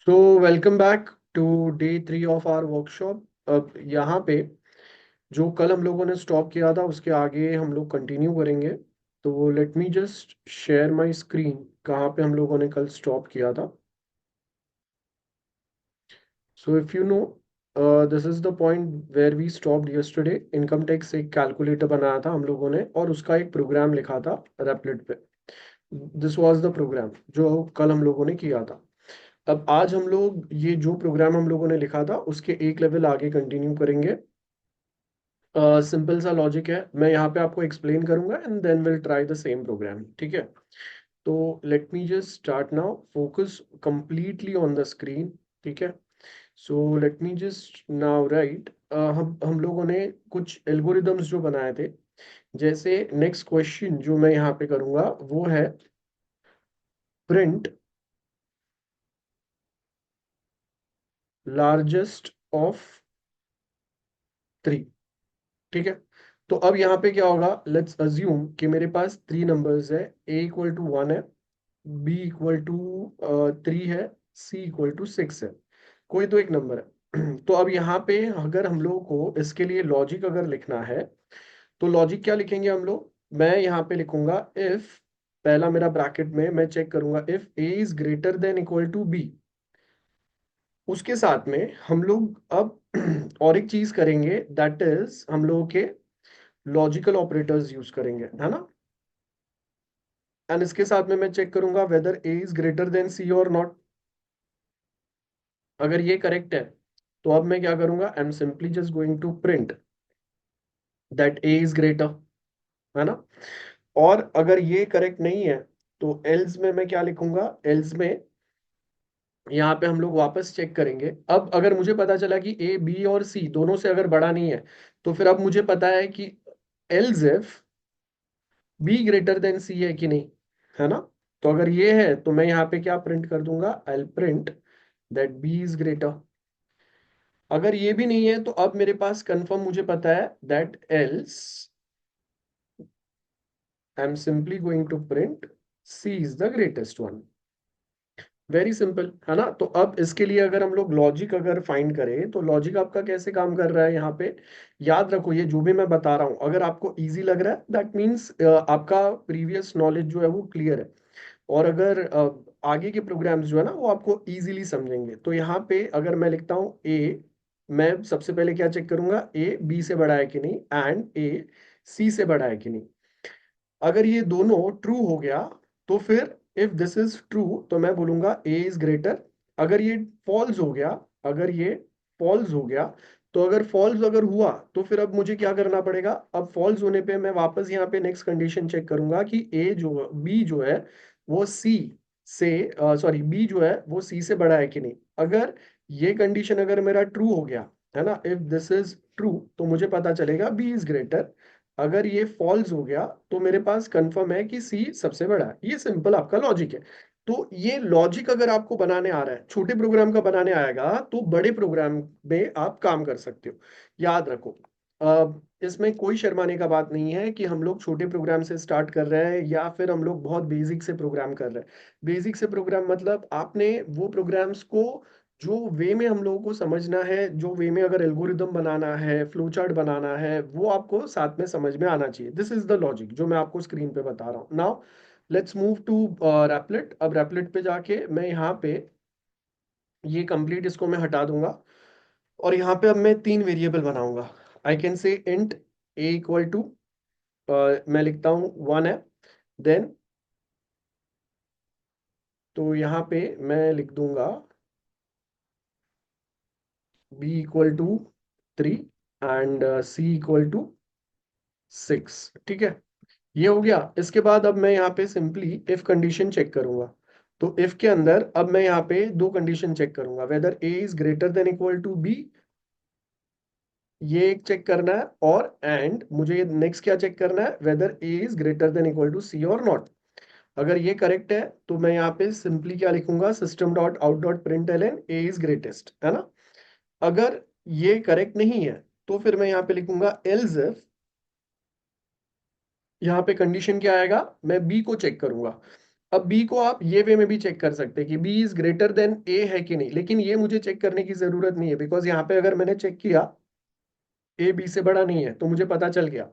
तो welcome back to day 3 of our workshop. अब यहाँ पे जो कल हम लोगों ने स्टॉप किया था उसके आगे हम लोग कंटिन्यू करेंगे। तो let me just share my screen. कहाँ पे हम लोगों ने कल स्टॉप किया था? So if you know, this is the point where we stopped yesterday. Income tax एक कैलकुलेटर बनाया था हम लोगों ने और उसका एक प्रोग्राम लिखा था रेपलेट पे। दिस वाज द प्रोग्राम जो कल हम लोगों ने किया था। अब आज हम लोग ये जो प्रोग्राम हम लोगों ने लिखा था उसके एक लेवल आगे कंटिन्यू करेंगे। सिंपल सा लॉजिक है, मैं यहाँ पे आपको एक्सप्लेन करूंगा and then will try the same program, ठीक है? तो let me just start now, focus completely on the screen, ठीक है? So let me just now write. हम लोगों ने कुछ एल्गोरिदम्स जो बनाए थे, जैसे नेक्स्ट क्वेश्चन जो मैं यहाँ पे करूंगा वो है प्रिंट लार्जेस्ट ऑफ 3, ठीक है? तो अब यहाँ पे क्या होगा, लेट्स अज्यूम कि मेरे पास 3 नंबर्स है। ए इक्वल टू 1 है, बी इक्वल टू 3 है, सी इक्वल टू 6 है। कोई तो एक नंबर है। तो अब यहाँ पे अगर हम लोगों को इसके लिए लॉजिक अगर लिखना है तो लॉजिक क्या लिखेंगे हम लोग? मैं यहाँ पे लिखूंगा इफ, पहला मेरा ब्रैकेट में मैं चेक करूंगा if A is greater than equal to B. उसके साथ में हम लोग अब और एक चीज करेंगे, दैट इज हम लोगों के लॉजिकल ऑपरेटर्स यूज करेंगे, है ना? एंड इसके साथ में मैं चेक करूंगा whether A is greater than C और नॉट। अगर ये करेक्ट है तो अब मैं क्या करूंगा, I am simply just going to print that A is greater, है ना? और अगर ये करेक्ट नहीं है तो एल्स में मैं क्या लिखूंगा, एल्स में यहाँ पे हम लोग वापस चेक करेंगे। अब अगर मुझे पता चला कि ए बी और सी दोनों से अगर बड़ा नहीं है तो फिर अब मुझे पता है कि else if B greater than C है कि नहीं, है ना? तो अगर ये है तो मैं यहाँ पे क्या प्रिंट कर दूंगा, I print that B is greater. अगर ये भी नहीं है तो अब मेरे पास कंफर्म मुझे पता है that else I am simply going to print C is the greatest one. Very simple, है ना? तो अब इसके लिए अगर हम लोग लॉजिक अगर फाइंड करें तो लॉजिक आपका कैसे काम कर रहा है यहाँ पे, याद रखो ये जो भी मैं बता रहा हूँ अगर आपको इजी लग रहा है दैट मीन्स आपका प्रीवियस नॉलेज जो है वो क्लियर है। और अगर आगे के प्रोग्राम्स जो है ना वो आपको इजीली समझेंगे। तो यहाँ पे अगर मैं लिखता हूँ ए, मैं सबसे पहले क्या चेक करूंगा, ए बी से बड़ा है कि नहीं एंड ए सी से बड़ा है कि नहीं। अगर ये दोनों ट्रू हो गया तो फिर इफ दिस इज ट्रू तो मैं बोलूंगा ए इज ग्रेटर। अगर ये फॉल्स हो गया, अगर ये फॉल्स हो गया तो अगर फॉल्स अगर हुआ तो फिर अब मुझे क्या करना पड़ेगा, अब फॉल्स होने पे मैं वापस यहाँ पे नेक्स्ट कंडीशन चेक करूंगा कि ए जो बी जो है वो सी से, सॉरी बी जो है वो सी से बड़ा है कि नहीं। अगर ये कंडीशन अगर मेरा ट्रू हो गया, है ना, इफ दिस इज ट्रू तो मुझे पता चलेगा बी इज ग्रेटर। अगर ये फॉल्स हो गया तो मेरे पास कंफर्म है कि सी सबसे बड़ा है। ये सिंपल आपका लॉजिक है। तो ये लॉजिक अगर आपको बनाने आ रहा है, छोटे प्रोग्राम का बनाने आएगा तो बड़े प्रोग्राम में आप काम कर सकते हो। याद रखो, इसमें कोई शर्माने का बात नहीं है कि हम लोग छोटे प्रोग्राम से स्टार्ट कर रहे हैं या फिर हम लोग बहुत बेसिक से प्रोग्राम कर रहे हैं। बेसिक से प्रोग्राम मतलब आपने वो प्रोग्राम्स को जो वे में हम लोगों को समझना है, जो वे में अगर एल्गोरिदम बनाना है, फ्लो चार्ट बनाना है, वो आपको साथ में समझ में आना चाहिए। दिस इज द लॉजिक जो मैं आपको स्क्रीन पे बता रहा हूँ। Now let's move to Replit. अब रैपलेट पे जाके मैं यहाँ पे ये कंप्लीट इसको मैं हटा दूंगा और यहाँ पे अब मैं 3 वेरिएबल बनाऊंगा। I can say int A equal to, मैं लिखता हूँ 1 है, देन तो यहाँ पे मैं लिख दूंगा B equal to 3 and C equal to 6, ठीक है? ये हो गया। इसके बाद अब मैं यहाँ पे सिंपली इफ कंडीशन चेक करूंगा। तो इफ के अंदर अब मैं यहाँ पे दो कंडीशन चेक करूंगा, whether A is greater than equal to B, ये एक चेक करना है, और एंड मुझे नेक्स्ट क्या चेक करना है, whether A is greater than equal to C और नॉट। अगर ये करेक्ट है तो मैं यहाँ पे सिंपली क्या लिखूंगा, system dot out dot print L N A is greatest, है ना? अगर ये करेक्ट नहीं है तो फिर मैं यहाँ पे लिखूंगा एल्स इफ, यहाँ पे कंडीशन क्या आएगा, मैं बी को चेक करूंगा। अब बी को आप ये वे में भी चेक कर सकते हैं कि बी इज ग्रेटर देन ए है कि नहीं, लेकिन ये मुझे चेक करने की जरूरत नहीं है, बिकॉज यहाँ पे अगर मैंने चेक किया ए बी से बड़ा नहीं है तो मुझे पता चल गया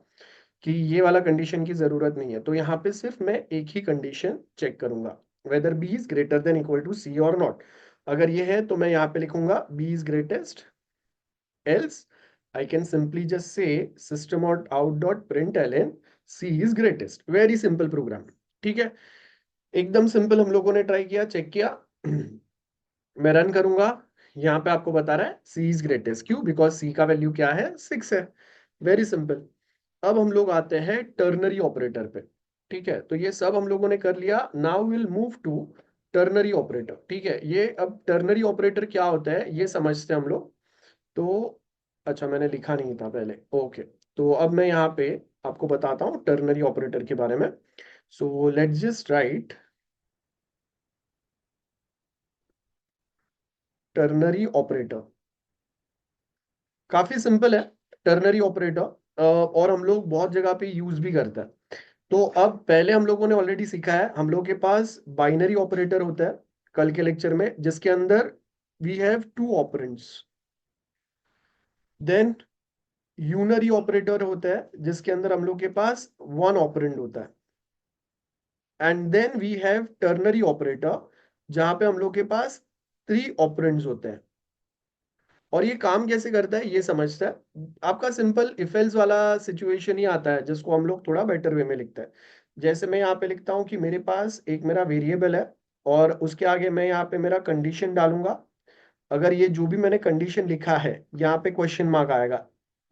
कि ये वाला कंडीशन की जरूरत नहीं है। तो यहाँ पे सिर्फ मैं एक ही कंडीशन चेक करूंगा, whether B is greater than equal to C और नॉट। अगर ये है तो मैं यहाँ पे लिखूंगा B is greatest, else I can simply just say system out dot print L N C is greatest. Very simple program, ठीक है, एकदम सिंपल। हम लोगों ने ट्राई किया, चेक किया। मैं रन करूंगा, यहाँ पे आपको बता रहा है सी इज ग्रेटेस्ट, क्यों? बिकॉज सी का वैल्यू क्या है, 6 है। Very simple. अब हम लोग आते हैं टर्नरी ऑपरेटर पे, ठीक है। तो ये सब हम लोगों ने कर लिया। Now will move to ternary operator, ठीक है। ये अब टर्नरी ऑपरेटर क्या होता है ये समझते हैं हम लोग। तो अच्छा, मैंने लिखा नहीं था पहले, ओके। तो अब मैं यहाँ पे आपको बताता हूँ टर्नरी ऑपरेटर के बारे में। So let's just right ternary operator. काफी सिंपल है टर्नरी ऑपरेटर, और हम लोग बहुत जगह पे यूज भी करते हैं। तो अब पहले हम लोगों ने ऑलरेडी सीखा है, हम लोग के पास बाइनरी ऑपरेटर होता है कल के लेक्चर में, जिसके अंदर we have two operands. Then unary operator होता है जिसके अंदर हम लोग के पास वन ऑपरेंड होता है। And then we have ternary operator जहां पे हम लोग के पास थ्री ऑपरेंड्स होते हैं। और ये काम कैसे करता है ये समझता है। आपका सिंपल इफ एल्स वाला सिचुएशन ही आता है जिसको हम लोग थोड़ा बेटर वे में लिखते हैं। जैसे मैं यहाँ पे लिखता हूँ कि मेरे पास एक मेरा वेरिएबल है और उसके आगे मैं यहाँ पे मेरा कंडीशन डालूंगा। अगर ये जो भी मैंने कंडीशन लिखा है यहाँ पे क्वेश्चन मार्क आएगा,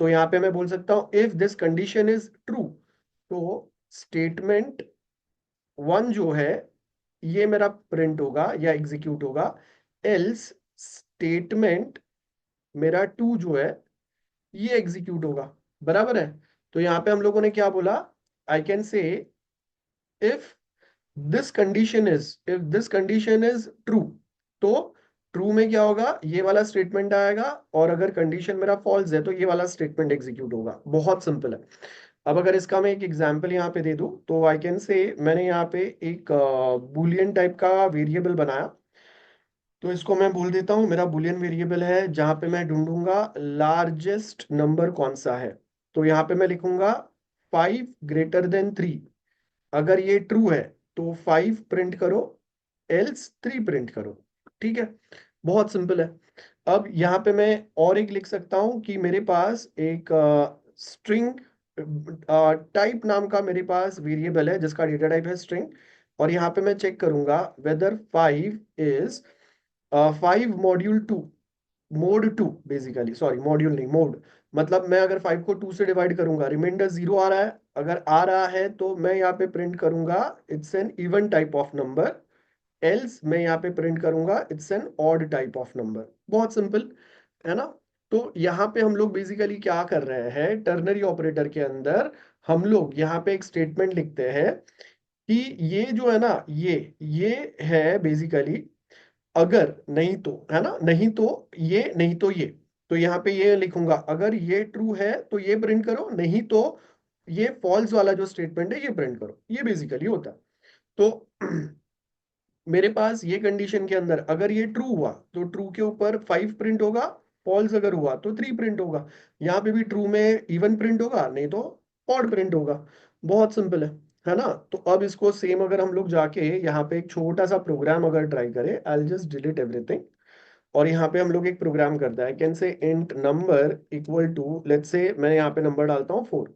तो यहाँ पे मैं बोल सकता हूँ if this condition is true, तो स्टेटमेंट वन जो है ये मेरा प्रिंट होगा या एग्जीक्यूट होगा। एल्स स्टेटमेंट मेरा टू जो है ये एग्जीक्यूट होगा। बराबर है। तो यहाँ पे हम लोगों ने क्या बोला, आई कैन से if this condition is true, तो ट्रू में क्या होगा, ये वाला स्टेटमेंट आएगा। और अगर कंडीशन मेरा फॉल्स है तो ये वाला स्टेटमेंट एग्जीक्यूट होगा। बहुत सिंपल है। अब अगर इसका मैं एक एग्जांपल यहाँ पे दे दूं तो आई कैन से मैंने यहाँ पे एक बुलियन टाइप का वेरिएबल बनाया। तो इसको मैं बोल देता हूँ मेरा बुलियन वेरिएबल है, जहां पे मैं ढूंढूंगा लार्जेस्ट नंबर कौन सा है। तो यहाँ पे मैं लिखूंगा 5 ग्रेटर देन 3। अगर ये ट्रू है तो 5 प्रिंट करो, एल्स 3 प्रिंट करो। ठीक है, बहुत सिंपल है। अब यहाँ पे मैं और एक लिख सकता हूँ कि मेरे पास एक स्ट्रिंग टाइप नाम का मेरे पास वेरिएबल है जिसका डेटा टाइप है स्ट्रिंग। और यहाँ पे मैं चेक करूंगा whether 5 is 5 module 2, mod 2 basically, sorry module नहीं मोड। मतलब मैं अगर 5 को 2 से डिवाइड करूंगा, रिमाइंडर 0 आ रहा है, अगर आ रहा है तो मैं यहाँ पे प्रिंट करूंगा it's an even type of number. Else मैं यहाँ पे प्रिंट करूंगा it's an odd type of number. बहुत सिंपल है ना। तो यहाँ पे हम लोग बेसिकली क्या कर रहे हैं, टर्नरी ऑपरेटर के अंदर हम लोग यहाँ पे एक स्टेटमेंट लिखते हैं कि ये जो है ना, ये है बेसिकली अगर, नहीं तो, है ना, नहीं तो ये, नहीं तो ये। तो यहाँ पे ये लिखूंगा अगर ये ट्रू है तो ये प्रिंट करो, नहीं तो ये फॉल्स वाला जो स्टेटमेंट है ये प्रिंट करो। ये बेसिकली होता है। तो मेरे पास ये कंडीशन के अंदर अगर ये ट्रू हुआ तो ट्रू के ऊपर 5 प्रिंट होगा, फॉल्स अगर हुआ तो 3 प्रिंट होगा। यहाँ पे भी ट्रू में इवन प्रिंट होगा, नहीं तो ऑड प्रिंट होगा। बहुत सिंपल है ना। तो अब इसको सेम अगर हम लोग जाके यहाँ पे एक छोटा सा प्रोग्राम अगर ट्राई करें, आई जस्ट डिलीट एवरीथिंग। और यहाँ पे हम लोग एक प्रोग्राम करते हैं, can say int number equal to, let's say मैं यहाँ पे नंबर डालता हूँ 4।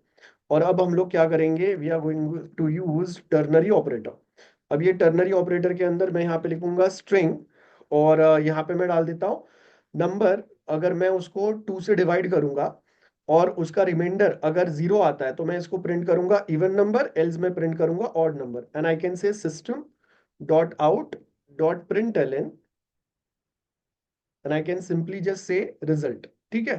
और अब हम लोग क्या करेंगे, we are going to use ternary operator. अब ये टर्नरी ऑपरेटर के अंदर मैं यहाँ पे लिखूंगा स्ट्रिंग, और यहाँ पे मैं डाल देता हूँ नंबर। अगर मैं उसको 2 से डिवाइड करूंगा और उसका रिमाइंडर अगर 0 आता है तो मैं इसको प्रिंट करूंगा इवन नंबर, एल्स मैं प्रिंट करूंगा odd number. And I can say system dot out dot print L N, and I can simply just say result. ठीक है,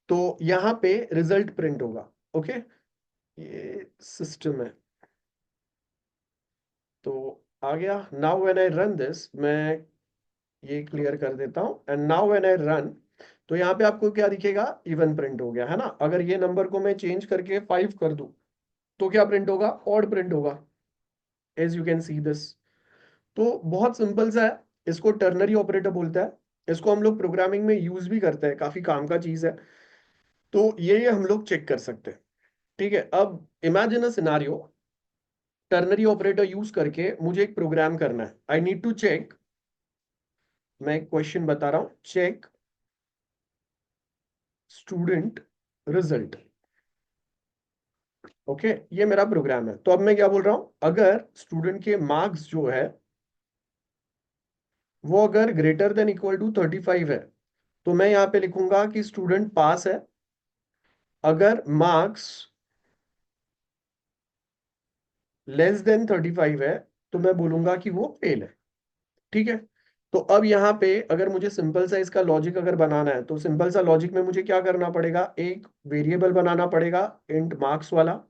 तो यहाँ पे रिजल्ट प्रिंट होगा। ओके, ये सिस्टम है। तो आ गया। Now when I run this, मैं ये क्लियर कर देता हूं, and now when I run, तो यहाँ पे आपको क्या दिखेगा, इवन प्रिंट हो गया है ना। अगर ये नंबर को मैं चेंज करके 5 कर दूं तो क्या प्रिंट होगा, ऑड प्रिंट होगा, as you can see this. तो बहुत सिंपल सा है, इसको टर्नरी ऑपरेटर बोलता है। इसको हम लोग प्रोग्रामिंग में यूज भी करते हैं, काफी काम का चीज है। तो ये हम लोग चेक कर सकते हैं। ठीक है, अब imagine a scenario, ternary operator use करके मुझे एक प्रोग्राम करना है। आई नीड टू चेक, मैं एक क्वेश्चन बता रहा हूं, चेक स्टूडेंट रिजल्ट। ओके, ये मेरा प्रोग्राम है। तो अब मैं क्या बोल रहा हूं, अगर स्टूडेंट के मार्क्स जो है वो अगर ग्रेटर देन इक्वल टू 35 है, तो मैं यहाँ पे लिखूंगा कि स्टूडेंट पास है। अगर मार्क्स लेस देन 35 है, तो मैं बोलूंगा कि वो फेल है। ठीक है। तो अब यहाँ पे अगर मुझे सिंपल सा इसका लॉजिक अगर बनाना है, तो सिंपल सा लॉजिक में मुझे क्या करना पड़ेगा, एक वेरिएबल बनाना पड़ेगा इंट मार्क्स वाला।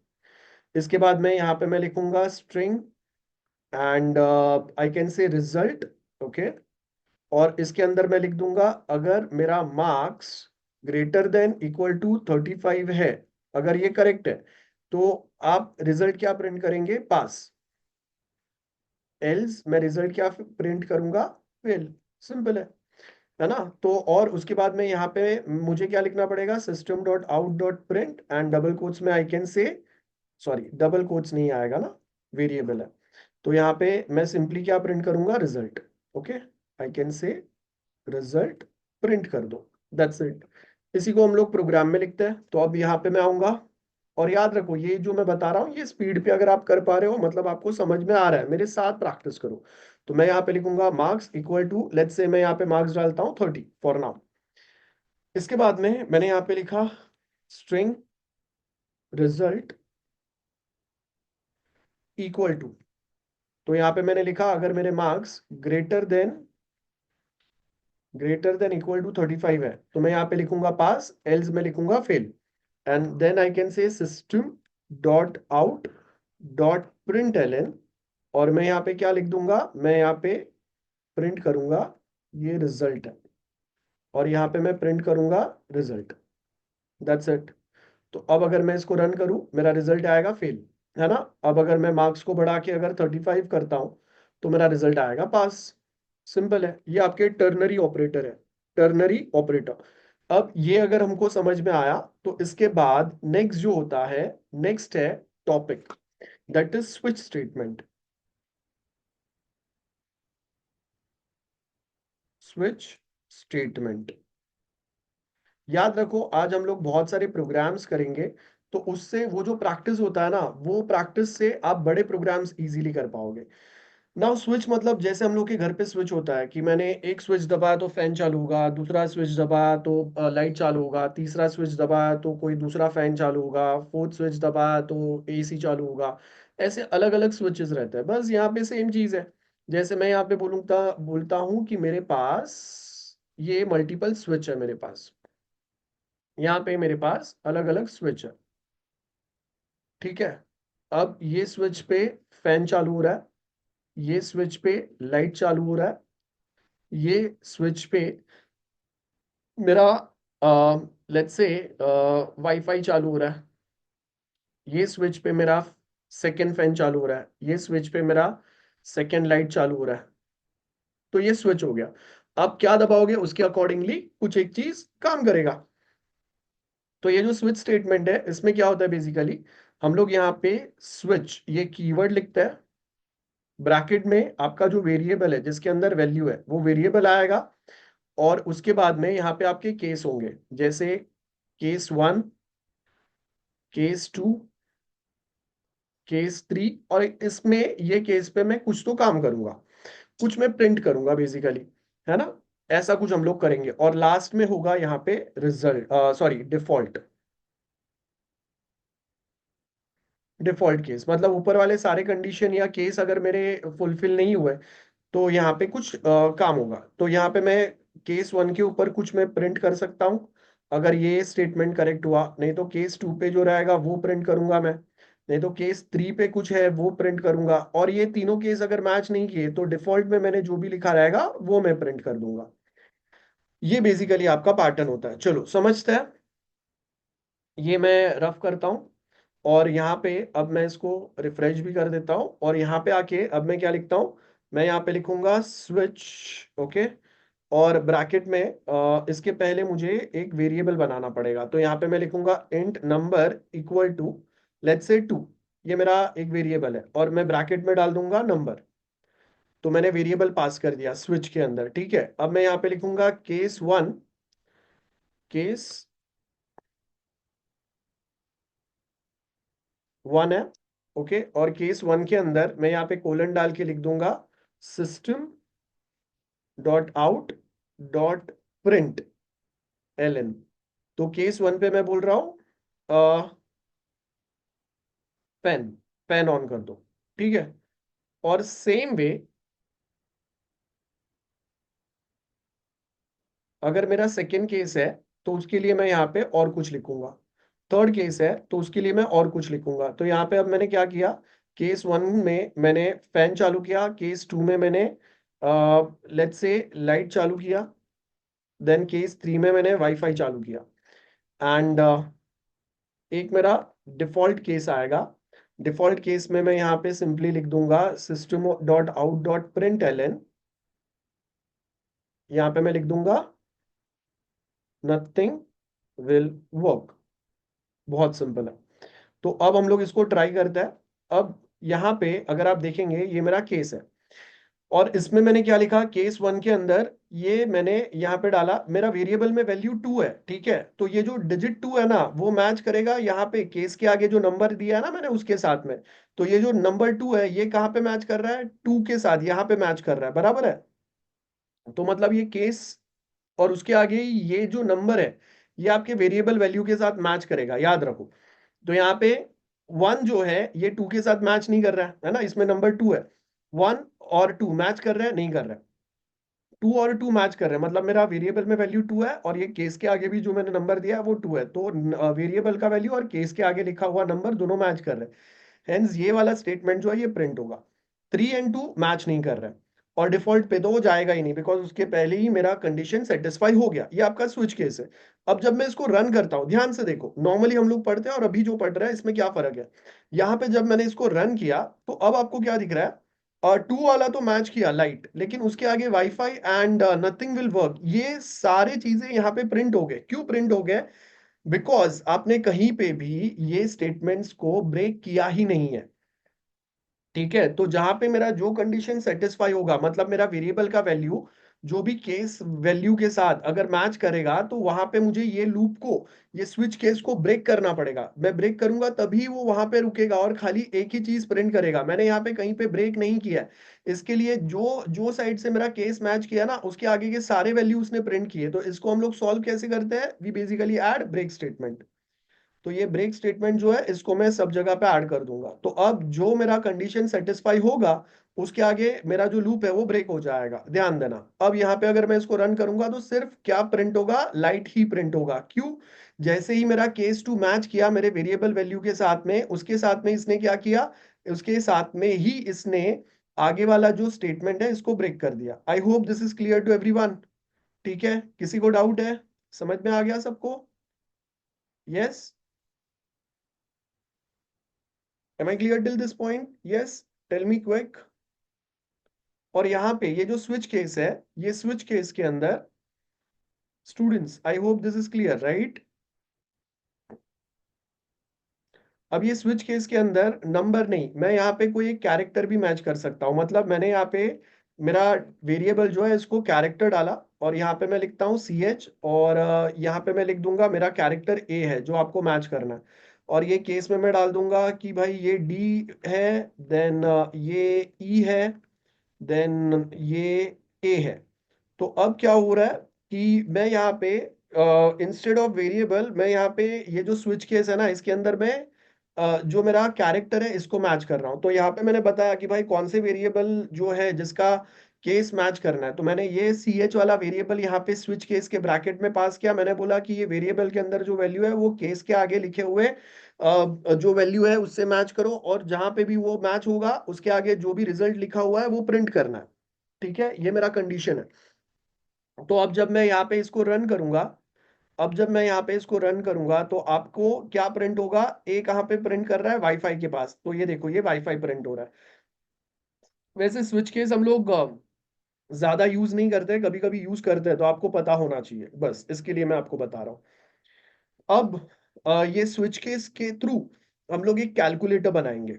इसके बाद में यहाँ पे मैं लिखूंगा string and I can say result. Okay, और इसके अंदर मैं लिख दूंगा अगर मेरा marks greater than equal to 35 है, अगर ये करेक्ट है, तो आप रिजल्ट क्या प्रिंट करेंगे, पास। एल्स मैं रिजल्ट क्या प्रिंट करूंगा, फेल। सिंपल है ना। तो और उसके बाद में यहाँ पे मुझे क्या लिखना पड़ेगा, system dot out dot print and double quotes में I can say, sorry double quotes नहीं आएगा ना, वेरिएबल है। तो यहाँ पे मैं सिंपली क्या प्रिंट करूंगा, result. Okay, I can say result print कर दो, दैट्स इट। इसी को हम लोग प्रोग्राम में लिखते हैं। तो अब यहाँ पे मैं आऊंगा, और याद रखो ये जो मैं बता रहा हूँ ये स्पीड पे अगर आप कर पा रहे हो, मतलब आपको समझ में आ रहा है, मेरे साथ प्रैक्टिस करो। तो मैं यहाँ पे लिखूंगा marks equal to, let's say मैं यहाँ पे मार्क्स डालता हूँ 30 फॉर नाउ। इसके बाद में मैंने यहाँ पे लिखा स्ट्रिंग रिजल्ट इक्वल टू, तो यहाँ पे मैंने लिखा अगर मेरे marks greater than equal to 35 है, तो मैं यहाँ पे लिखूंगा पास, एल्स में लिखूंगा fail. And then I can say system dot out dot print L, और मैं यहाँ पे क्या लिख दूंगा, मैं यहाँ पे प्रिंट करूंगा ये रिजल्ट है, और यहाँ पे मैं प्रिंट करूंगा रिजल्ट, दैट्स इट। तो अब अगर मैं इसको रन करूं, मेरा रिजल्ट आएगा फेल, है ना। अब अगर मैं मार्क्स को बढ़ा के अगर 35 करता हूं, तो मेरा रिजल्ट आएगा पास। सिंपल है, ये आपके टर्नरी ऑपरेटर है, टर्नरी ऑपरेटर। अब ये अगर हमको समझ में आया, तो इसके बाद नेक्स्ट जो होता है, नेक्स्ट है topic, that is switch statement. Switch statement, याद रखो आज हम लोग बहुत सारे प्रोग्राम्स करेंगे, तो उससे वो जो प्रैक्टिस होता है ना, वो प्रैक्टिस से आप बड़े प्रोग्राम्स इजीली कर पाओगे। नाउ स्विच मतलब जैसे हम लोग के घर पे स्विच होता है कि मैंने एक स्विच दबाया तो फैन चालू होगा, दूसरा स्विच दबाया तो लाइट चालू होगा, तीसरा स्विच दबाया तो कोई दूसरा फैन चालू होगा, फोर्थ स्विच दबाया तो एसी चालू होगा। ऐसे अलग अलग स्विचेस रहते हैं, बस यहाँ पे सेम चीज है। जैसे मैं यहाँ पे बोलता हूँ कि मेरे पास ये मल्टीपल स्विच है, मेरे पास यहाँ पे मेरे पास अलग अलग स्विच है। ठीक है, अब ये स्विच पे फैन चालू हो रहा है, ये स्विच पे लाइट चालू हो रहा है, ये स्विच पे मेरा लेट्स से वाईफाई चालू हो रहा है, ये स्विच पे मेरा सेकंड फैन चालू हो रहा है, ये स्विच पे मेरा सेकंड लाइट चालू हो रहा है। तो ये स्विच हो गया। आप क्या दबाओगे उसके अकॉर्डिंगली कुछ एक चीज काम करेगा। तो ये जो स्विच स्टेटमेंट है, इसमें क्या होता है बेसिकली, हम लोग यहाँ पे स्विच ये कीवर्ड लिखते हैं, ब्रैकेट में आपका जो वेरिएबल है जिसके अंदर वैल्यू है वो वेरिएबल आएगा, और उसके बाद में यहाँ पे आपके केस होंगे, जैसे केस 1, केस 2, केस 3, और इसमें ये केस पे मैं कुछ तो काम करूंगा, कुछ मैं प्रिंट करूंगा बेसिकली, है ना। ऐसा कुछ हम लोग करेंगे, और लास्ट में होगा यहाँ पे result, sorry default. Default case मतलब ऊपर वाले सारे कंडीशन या केस अगर मेरे फुलफिल नहीं हुए, तो यहाँ पे कुछ काम होगा। तो यहाँ पे मैं केस 1 के ऊपर कुछ मैं प्रिंट कर सकता हूँ, अगर ये स्टेटमेंट करेक्ट हुआ, नहीं तो केस 2 पे जो रहेगा वो प्रिंट करूंगा मैं, नहीं तो केस 3 पे कुछ है वो प्रिंट करूंगा, और ये तीनों केस अगर मैच नहीं किए तो डिफॉल्ट में मैंने जो भी लिखा रहेगा वो मैं प्रिंट कर दूंगा। ये बेसिकली आपका पैटर्न होता है, चलो समझते हैं। ये मैं रफ करता हूँ, और यहाँ पे अब मैं इसको रिफ्रेश भी कर देता हूँ, और यहाँ पे आके अब मैं क्या लिखता हूँ, मैं यहाँ पे लिखूंगा स्विच, ओके। और ब्रैकेट में इसके पहले मुझे एक वेरिएबल बनाना पड़ेगा, तो यहाँ पे मैं लिखूंगा int number equal to let's say 2। ये मेरा एक वेरिएबल है और मैं ब्रैकेट में डाल दूंगा नंबर। तो मैंने वेरिएबल पास कर दिया स्विच के अंदर, ठीक है। अब मैं यहाँ पे लिखूंगा केस 1, केस 1 है, ओके। और केस 1 के अंदर मैं यहाँ पे कोलन डाल के लिख दूंगा system dot out dot print L N. तो केस 1 पे मैं बोल रहा हूँ पेन, पेन ऑन कर दो, ठीक है। और सेम वे अगर मेरा सेकेंड केस है तो उसके लिए मैं यहाँ पे और कुछ लिखूंगा। थर्ड केस है तो उसके लिए मैं और कुछ लिखूंगा। तो यहाँ पे अब मैंने क्या किया, केस 1 में मैंने फैन चालू किया, केस 2 में मैंने लेट्स से लाइट चालू किया, देन केस 3 में मैंने वाईफाई चालू किया। एंड एक मेरा डिफॉल्ट केस आएगा। डिफॉल्ट केस में मैं यहाँ पे सिंपली लिख दूंगा system dot out dot print L N. यहाँ पे मैं लिख दूंगा नथिंग विल वर्क। बहुत सिंपल है। तो अब हम लोग इसको ट्राई करते हैं। अब यहाँ पे अगर आप देखेंगे ये मेरा केस है, और इसमें मैंने क्या लिखा, केस 1 के अंदर ये मैंने यहाँ पे डाला, मेरा वेरिएबल में वैल्यू 2 है, ठीक है। तो ये जो डिजिट 2 है ना वो मैच करेगा यहाँ पे केस के आगे जो नंबर दिया है ना मैंने उसके साथ में। तो ये जो नंबर 2 है ये कहाँ पे मैच कर रहा है, 2 के साथ यहाँ पे मैच कर रहा है, बराबर है। तो मतलब ये केस और उसके आगे ये जो नंबर है ये आपके वेरिएबल वैल्यू के साथ मैच करेगा, याद रखो। तो यहाँ पे 1 जो है ये 2 के साथ मैच नहीं कर रहा है ना, इसमें नंबर 2 है। 1 और 2 मैच कर रहे हैं, नहीं कर रहे हैं। 2 और 2 मैच कर रहे हैं, मतलब मेरा वेरिएबल में वैल्यू 2 है और ये केस के आगे भी जो मैंने नंबर दिया है वो 2 है। तो वेरिएबल का वैल्यू और केस के आगे लिखा हुआ नंबर दोनों मैच कर रहे हैं। हेंस ये वाला स्टेटमेंट जो है ये प्रिंट होगा। 3 एंड 2 मैच नहीं कर रहे हैं, और डिफॉल्ट पे तो वो जाएगा ही नहीं बिकॉज उसके पहले ही मेरा कंडीशन सेटिस्फाई हो गया। ये आपका स्विच केस है। अब जब मैं इसको रन करता हूं, ध्यान से देखो, नॉर्मली हम लोग पढ़ते हैं और अभी जो पढ़ रहे हैं इसमें क्या फर्क है। यहाँ पे जब मैंने इसको रन किया तो अब आपको क्या दिख रहा है, और 2 वाला तो मैच किया लाइट, लेकिन उसके आगे wifi and nothing will work, ये सारे चीजें यहाँ पे प्रिंट हो गए। क्यों प्रिंट हो गए, बिकॉज आपने कहीं पे भी ये स्टेटमेंट्स को ब्रेक किया ही नहीं है, ठीक है। तो जहां पे मेरा जो कंडीशन सेटिस्फाई होगा, मतलब मेरा वेरिएबल का वैल्यू जो भी केस वैल्यू के साथ अगर मैच करेगा, तो वहां पे मुझे ये लूप को, ये स्विच केस को ब्रेक करना पड़ेगा। मैं ब्रेक करूंगा तभी वो वहां पे रुकेगा और खाली एक ही चीज प्रिंट करेगा। मैंने यहाँ पे कहीं पे ब्रेक नहीं किया है। इसके लिए जो जो साइड से मेरा केस मैच किया ना उसके आगे के सारे वैल्यू उसने प्रिंट किए। तो इसको हम लोग सॉल्व कैसे करते हैं, we basically add break statement. तो ये ब्रेक स्टेटमेंट जो है इसको मैं सब जगह पे ऐड कर दूंगा। तो अब जो मेरा कंडीशन सेटिस्फाई होगा उसके आगे मेरा जो लूप है वो ब्रेक हो जाएगा, ध्यान देना। अब यहाँ पे अगर मैं इसको रन करूंगा तो सिर्फ क्या प्रिंट होगा, लाइट ही प्रिंट होगा। क्यों, जैसे ही मेरा केस टू मैच किया मेरे वेरिएबल वैल्यू के साथ में, उसके साथ में इसने क्या किया, उसके साथ में ही इसने आगे वाला जो स्टेटमेंट है इसको ब्रेक कर दिया। I hope this is clear to everyone. ठीक है, किसी को डाउट है, समझ में आ गया सबको? Yes, am I clear till this point? Yes, tell me quick। और यहाँ पे ये जो स्विच केस है, ये स्विच केस के अंदर students I hope this is clear right. अब ये स्विच केस के अंदर नंबर नहीं, मैं यहाँ पे कोई एक कैरेक्टर भी मैच कर सकता हूँ। मतलब मैंने यहाँ पे मेरा वेरिएबल जो है इसको कैरेक्टर डाला, और यहाँ पे मैं लिखता हूँ CH, और यहाँ पे मैं लिख दूंगा मेरा कैरेक्टर A है जो आपको मैच करना है। और ये केस में मैं डाल दूंगा कि भाई ये D है, देन ये E है, देन ये ए है। तो अब क्या हो रहा है कि मैं यहाँ पे इंस्टेड ऑफ वेरिएबल मैं यहाँ पे ये जो स्विच केस है ना इसके अंदर मैं जो मेरा कैरेक्टर है इसको मैच कर रहा हूँ। तो यहाँ पे मैंने बताया कि भाई कौन से वेरिएबल जो है जिसका केस मैच करना है, तो मैंने ये CH वाला वेरिएबल यहाँ पे स्विच केस के ब्रैकेट में पास किया। मैंने बोला कि ये वेरिएबल के अंदर जो वैल्यू है वो केस के आगे लिखे हुए जो वैल्यू है उससे मैच करो, और जहां पे भी वो मैच होगा उसके आगे जो भी रिजल्ट लिखा हुआ है वो प्रिंट करना है। ठीक है, ये मेरा कंडीशन है। तो अब जब मैं यहाँ पे इसको रन करूंगा, अब जब मैं यहाँ पे इसको रन करूंगा तो आपको क्या प्रिंट होगा, ए कहाँ पे प्रिंट कर रहा है, वाईफाई के पास। तो ये देखो ये वाईफाई प्रिंट हो रहा है। वैसे स्विच केस हम लोग ज्यादा यूज नहीं करते, कभी कभी यूज करते हैं, तो आपको पता होना चाहिए, बस इसके लिए मैं आपको बता रहा हूँ। अब ये स्विच केस के थ्रू हम लोग एक कैलकुलेटर बनाएंगे।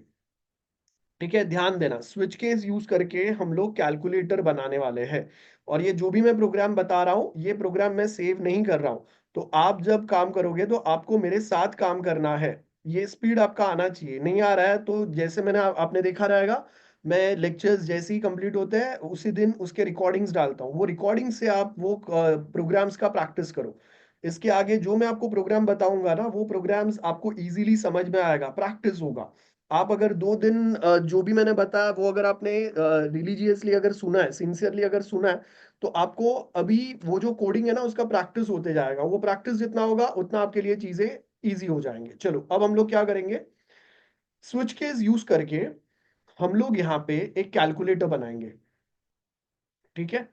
ठीक है, ध्यान देना, स्विच केस यूज करके हम लोग कैलकुलेटर बनाने वाले हैं। और ये जो भी मैं प्रोग्राम बता रहा हूँ, ये प्रोग्राम मैं सेव नहीं कर रहा हूँ। तो आप जब काम करोगे तो आपको मेरे साथ काम करना है। ये स्पीड आपका आना चाहिए, नहीं आ रहा है तो जैसे मैंने आपने देखा रहेगा, मैं लेक्चर्स जैसे ही कंप्लीट होते हैं उसी दिन उसके रिकॉर्डिंग्स डालता हूँ, वो रिकॉर्डिंग से आप वो प्रोग्राम्स का प्रैक्टिस करो। इसके आगे जो मैं आपको प्रोग्राम बताऊंगा ना, वो प्रोग्राम्स आपको इजीली समझ में आएगा, प्रैक्टिस होगा। आप अगर 2 दिन जो भी मैंने बताया वो अगर आपने रिलीजियसली अगर सुना है, सिंसियरली अगर सुना है, तो आपको अभी वो जो कोडिंग है ना उसका प्रैक्टिस होते जाएगा, वो प्रैक्टिस जितना होगा उतना आपके लिए चीजें इजी हो जाएंगे। चलो अब हम लोग क्या करेंगे, स्विच केस यूज करके हम लोग यहाँ पे एक कैलकुलेटर बनाएंगे। ठीक है,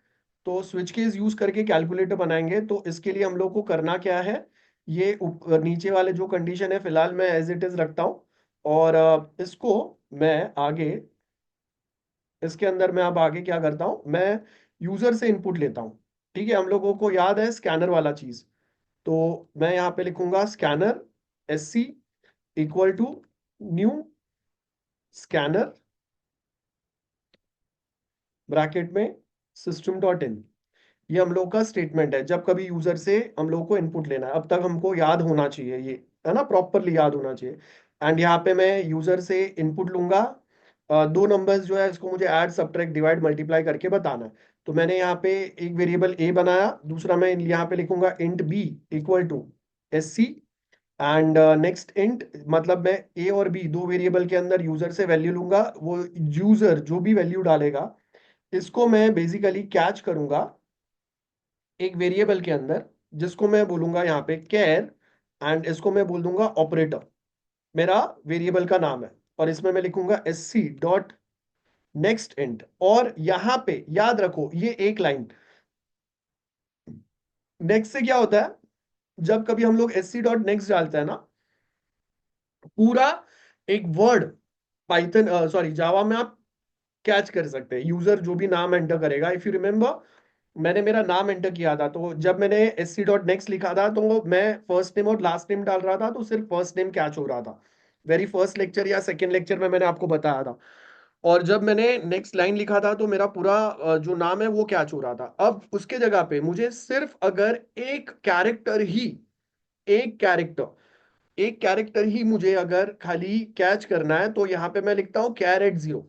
तो स्विच केस यूज करके कैलकुलेटर बनाएंगे, तो इसके लिए हम लोग को करना क्या है, ये नीचे वाले जो कंडीशन है फिलहाल मैं एज इट इज रखता हूँ। और इसको मैं आगे, इसके अंदर मैं अब आगे क्या करता हूं, मैं यूजर से इनपुट लेता हूं। ठीक है, हम लोगों को याद है स्कैनर वाला चीज, तो मैं यहां पे लिखूंगा scanner S C equal to new scanner bracket में सिस्टम डॉट इन। ये हम लोग का स्टेटमेंट है जब कभी यूजर से हम लोग को इनपुट लेना है, अब तक हमको याद होना चाहिए ये, है ना, प्रॉपरली याद होना चाहिए। एंड यहाँ पे मैं यूजर से इनपुट लूंगा, 2 नंबर्स जो है इसको मुझे ऐड सब्ट्रैक्ट डिवाइड मल्टीप्लाई करके बताना है। तो मैंने यहाँ पे एक वेरिएबल ए बनाया, दूसरा मैं यहाँ पे लिखूंगा int B equal to S C. And next int, मतलब मैं ए और बी दो वेरिएबल के अंदर यूजर से वैल्यू लूंगा, वो यूजर जो भी वैल्यू डालेगा इसको मैं बेसिकली कैच करूंगा एक वेरिएबल के अंदर, जिसको मैं बोलूंगा यहाँ पे कैर। एंड इसको मैं बोल दूंगा ऑपरेटर, मेरा वेरिएबल का नाम है। और इसमें मैं लिखूंगा S C dot next int. और यहां पे याद रखो ये एक लाइन, नेक्स्ट से क्या होता है, जब कभी हम लोग एस सी डॉट नेक्स्ट डालते हैं ना, पूरा एक वर्ड पाइथन सॉरी जावा में आप कैच कर सकते हैं, यूजर जो भी नाम एंटर करेगा। इफ यू रिमेंबर, मैंने मेरा नाम एंटर किया था, तो जब मैंने एस सी डॉट नेक्स्ट लिखा था तो मैं फर्स्ट नेम और लास्ट नेम डाल रहा था, तो सिर्फ फर्स्ट नेम कैच हो रहा था। वेरी फर्स्ट लेक्चर या सेकेंड लेक्चर में मैंने आपको बताया था। और जब मैंने नेक्स्ट लाइन लिखा था तो मेरा पूरा जो नाम है वो कैच हो रहा था। अब उसके जगह पे मुझे सिर्फ अगर एक कैरेक्टर ही, एक कैरेक्टर एक कैरेक्टर ही मुझे अगर खाली कैच करना है, तो यहाँ पे मैं लिखता हूँ कैरेट जीरो,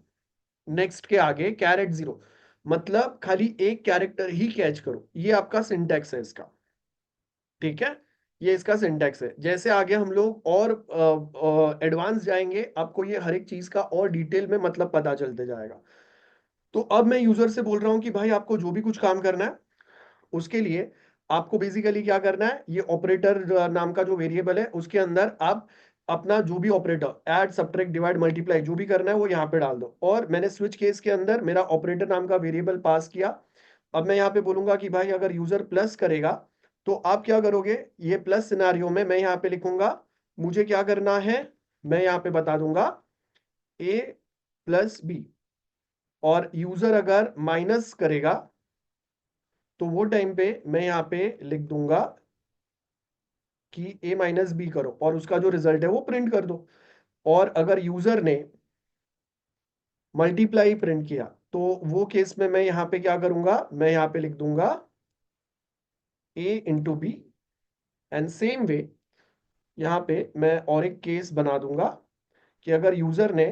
नेक्स्ट के आगे कैरेट जीरो, मतलब खाली एक कैरेक्टर ही कैच करो। ये आपका सिंटैक्स है इसका। ठीक है, ये इसका सिंटैक्स है। जैसे आगे हम लोग और एडवांस जाएंगे, आपको ये हर एक चीज का और डिटेल में मतलब पता चलते जाएगा। तो अब मैं यूजर से बोल रहा हूँ कि भाई आपको जो भी कुछ काम करना है उसके लिए आपको बेसिकली क्या करना है, ये ऑपरेटर नाम का जो वेरिएबल है उसके अंदर आप अपना जो भी operator add subtract divide multiply जो भी करना है वो यहाँ पे डाल दो। और मैंने स्विच केस के अंदर मेरा ऑपरेटर नाम का वेरिएबल पास किया। अब मैं यहाँ पे बोलूंगा कि भाई अगर यूजर प्लस करेगा तो आप क्या करोगे, ये प्लस सिनारियो में मैं यहाँ पे लिखूंगा मुझे क्या करना है, मैं यहाँ पे बता दूंगा ए प्लस बी। और यूजर अगर माइनस करेगा तो वो टाइम पे मैं यहाँ पे लिख दूंगा कि ए माइनस बी करो और उसका जो रिजल्ट है वो प्रिंट कर दो। और अगर यूजर ने मल्टीप्लाई प्रिंट किया तो वो केस में मैं यहाँ पे क्या करूंगा, मैं यहाँ पे लिख दूंगा A into B. And same way यहाँ पे मैं और एक केस बना दूंगा कि अगर यूजर ने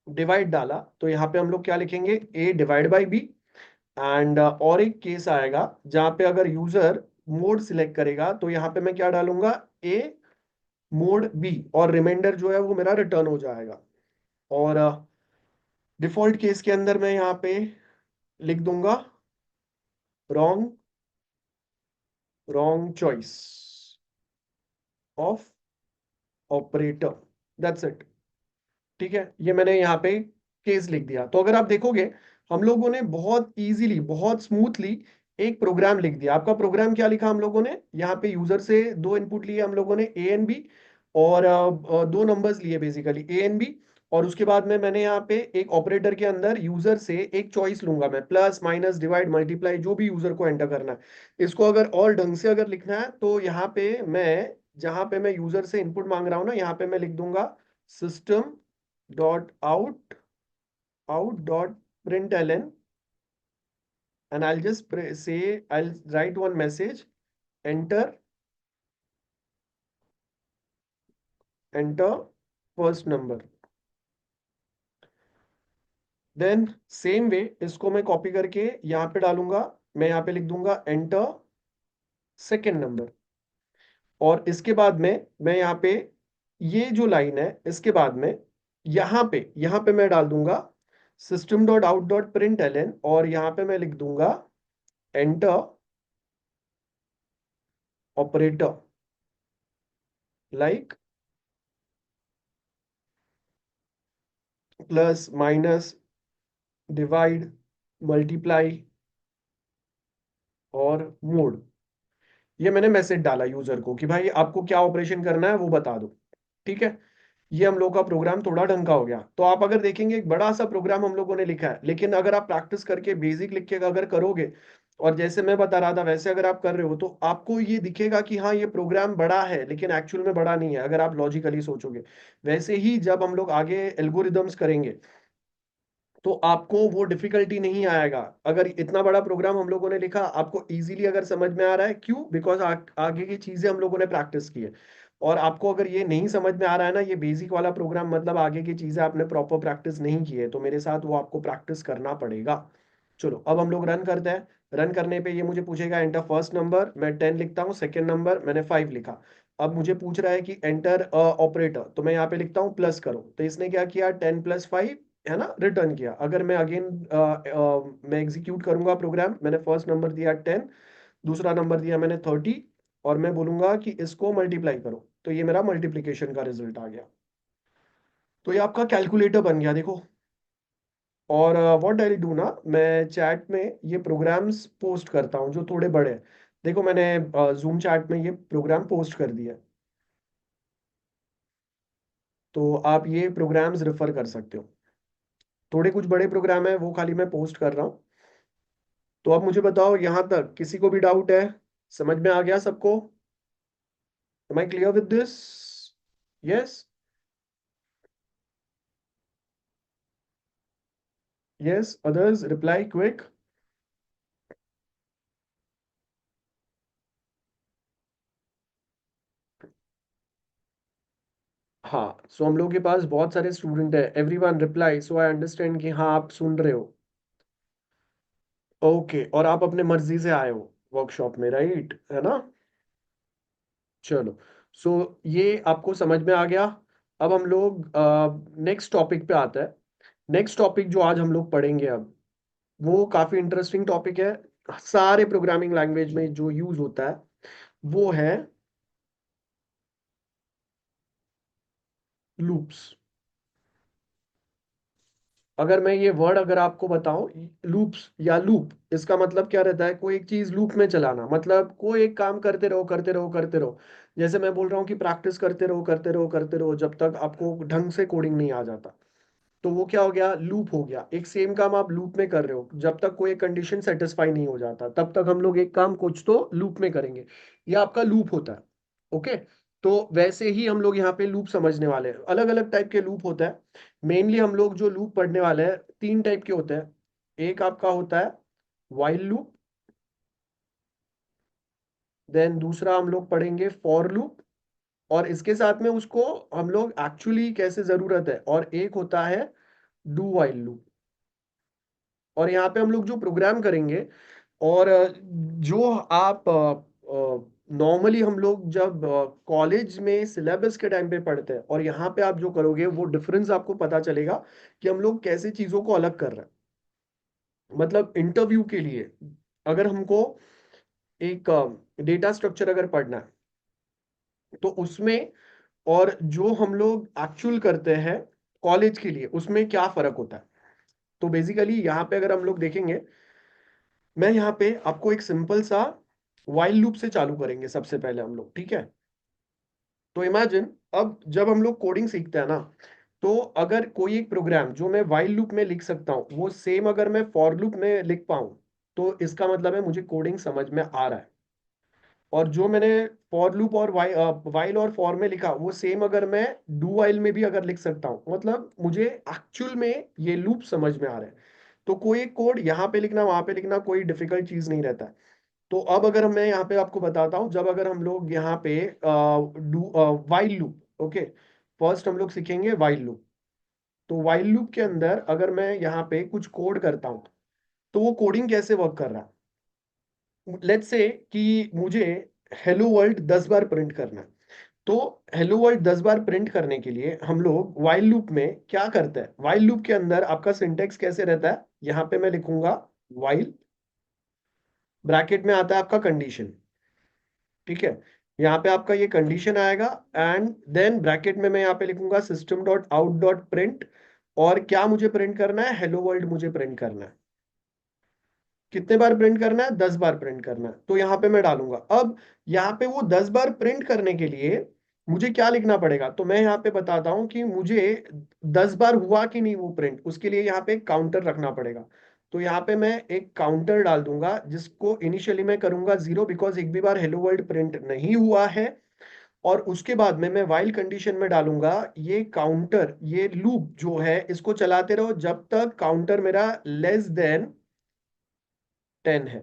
डिवाइड डाला तो यहाँ पे हम लोग क्या लिखेंगे, ए डिवाइड बाई बी। एंड और एक केस आएगा जहां पे अगर यूजर मोड सिलेक्ट करेगा तो यहाँ पे मैं क्या डालूंगा, ए मोड बी, और रिमाइंडर जो है वो मेरा रिटर्न हो जाएगा। और डिफॉल्ट केस के अंदर मैं यहाँ पे लिख दूंगा wrong, wrong choice of operator, that's it. ठीक है, ये मैंने यहाँ पे केस लिख दिया। तो अगर आप देखोगे हम लोगों ने बहुत इजीली बहुत स्मूथली एक प्रोग्राम लिख दिया। आपका प्रोग्राम क्या लिखा हम लोगों ने, यहाँ पे यूजर से दो इनपुट लिए हम लोगों ने ए एंड बी, और 2 नंबर्स लिए बेसिकली ए एंड बी। और उसके बाद में मैंने यहाँ पे एक ऑपरेटर के अंदर यूजर से एक चॉइस लूंगा, मैं प्लस माइनस डिवाइड मल्टीप्लाई जो भी यूजर को एंटर करना है। इसको अगर और ढंग से अगर लिखना है तो यहाँ पे मैं, जहां पे मैं यूजर से इनपुट मांग रहा हूं ना, यहाँ पे मैं लिख दूंगा system dot out out dot print L N, and I just say I write one message, enter enter first number. Then same way इसको मैं कॉपी करके यहाँ पे डालूंगा, मैं यहाँ पे लिख दूंगा एंटर सेकेंड नंबर। और इसके बाद में मैं यहाँ पे, ये जो लाइन है इसके बाद में यहाँ पे मैं डाल दूंगा system dot out dot print L N, और यहाँ पे मैं लिख दूंगा enter operator like plus minus divide multiply और मोड। ये मैंने मैसेज डाला यूजर को कि भाई आपको क्या ऑपरेशन करना है वो बता दो। ठीक है, ये हम लोग का प्रोग्राम थोड़ा ढंग का हो गया। तो आप अगर देखेंगे एक बड़ा सा प्रोग्राम हम लोगों ने लिखा है, लेकिन अगर आप प्रैक्टिस करके बेसिक लिख के अगर करोगे और जैसे मैं बता रहा था वैसे अगर आप कर रहे हो तो आपको ये दिखेगा कि हाँ ये प्रोग्राम बड़ा है, लेकिन एक्चुअल में बड़ा नहीं है अगर आप लॉजिकली सोचोगे। वैसे ही जब हम लोग आगे एल्गोरिदम्स करेंगे तो आपको वो डिफिकल्टी नहीं आएगा। अगर इतना बड़ा प्रोग्राम हम लोगों ने लिखा आपको इजीली अगर समझ में आ रहा है, क्यों? बिकॉज आगे की चीजें हम लोगों ने प्रैक्टिस की है। और आपको अगर ये नहीं समझ में आ रहा है ना, ये बेसिक वाला प्रोग्राम, मतलब आगे की चीजें आपने प्रॉपर प्रैक्टिस नहीं की है, तो मेरे साथ वो आपको प्रैक्टिस करना पड़ेगा। चलो अब हम लोग रन करते हैं। रन करने पे ये मुझे पूछेगा एंटर फर्स्ट नंबर, मैं 10 लिखता हूँ, सेकेंड नंबर मैंने 5 लिखा। अब मुझे पूछ रहा है कि एंटर ऑपरेटर, तो मैं यहाँ पे लिखता हूँ प्लस करो। तो इसने क्या किया, 10 + 5 है ना, रिटर्न किया। अगर मैं अगेन मैं एग्जीक्यूट करूंगा प्रोग्राम, मैंने फर्स्ट नंबर दिया 10, दूसरा नंबर दिया मैंने 30, और मैं बोलूंगा कि इसको मल्टीप्लाई करो, तो ये मेरा मल्टीप्लीकेशन का रिजल्ट आ गया। तो ये आपका कैलकुलेटर बन गया देखो। और व्हाट आई डू ना, मैं चैट में ये प्रोग्राम्स पोस्ट करता हूँ जो थोड़े बड़े हैं। देखो मैंने जूम चैट में ये प्रोग्राम पोस्ट कर दिया, तो आप ये प्रोग्राम्स रेफर कर सकते हो। थोड़े कुछ बड़े प्रोग्राम है वो खाली मैं पोस्ट कर रहा हूँ। तो अब मुझे बताओ यहाँ तक किसी को भी डाउट है? समझ में आ गया सबको? Am I clear with this? Yes, yes, others reply quick. हाँ, सो हम लोग के पास बहुत सारे स्टूडेंट है, everyone reply, so I understand कि हाँ आप सुन रहे हो। ओके, और आप अपने मर्जी से आए हो वर्कशॉप में, राइट है ना? चलो, सो ये आपको समझ में आ गया। अब हम लोग नेक्स्ट टॉपिक पे आते हैं। नेक्स्ट टॉपिक जो आज हम लोग पढ़ेंगे अब, वो काफी इंटरेस्टिंग टॉपिक है। सारे प्रोग्रामिंग लैंग्वेज में जो यूज होता है वो है लूप्स। अगर मैं ये वर्ड अगर आपको बताऊं, लूप्स या लूप, इसका मतलब क्या रहता है? कोई एक चीज लूप में चलाना, मतलब कोई एक काम करते रहो करते रहो करते रहो। जैसे मैं बोल रहा हूँ कि प्रैक्टिस करते रहो करते रहो करते रहो जब तक आपको ढंग से कोडिंग नहीं आ जाता, तो वो क्या हो गया, लूप हो गया। एक सेम काम आप लूप में कर रहे हो, जब तक कोई कंडीशन सेटिस्फाई नहीं हो जाता तब तक हम लोग एक काम कुछ तो लूप में करेंगे। ये आपका लूप होता है। ओके, तो वैसे ही हम लोग यहाँ पे लूप समझने वाले हैं। अलग अलग टाइप के लूप होता है। मेनली हम लोग जो लूप पढ़ने वाले हैं 3 टाइप के होते हैं। एक आपका होता है वाइल लूप, देन दूसरा हम लोग पढ़ेंगे फॉर लूप, और इसके साथ में उसको हम लोग एक्चुअली कैसे जरूरत है, और एक होता है डू वाइल लूप। और यहाँ पे हम लोग जो प्रोग्राम करेंगे, और जो आप नॉर्मली हम लोग जब कॉलेज में सिलेबस के टाइम पे पढ़ते हैं, और यहाँ पे आप जो करोगे वो डिफरेंस आपको पता चलेगा कि हम लोग कैसे चीजों को अलग कर रहे हैं। मतलब इंटरव्यू के लिए अगर हमको एक डेटा स्ट्रक्चर अगर पढ़ना है, तो उसमें और जो हम लोग एक्चुअल करते हैं कॉलेज के लिए, उसमें क्या फर्क होता है। तो बेसिकली यहाँ पे अगर हम लोग देखेंगे, मैं यहाँ पे आपको एक सिंपल सा वाइल लूप से चालू करेंगे सबसे पहले हम लोग, ठीक है? तो इमेजिन, अब जब हम लोग कोडिंग सीखते हैं ना, तो अगर कोई एक प्रोग्राम जो मैं वाइल लूप में लिख सकता हूँ वो सेम अगर मैं फॉर लूप में लिख पाऊँ, तो इसका मतलब है मुझे कोडिंग समझ में आ रहा है। और जो मैंने फॉर लूप और वाइल और फॉर में लिखा वो सेम अगर मैं डू वाइल में भी अगर लिख सकता हूँ, मतलब मुझे एक्चुअल में ये लूप समझ में आ रहा है। तो कोई कोड यहाँ पे लिखना वहां पे लिखना कोई डिफिकल्ट चीज नहीं रहता है। तो अब अगर मैं यहाँ पे आपको बताता हूँ, जब अगर हम लोग यहाँ पे do while loop, okay, first हम लोग सीखेंगे वाइल लूप। तो वाइल लूप के अंदर अगर मैं यहाँ पे कुछ कोड करता हूँ तो वो कोडिंग कैसे वर्क कर रहा है, लेट्स से कि मुझे हेलो वर्ल्ड 10 बार प्रिंट करना है। तो हेलो वर्ल्ड 10 बार प्रिंट करने के लिए हम लोग वाइल लूप में क्या करते हैं, वाइल लूप के अंदर आपका सिंटेक्स कैसे रहता है, यहाँ पे मैं लिखूंगा वाइल, ब्रैकेट में आता है आपका कंडीशन, ठीक है। यहाँ पे आपका ये कंडीशन आएगा, एंड देन ब्रैकेट में मैं यहाँ पे लिखूंगा system dot out dot print. और क्या मुझे प्रिंट करना है, हेलो वर्ल्ड मुझे प्रिंट करना है। कितने बार प्रिंट करना है, 10 बार प्रिंट करना है। तो यहाँ पे मैं डालूंगा। अब यहाँ पे वो 10 बार प्रिंट करने के लिए मुझे क्या लिखना पड़ेगा, तो मैं यहाँ पे बताता हूँ कि मुझे 10 बार हुआ कि नहीं वो प्रिंट, उसके लिए यहाँ पे एक काउंटर रखना पड़ेगा। तो यहाँ पे मैं एक काउंटर डाल दूंगा जिसको इनिशियली मैं करूंगा 0, बिकॉज एक भी बार हेलो वर्ल्ड प्रिंट नहीं हुआ है। और उसके बाद में मैं वाइल कंडीशन में डालूंगा ये काउंटर, ये लूप जो है इसको चलाते रहो जब तक काउंटर मेरा लेस देन 10 है,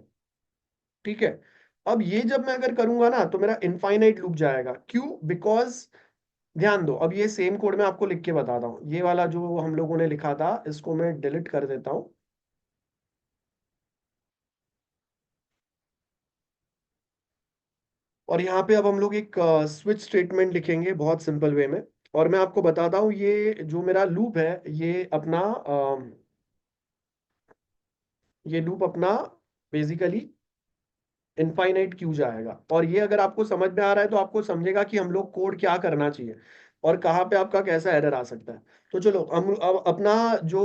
ठीक है। अब ये जब मैं अगर करूंगा ना तो मेरा इनफाइनाइट लूप जाएगा, क्यों, बिकॉज ध्यान दो, अब ये सेम कोड मैं आपको लिख के बताता हूँ। ये वाला जो हम लोगों ने लिखा था इसको मैं डिलीट कर देता हूँ। और यहाँ पे अब हम लोग एक स्विच स्टेटमेंट लिखेंगे बहुत सिंपल वे में। और मैं आपको बताता हूँ ये जो मेरा लूप है ये अपना ये लूप अपना बेसिकली इनफाइनाइट क्यों जाएगा। और ये अगर आपको समझ में आ रहा है तो आपको समझेगा कि हम लोग कोड क्या करना चाहिए और कहाँ पे आपका कैसा एरर आ सकता है। तो चलो हम अब अपना जो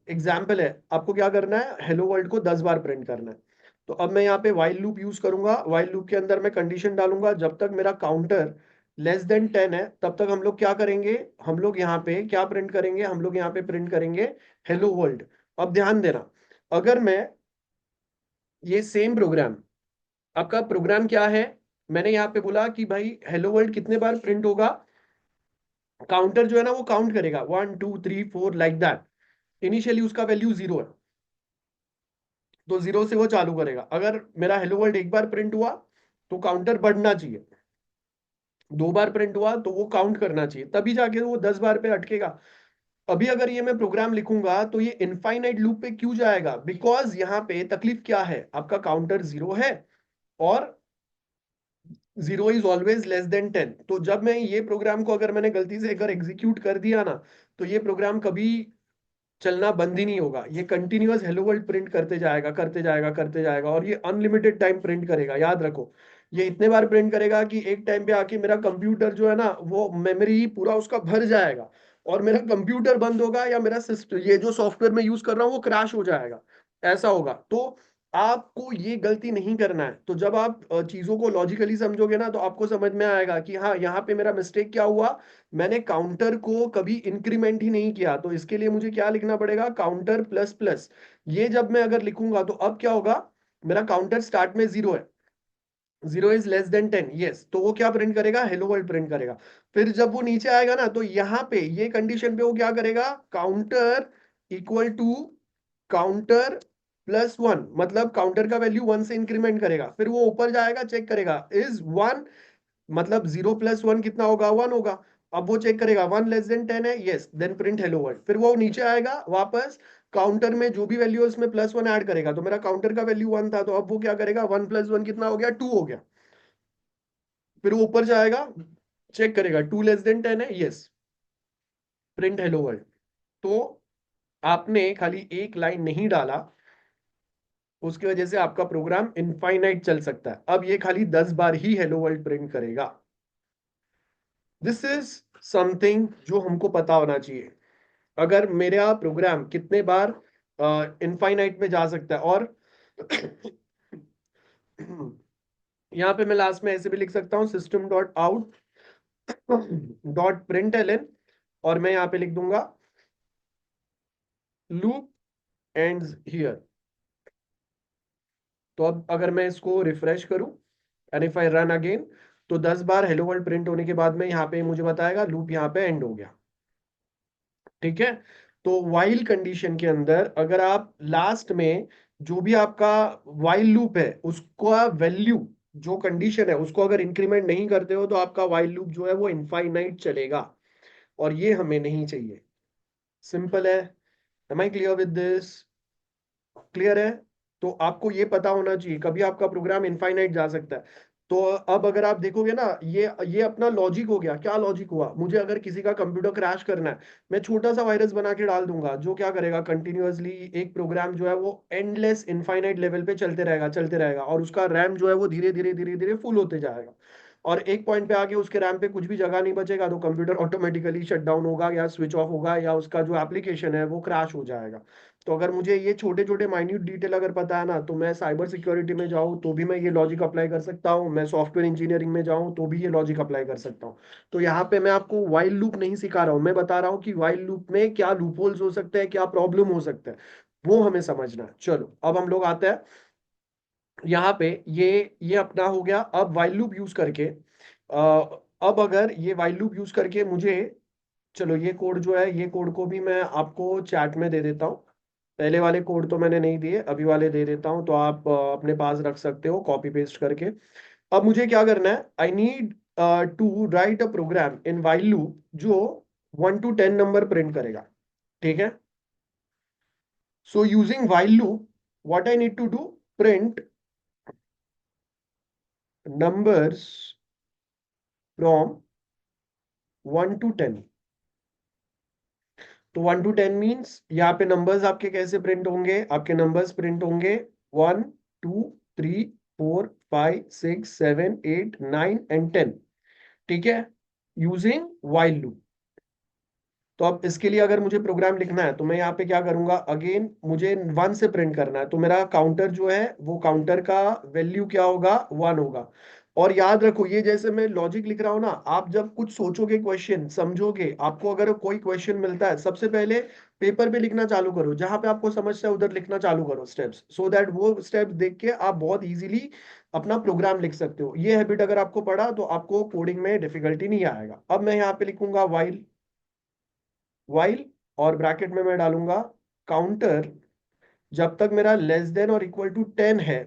एग्जाम्पल है, आपको क्या करना है, हेलो वर्ल्ड को 10 बार प्रिंट करना है। तो अब मैं यहाँ पे वाइल लूप यूज करूंगा। वाइल लूप के अंदर मैं कंडीशन डालूंगा जब तक मेरा काउंटर लेस देन 10 है तब तक हम लोग क्या करेंगे, हम लोग यहाँ पे क्या प्रिंट करेंगे, हम लोग यहाँ पे प्रिंट करेंगे हेलो वर्ल्ड। अब ध्यान देना, अगर मैं ये सेम प्रोग्राम, आपका प्रोग्राम क्या है, मैंने यहाँ पे बोला कि भाई हेलो वर्ल्ड कितने बार प्रिंट होगा, काउंटर जो है ना वो काउंट करेगा 1 2 3 4 लाइक दैट। इनिशियली उसका वैल्यू 0 है, तो 0 से वो चालू करेगा। अगर मेरा हेलो वर्ल्ड एक बार प्रिंट हुआ तो काउंटर बढ़ना चाहिए, 2 बार प्रिंट हुआ तो वो काउंट करना चाहिए, तभी जाके वो 10 बार पे अटकेगा। अभी अगर ये मैं प्रोग्राम लिखूंगा तो ये इनफाइनाइट लूप पे क्यों जाएगा, बिकॉज यहाँ पे तकलीफ क्या है, आपका काउंटर 0 है और 0 इज ऑलवेज लेस देन 10। तो जब मैं ये प्रोग्राम को अगर मैंने गलती से अगर एग्जीक्यूट कर दिया ना, तो ये प्रोग्राम कभी चलना बंद ही नहीं होगा, ये कंटिन्यूअस हेलो वर्ल्ड प्रिंट करते जाएगा करते जाएगा करते जाएगा, और ये अनलिमिटेड टाइम प्रिंट करेगा। याद रखो, ये इतने बार प्रिंट करेगा कि एक टाइम पे आके मेरा कंप्यूटर जो है ना वो मेमोरी पूरा उसका भर जाएगा और मेरा कंप्यूटर बंद होगा, या मेरा सिस्टम ये जो सॉफ्टवेयर मैं यूज कर रहा हूँ वो क्रैश हो जाएगा, ऐसा होगा। तो आपको ये गलती नहीं करना है। तो जब आप चीजों को लॉजिकली समझोगे ना तो आपको समझ में आएगा कि हाँ यहाँ पे मेरा मिस्टेक क्या हुआ, मैंने काउंटर को कभी इंक्रीमेंट ही नहीं किया। तो इसके लिए मुझे क्या लिखना पड़ेगा, काउंटर प्लस प्लस। ये जब मैं अगर लिखूंगा तो अब क्या होगा, मेरा काउंटर स्टार्ट में 0 है, 0 इज लेस देन 10, यस, तो वो क्या प्रिंट करेगा, हेलो वर्ल्ड प्रिंट करेगा। फिर जब वो नीचे आएगा ना तो यहाँ पे ये कंडीशन पे वो क्या करेगा, काउंटर इक्वल टू काउंटर +1, मतलब काउंटर का वैल्यू 1 से इंक्रीमेंट करेगा। फिर वो ऊपर जाएगा चेक करेगा इज 1, मतलब 0 + 1 कितना होगा, 1 होगा। अब वो चेक करेगा 1 <10 है, yes, then print hello world. फिर वो नीचे आएगा वापस, काउंटर में जो भी वैल्यू है उसमें +1 ऐड करेगा। तो मेरा काउंटर का वैल्यू 1 था, तो अब वो क्या करेगा, 1 + 1 कितना हो गया, 2 हो गया। फिर वो ऊपर जाएगा चेक करेगा 2 <10 है, यस, प्रिंट हेलो वर्ल्ड। तो आपने खाली एक लाइन नहीं डाला, उसकी वजह से आपका प्रोग्राम इनफाइनाइट चल सकता है। अब ये खाली 10 बार ही हेलो वर्ल्ड प्रिंट करेगा। दिस इज समथिंग जो हमको पता होना चाहिए। अगर मेरा प्रोग्राम कितने बार इनफाइनाइट में जा सकता है, और यहाँ पे मैं लास्ट में ऐसे भी लिख सकता हूँ system dot out dot print L N. और मैं यहाँ पे लिख दूंगा लूप एंड्स हियर। तो अब अगर मैं इसको रिफ्रेश करूं and if I run again, तो 10 बार हेलो वर्ल्ड प्रिंट होने के बाद में यहाँ पे मुझे बताएगा लूप यहाँ पे एंड हो गया। ठीक है। तो वाइल कंडीशन के अंदर अगर आप लास्ट में जो भी आपका वाइल लूप है उसका वैल्यू, जो कंडीशन है उसको अगर इंक्रीमेंट नहीं करते हो तो आपका वाइल लूप जो है वो इनफाइनाइट चलेगा, और ये हमें नहीं चाहिए। सिंपल है। Am I clear with this? Clear है? तो आपको ये पता होना चाहिए कभी आपका प्रोग्राम इनफाइनाइट जा सकता है। तो अब अगर आप देखोगे ना, ये अपना लॉजिक हो गया। क्या लॉजिक हुआ? मुझे अगर किसी का कंप्यूटर क्रैश करना है, मैं छोटा सा वायरस बना के डाल दूंगा जो क्या करेगा, कंटिन्यूअसली एक प्रोग्राम जो है वो एंडलेस इनफाइनाइट लेवल पे चलते रहेगा, और उसका रैम जो है वो धीरे धीरे धीरे धीरे फुल होते जाएगा, और एक पॉइंट पे आके उसके रैम पे कुछ भी जगह नहीं बचेगा, तो कंप्यूटर ऑटोमेटिकली शट डाउन होगा या स्विच ऑफ होगा, या उसका जो एप्लीकेशन है वो क्रैश हो जाएगा। तो अगर मुझे ये छोटे छोटे माइन्यूट डिटेल अगर पता है ना, तो मैं साइबर सिक्योरिटी में जाऊँ तो भी मैं ये लॉजिक अप्लाई कर सकता हूँ, मैं सॉफ्टवेयर इंजीनियरिंग में जाऊँ तो भी ये लॉजिक अप्लाई कर सकता हूँ। तो यहाँ पे मैं आपको वाइल लूप नहीं सिखा रहा हूँ, मैं बता रहा हूँ कि वाइल लूप में क्या लूप होल्स हो सकते हैं, क्या प्रॉब्लम हो सकता है, वो हमें समझना है। चलो अब हम लोग आते हैं यहाँ पे। ये अपना हो गया। अब वाइल लूप यूज करके अब अगर ये वाइल लूप यूज करके मुझे, चलो ये कोड जो है, ये कोड को भी मैं आपको चैट में दे देता हूँ। पहले वाले कोड तो मैंने नहीं दिए, अभी वाले दे देता हूँ, तो आप अपने पास रख सकते हो कॉपी पेस्ट करके। अब मुझे क्या करना है, I need to write a program in while loop जो 1 to 10 नंबर प्रिंट करेगा। ठीक है। So using while loop what I need to do, print numbers from 1 to 10। तो 1 to 10 मीन्स यहाँ पे नंबर्स आपके कैसे प्रिंट होंगे, आपके नंबर्स प्रिंट होंगे 1 2 3 4 5 6 7 8 9 एंड 10। ठीक है, यूजिंग वाइल लूप। तो अब इसके लिए अगर मुझे प्रोग्राम लिखना है तो मैं यहाँ पे क्या करूंगा, अगेन मुझे 1 से प्रिंट करना है, तो मेरा काउंटर जो है वो काउंटर का वैल्यू क्या होगा, 1 होगा। और याद रखो, ये जैसे मैं लॉजिक लिख रहा हूं ना, आप जब कुछ सोचोगे, क्वेश्चन समझोगे, आपको अगर कोई क्वेश्चन मिलता है, सबसे पहले पेपर पे लिखना चालू करो, जहां पे आपको समझता है उधर लिखना चालू करो स्टेप्स, सो दैट वो स्टेप्स देख के आप बहुत इजीली अपना प्रोग्राम लिख सकते हो। ये हैबिट अगर आपको पड़ा तो आपको कोडिंग में डिफिकल्टी नहीं आएगा। अब मैं यहाँ पे लिखूंगा वाइल, वाइल और ब्रैकेट में मैं डालूंगा काउंटर, जब तक मेरा लेस देन और इक्वल टू 10 है,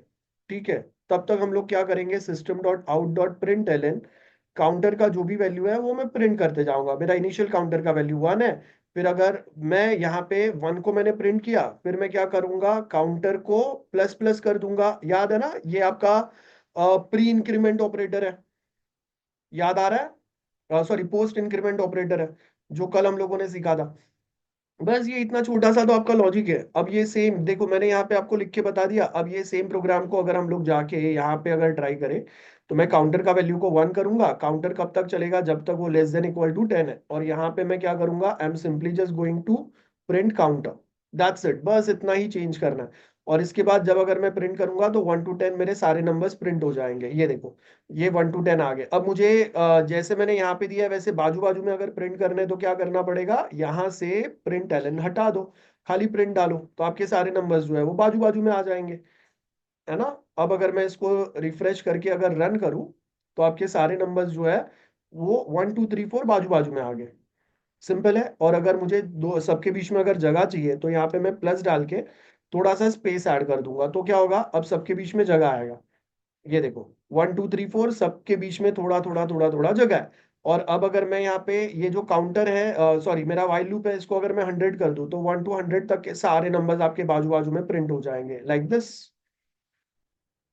ठीक है, तब तक हम लोग क्या करेंगे, system dot out dot print L, counter का जो भी वैल्यू है वो मैं प्रिंट करते जाऊंगा। मेरा इनिशियल काउंटर का वैल्यू 1 है, फिर अगर मैं यहाँ पे 1 को मैंने प्रिंट किया, फिर मैं क्या करूंगा, काउंटर को प्लस प्लस कर दूंगा। याद है ना, ये आपका प्री इंक्रीमेंट ऑपरेटर है, याद आ रहा है, सॉरी पोस्ट इंक्रीमेंट ऑपरेटर है, जो कल हम लोगों ने सीखा था। बस ये इतना छोटा सा तो आपका लॉजिक है। अब ये सेम देखो, मैंने यहाँ पे आपको लिख के बता दिया। अब ये सेम प्रोग्राम को अगर हम लोग जाके यहाँ पे अगर ट्राई करें, तो मैं काउंटर का वैल्यू को 1 करूंगा, काउंटर कब तक चलेगा, जब तक वो लेस देन इक्वल टू 10 है, और यहाँ पे मैं क्या करूंगा, I am simply just going to print counter, that's it, बस इतना ही चेंज करना है। और इसके बाद जब अगर मैं प्रिंट करूंगा तो 1 to 10 मेरे सारे नंबर्स प्रिंट हो जाएंगे। ये देखो, ये 1 to 10 आ गए। अब मुझे जैसे मैंने यहाँ पे दिया है वैसे बाजू बाजू में अगर प्रिंट करने तो क्या करना पड़ेगा, यहाँ से प्रिंट एलन हटा दो, खाली प्रिंट डालो, तो आपके सारे नंबर्स जो है वो बाजू बाजू में आ जाएंगे, है ना। अब अगर मैं इसको रिफ्रेश करके अगर रन करूं, तो आपके सारे नंबर्स जो है वो 1 2 3 4 बाजू बाजू में आ गए। सिंपल है। और अगर मुझे दो सबके बीच में अगर जगह चाहिए, तो यहाँ पे मैं प्लस डाल के थोड़ा सा स्पेस ऐड कर दूंगा, तो क्या होगा, अब सबके बीच में जगह आएगा। ये देखो, 1 2 3 4 सबके बीच में थोड़ा थोड़ा थोड़ा थोड़ा जगह है। और अब अगर मैं यहाँ पे ये जो काउंटर है, सॉरी मेरा वाइल लूप है, इसको अगर मैं 100 कर दूं, तो 1 to 100 तक के सारे नंबर्स आपके बाजू बाजू में प्रिंट हो जाएंगे, लाइक दिस।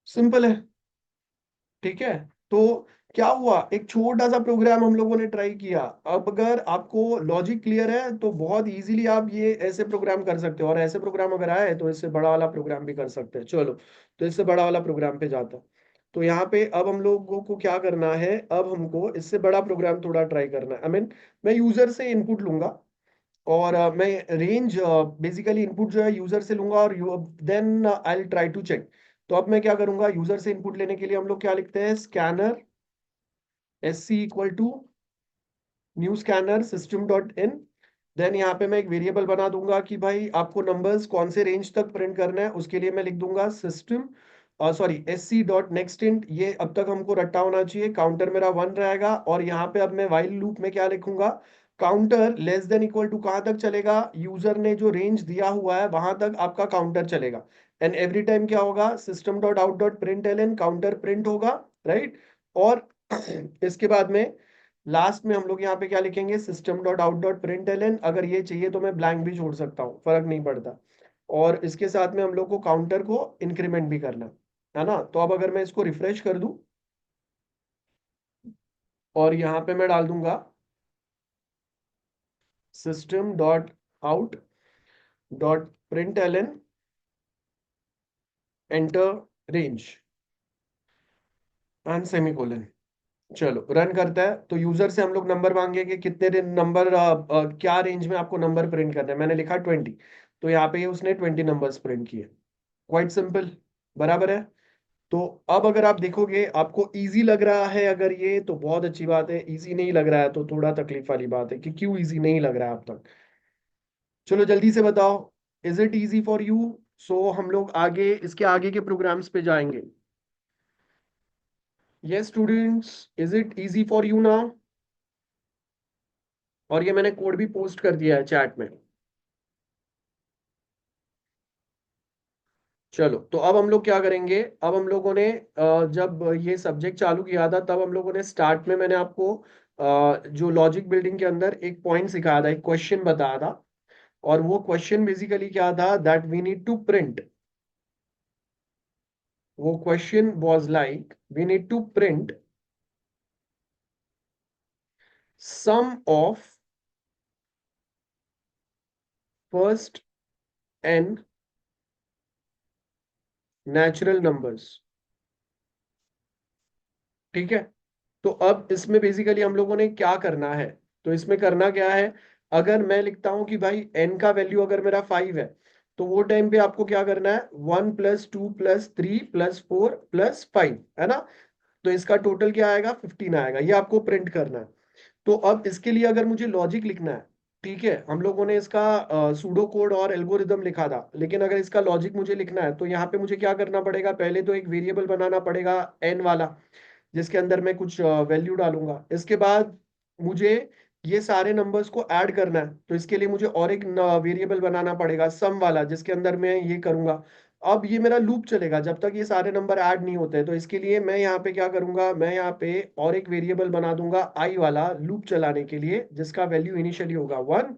सिंपल है। ठीक है। तो क्या हुआ, एक छोटा सा प्रोग्राम हम लोगों ने ट्राई किया। अब अगर आपको लॉजिक क्लियर है तो बहुत इजीली आप ये ऐसे प्रोग्राम कर सकते हो, और ऐसे प्रोग्राम अगर आए तो इससे बड़ा वाला प्रोग्राम भी कर सकते हैं। चलो, तो इससे बड़ा वाला प्रोग्राम पे जाता हूं। तो यहाँ पे अब हम लोगों को क्या करना है, अब हमको इससे बड़ा प्रोग्राम थोड़ा ट्राई करना है। आई मीन मैं यूजर से इनपुट लूंगा, और मैं रेंज बेसिकली इनपुट जो है यूजर से लूंगा, और then I try to check. तो अब मैं क्या करूंगा, यूजर से इनपुट लेने के लिए हम लोग क्या लिखते हैं, scanner S C equal to new scanner system dot in. Then यहाँ पे मैं एक वेरिएबल बना दूंगा कि भाई आपको नंबर्स कौन से रेंज तक प्रिंट करना है, उसके लिए मैं लिख दूंगा system sorry SC dot next int. ये अब तक हमको रट्टा होना चाहिए, काउंटर मेरा 1 रहेगा। और यहाँ पे अब मैं वाइल लूप में क्या लिखूंगा, counter less than equal to कहाँ तक चलेगा, यूजर ने जो रेंज दिया हुआ है वहां तक आपका काउंटर चलेगा। एंड एवरी टाइम क्या होगा, system dot out dot print L counter print होगा, राइट। और इसके बाद में लास्ट में हम लोग यहाँ पे क्या लिखेंगे, system dot out dot print L N. अगर ये चाहिए तो मैं ब्लैंक भी छोड़ सकता हूँ, फर्क नहीं पड़ता। और इसके साथ में हम लोग को काउंटर को इंक्रीमेंट भी करना है ना। तो अब अगर मैं इसको रिफ्रेश कर दूं और यहाँ पे मैं डाल दूंगा system dot out dot print L N enter range and semicolon. चलो रन करता है तो यूजर से हम लोग नंबर मांगे कि कितने दिन नंबर क्या रेंज में आपको नंबर प्रिंट करना है। मैंने लिखा 20, तो यहाँ पे उसने 20 नंबर्स प्रिंट किए। क्वाइट सिंपल, बराबर है। तो अब अगर आप देखोगे आपको इजी लग रहा है अगर ये, तो बहुत अच्छी बात है। इजी नहीं लग रहा है तो थोड़ा तकलीफ वाली बात है कि क्यों इजी नहीं लग रहा है अब तक। चलो जल्दी से बताओ, is it easy for you. So हम लोग आगे इसके आगे के प्रोग्राम्स पे जाएंगे। Yes students, is it easy for you now. और ये मैंने कोड भी पोस्ट कर दिया है चैट में। चलो तो अब हम लोग क्या करेंगे, अब हम लोगों ने जब ये सब्जेक्ट चालू किया था तब हम लोगों ने स्टार्ट में मैंने आपको जो लॉजिक बिल्डिंग के अंदर एक पॉइंट सिखाया था, एक क्वेश्चन बताया था। और वो क्वेश्चन बेसिकली क्या था, that we need to print. वो question was like we need to print sum of first N natural numbers. ठीक है। तो अब इसमें बेसिकली हम लोगों ने क्या करना है, तो इसमें करना क्या है, अगर मैं लिखता हूं कि भाई n का वैल्यू अगर मेरा 5 है, तो वो टाइम पे आपको क्या करना है, 1 + 2 + 3 + 4 + 5, है ना। तो इसका टोटल क्या आएगा, 15 आएगा। ये आपको प्रिंट करना है। तो अब इसके लिए अगर मुझे लॉजिक लिखना है, ठीक है, हम लोगों ने इसका सूडो कोड और एल्गोरिदम लिखा था, लेकिन अगर इसका लॉजिक मुझे लिखना है तो यहाँ पे मुझे क्या करना पड़ेगा, पहले तो एक वेरिएबल बनाना पड़ेगा n वाला, जिसके अंदर मैं कुछ वैल्यू डालूंगा। इसके बाद मुझे ये सारे नंबर्स को ऐड करना है, तो इसके लिए मुझे और एक वेरिएबल बनाना पड़ेगा सम वाला, जिसके अंदर मैं ये करूंगा। अब ये मेरा लूप चलेगा जब तक ये सारे नंबर ऐड नहीं होते। तो इसके लिए मैं यहाँ पे क्या करूंगा, मैं यहाँ पे और एक वेरिएबल बना दूंगा आई वाला लूप चलाने के लिए, जिसका वैल्यू इनिशियली होगा 1।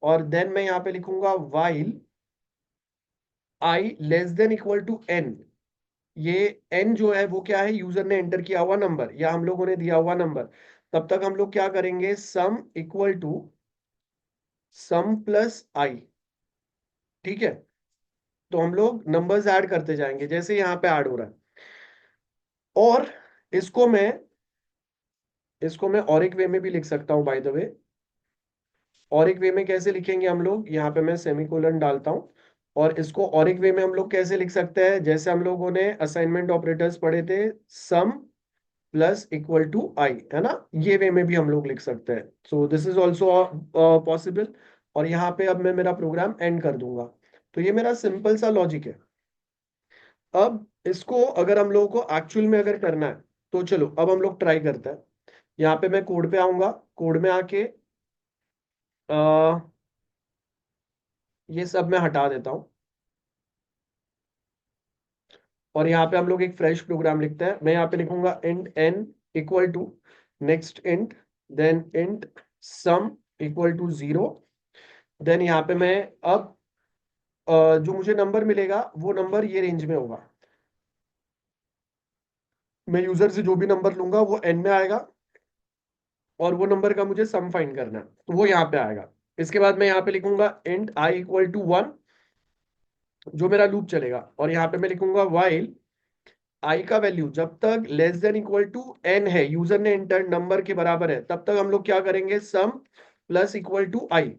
और देन मैं यहाँ पे लिखूंगा while I less than equal to n. ये n जो है वो क्या है, यूजर ने एंटर किया हुआ नंबर या हम लोगों ने दिया हुआ नंबर। तब तक हम लोग क्या करेंगे, sum equal to sum plus I. ठीक है। तो हम लोग नंबर्स ऐड करते जाएंगे जैसे यहाँ पे ऐड हो रहा है। और इसको मैं इसको मैं और एक वे में भी लिख सकता हूँ बाय द वे। और एक वे में कैसे लिखेंगे हम लोग, यहाँ पे मैं सेमीकोलन डालता हूँ। और इसको और एक वे में हम लोग कैसे लिख सकते हैं, जैसे हम लोगों ने असाइनमेंट ऑपरेटर्स पढ़े थे, सम प्लस इक्वल टू आई, है ना। ये वे में भी हम लोग लिख सकते हैं। So this is also possible. और यहाँ पे अब मैं मेरा प्रोग्राम एंड कर दूंगा। तो ये मेरा सिंपल सा लॉजिक है। अब इसको अगर हम लोगों को एक्चुअल में अगर करना है, तो चलो अब हम लोग ट्राई करते हैं। यहाँ पे मैं कोड पे आऊंगा, कोड में आके ये सब मैं हटा देता हूँ। और यहाँ पे हम लोग एक फ्रेश प्रोग्राम लिखते हैं। मैं यहाँ पे लिखूंगा int n equal to next int, then int sum equal to 0। Then यहाँ पे मैं अब जो मुझे नंबर मिलेगा वो नंबर ये रेंज में होगा। मैं यूजर से जो भी नंबर लूंगा वो n में आएगा, और वो नंबर का मुझे सम फाइंड करना है तो वो यहाँ पे आएगा। इसके बाद मैं यहाँ पे लिखूंगा इंट i इक्वल टू 1, जो मेरा लूप चलेगा। और यहाँ पे मैं लिखूंगा वाइल आई का वैल्यू जब तक less than equal to n है, यूजर ने एंटर नंबर के बराबर है, तब तक हम लोग क्या करेंगे, sum plus equal to I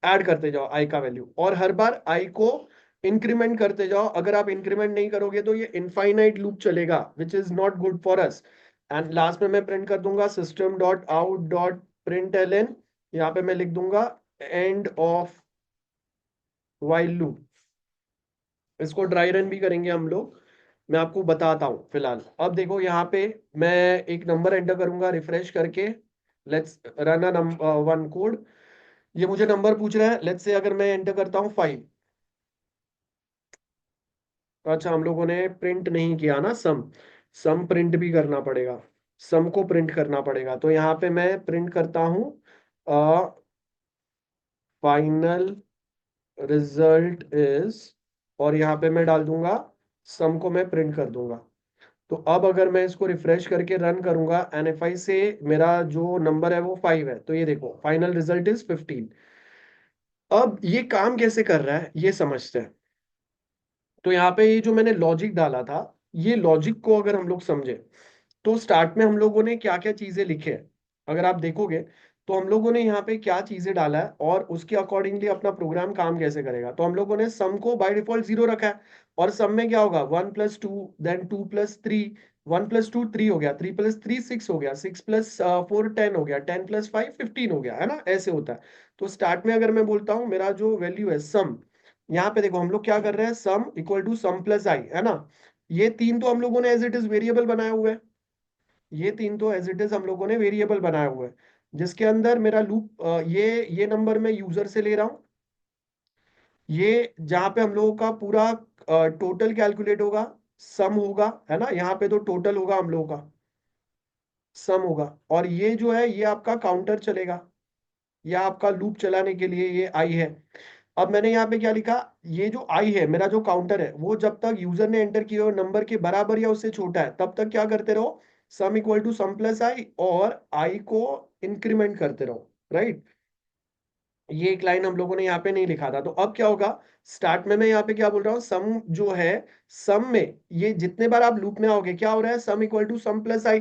add करते जाओ आई का वैल्यू। और हर बार आई को इंक्रीमेंट करते जाओ। अगर आप इंक्रीमेंट नहीं करोगे तो ये इनफाइनाइट लूप चलेगा, which is not good for us. And last में मैं प्रिंट कर दूंगा system dot out dot print L N, यहाँ पे मैं लिख दूंगा एंड ऑफ व्हाइल लूप। इसको ड्राई रन भी करेंगे हम लोग, मैं आपको बताता हूँ फिलहाल। अब देखो यहाँ पे मैं एक नंबर एंटर करूंगा रिफ्रेश करके, let's run a one code. ये मुझे नंबर पूछ रहा है, लेट्स से अगर मैं एंटर करता हूँ 5। अच्छा, हम लोगों ने प्रिंट नहीं किया ना सम, सम प्रिंट भी करना पड़ेगा, सम को प्रिंट करना पड़ेगा। तो यहाँ पे मैं प्रिंट करता हूँ फाइनल रिजल्ट इज, और यहाँ पे मैं डाल दूंगा सम को मैं प्रिंट कर दूंगा। तो अब अगर मैं इसको रिफ्रेश करके रन करूंगा NFI से, मेरा जो नंबर है वो 5 है। तो ये देखो फाइनल रिजल्ट इज 15। अब ये काम कैसे कर रहा है ये समझते हैं। तो यहाँ पे ये जो मैंने लॉजिक डाला था, ये लॉजिक को अगर हम लोग समझे, तो स्टार्ट में हम लोगों ने क्या क्या चीजें लिखे हैं, अगर आप देखोगे तो हम लोगों ने यहाँ पे क्या चीजें डाला है और उसके अकॉर्डिंगली अपना प्रोग्राम काम कैसे करेगा। तो हम लोगों ने सम को बाय डिफॉल्ट 0 रखा है, और सम में क्या होगा 1+2, देन 2+3, 1+2 3 हो गया, 3+3 6 हो गया, 6+4 10 हो गया, 10+5 15 हो गया, है ना, ऐसे होता है। तो स्टार्ट में अगर मैं बोलता हूँ मेरा जो वैल्यू है सम, यहाँ पे देखो हम लोग क्या कर रहे हैं, sum equal to sum plus I, है ना। ये तीन तो हम लोगों ने एज इट इज वेरिएबल बनाए हुए हैं, ये तीन तो एज इट इज हम लोगों ने वेरिएबल बनाया हुआ है, जिसके अंदर मेरा लूप ये नंबर मैं यूजर से ले रहा हूँ। ये जहां पे हम लोगों का पूरा टोटल कैलकुलेट होगा, सम होगा, है ना, यहाँ पे तो टोटल होगा हम लोगों का, सम होगा। और ये जो है ये आपका काउंटर चलेगा, या आपका लूप चलाने के लिए ये आई है। अब मैंने यहाँ पे क्या लिखा, ये जो आई है मेरा जो काउंटर है, वो जब तक यूजर ने एंटर किए हुए नंबर के बराबर या उससे छोटा है तब तक क्या करते रहो, sum equal to sum plus I, और आई को इंक्रीमेंट करते रहो, राइट। ये एक लाइन हम लोगों ने यहाँ पे नहीं लिखा था। तो अब क्या होगा, स्टार्ट में मैं यहाँ पे क्या बोल रहा हूँ, सम जो है, सम में ये जितने बार आप लूप में आओगे क्या हो रहा है, sum equal to sum plus I.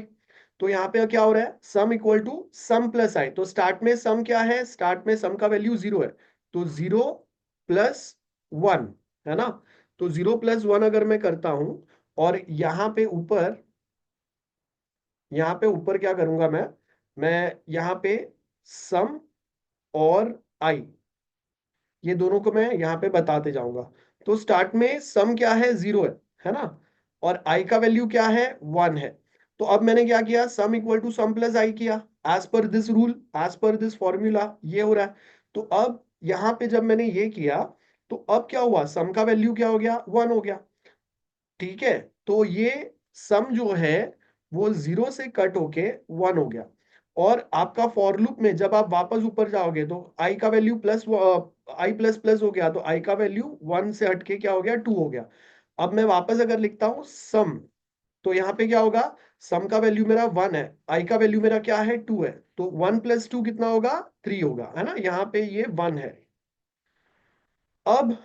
तो यहाँ पे क्या हो रहा है, sum equal to sum plus I. तो स्टार्ट में सम क्या है, स्टार्ट में सम का वैल्यू 0 है, तो 0+1, है ना। तो 0+1 अगर मैं करता हूं, और यहाँ पे ऊपर क्या करूंगा मैं यहाँ पे सम और आई, ये दोनों को मैं यहाँ पे बताते जाऊंगा। तो स्टार्ट में सम क्या है, 0 है ना, और आई का वैल्यू क्या है, 1 है। तो अब मैंने क्या किया, sum equal to sum plus I किया, as per this rule, as per this formula, ये हो रहा है। तो अब यहाँ पे जब मैंने ये किया, तो अब क्या हुआ, सम का वैल्यू क्या हो गया, 1 हो गया, ठीक है। तो ये सम जो है वो 0 से कट होके 1 हो गया। और आपका फॉर लूप में जब आप वापस ऊपर जाओगे तो आई का वैल्यू प्लस, आई प्लस प्लस हो गया, तो आई का वैल्यू 1 से हटके क्या हो गया, 2 हो गया। अब मैं वापस अगर लिखता हूं सम, तो यहाँ पे क्या होगा, सम का वैल्यू मेरा 1 है, आई का वैल्यू मेरा क्या है, 2 है, तो 1+2 कितना होगा, 3 होगा, है ना, यहाँ पे ये 1 है। अब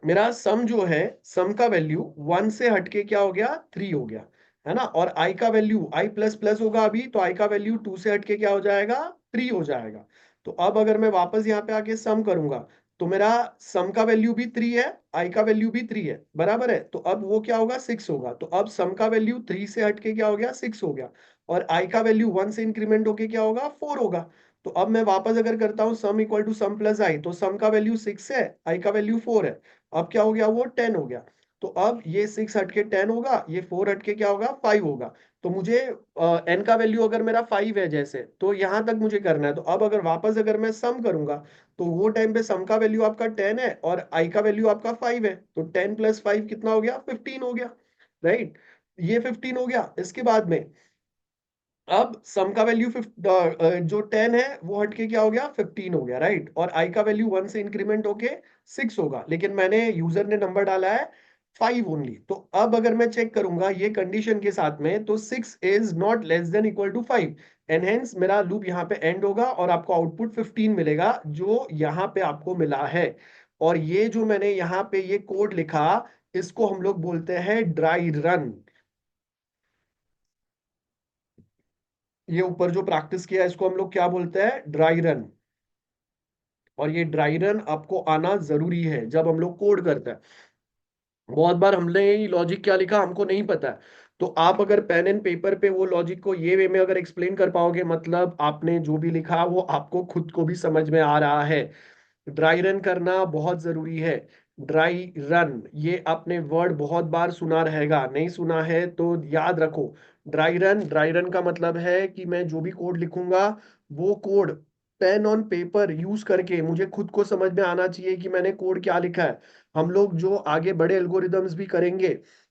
मेरा सम जो है, सम का वैल्यू 1 से हटके क्या हो गया, 3 हो गया, है ना। और आई का वैल्यू आई प्लस प्लस होगा अभी, तो आई का वैल्यू 2 से हटके क्या हो जाएगा, 3 हो जाएगा। तो अब अगर मैं वापस यहाँ पे आके सम करूंगा, तो मेरा सम का वैल्यू भी 3 है, आई का वैल्यू भी 3 है, बराबर है। तो अब वो क्या होगा, 6 होगा। तो अब सम का वैल्यू 3 से हटके क्या हो गया, 6 हो गया, और आई का वैल्यू 1 से इंक्रीमेंट होके क्या होगा, 4 होगा। तो अब मैं वापस अगर करता हूँ sum equal to sum plus I, तो सम का वैल्यू 6 है, आई का वैल्यू 4 है, अब क्या हो गया, वो 10 हो गया। तो अब ये 6 हटके 10 होगा, ये 4 हटके क्या होगा, 5 होगा। तो मुझे एन का वैल्यू अगर मेरा 5 है जैसे, तो यहां तक मुझे करना है। तो अब अगर वापस अगर मैं सम करूंगा, तो वो टाइम पे सम का वैल्यू आपका 10 है और आई का वैल्यू आपका 5 है, तो 10+5 कितना हो गया, 15 हो गया, राइट। ये 15 हो गया। इसके बाद में अब सम का वैल्यू जो 10 है वो हटके क्या हो गया, 15 हो गया, राइट। और आई का वैल्यू 1 से इंक्रीमेंट होके 6 होगा, लेकिन मैंने यूजर ने नंबर डाला है 5 ओनली। तो अब अगर मैं चेक करूंगा ये कंडीशन के साथ में, तो 6 is not less than equal to 5, and hence मेरा लूप यहाँ पे एंड होगा और आपको आउटपुट 15 मिलेगा, जो यहाँ पे आपको मिला है। और ये जो मैंने यहाँ पे ये कोड लिखा, इसको हम लोग बोलते हैं ड्राई रन। ये ऊपर जो प्रैक्टिस किया इसको हम लोग क्या बोलते हैं, ड्राई रन। और ये ड्राई रन आपको आना जरूरी है जब हम लोग कोड करते हैं। बहुत बार हमने ये लॉजिक क्या लिखा हमको नहीं पता है, तो आप अगर पेन एंड पेपर पे वो लॉजिक को ये वे में अगर एक्सप्लेन कर पाओगे, मतलब आपने जो भी लिखा वो आपको खुद को भी समझ में आ रहा है। ड्राई रन करना बहुत जरूरी है। ड्राई रन, ये आपने वर्ड बहुत बार सुना रहेगा, नहीं सुना है तो याद रखो। ड्राई रन का मतलब है कि मैं जो भी कोड लिखूंगा वो code pain on paper use करके मुझे खुद को समझ में आना चाहिए कि मैंने कोड क्या लिखा है। हम लोग जो आगे बड़े एल्गोरिदम्स भी करेंगे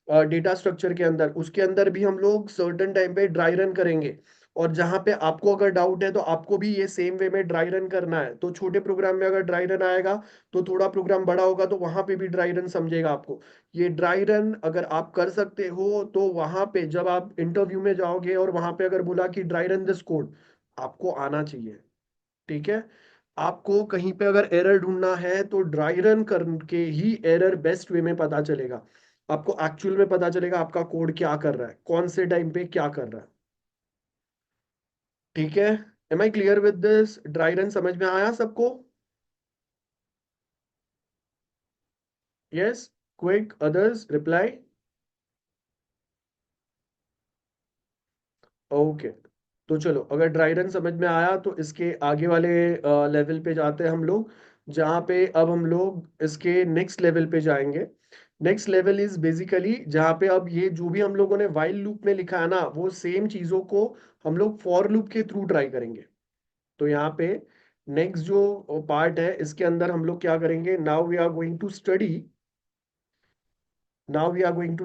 डेटा स्ट्रक्चर के अंदर, उसके अंदर भी हम लोग सर्टेन टाइम पे ड्राई रन करेंगे। और जहां पे आपको अगर डाउट है तो आपको भी ये सेम वे में ड्राई रन करना है। तो छोटे प्रोग्राम में अगर ड्राई रन आएगा तो थोड़ा प्रोग्राम बड़ा होगा तो वहां पे भी ड्राई रन समझेगा आपको। ये ड्राई रन अगर आप कर सकते हो तो वहां पे जब आप इंटरव्यू में जाओगे और वहां पे अगर बोला कि ड्राई रन दिस कोड, आपको आना चाहिए। ठीक है। आपको कहीं पे अगर एरर ढूंढना है तो ड्राई रन करके ही एरर बेस्ट वे में पता चलेगा। आपको एक्चुअल में पता चलेगा आपका कोड क्या कर रहा है, कौन से टाइम पे क्या कर रहा है। ठीक है। Am I clear with this? Dry run समझ में आया सबको? Yes. Quick others reply. Okay. तो चलो, अगर ड्राई रन समझ में आया तो इसके आगे वाले लेवल पे जाते हैं हम लोग, जहाँ पे अब हम लोग इसके नेक्स्ट लेवल पे जाएंगे। नेक्स्ट लेवल इज बेसिकली जहाँ पे अब ये जो भी हम लोगों ने वाइल लूप में लिखा है ना, वो सेम चीजों को हम लोग फॉर लूप के थ्रू ट्राई करेंगे। तो यहाँ पे नेक्स्ट जो पार्ट है इसके अंदर हम लोग क्या करेंगे, now we are going to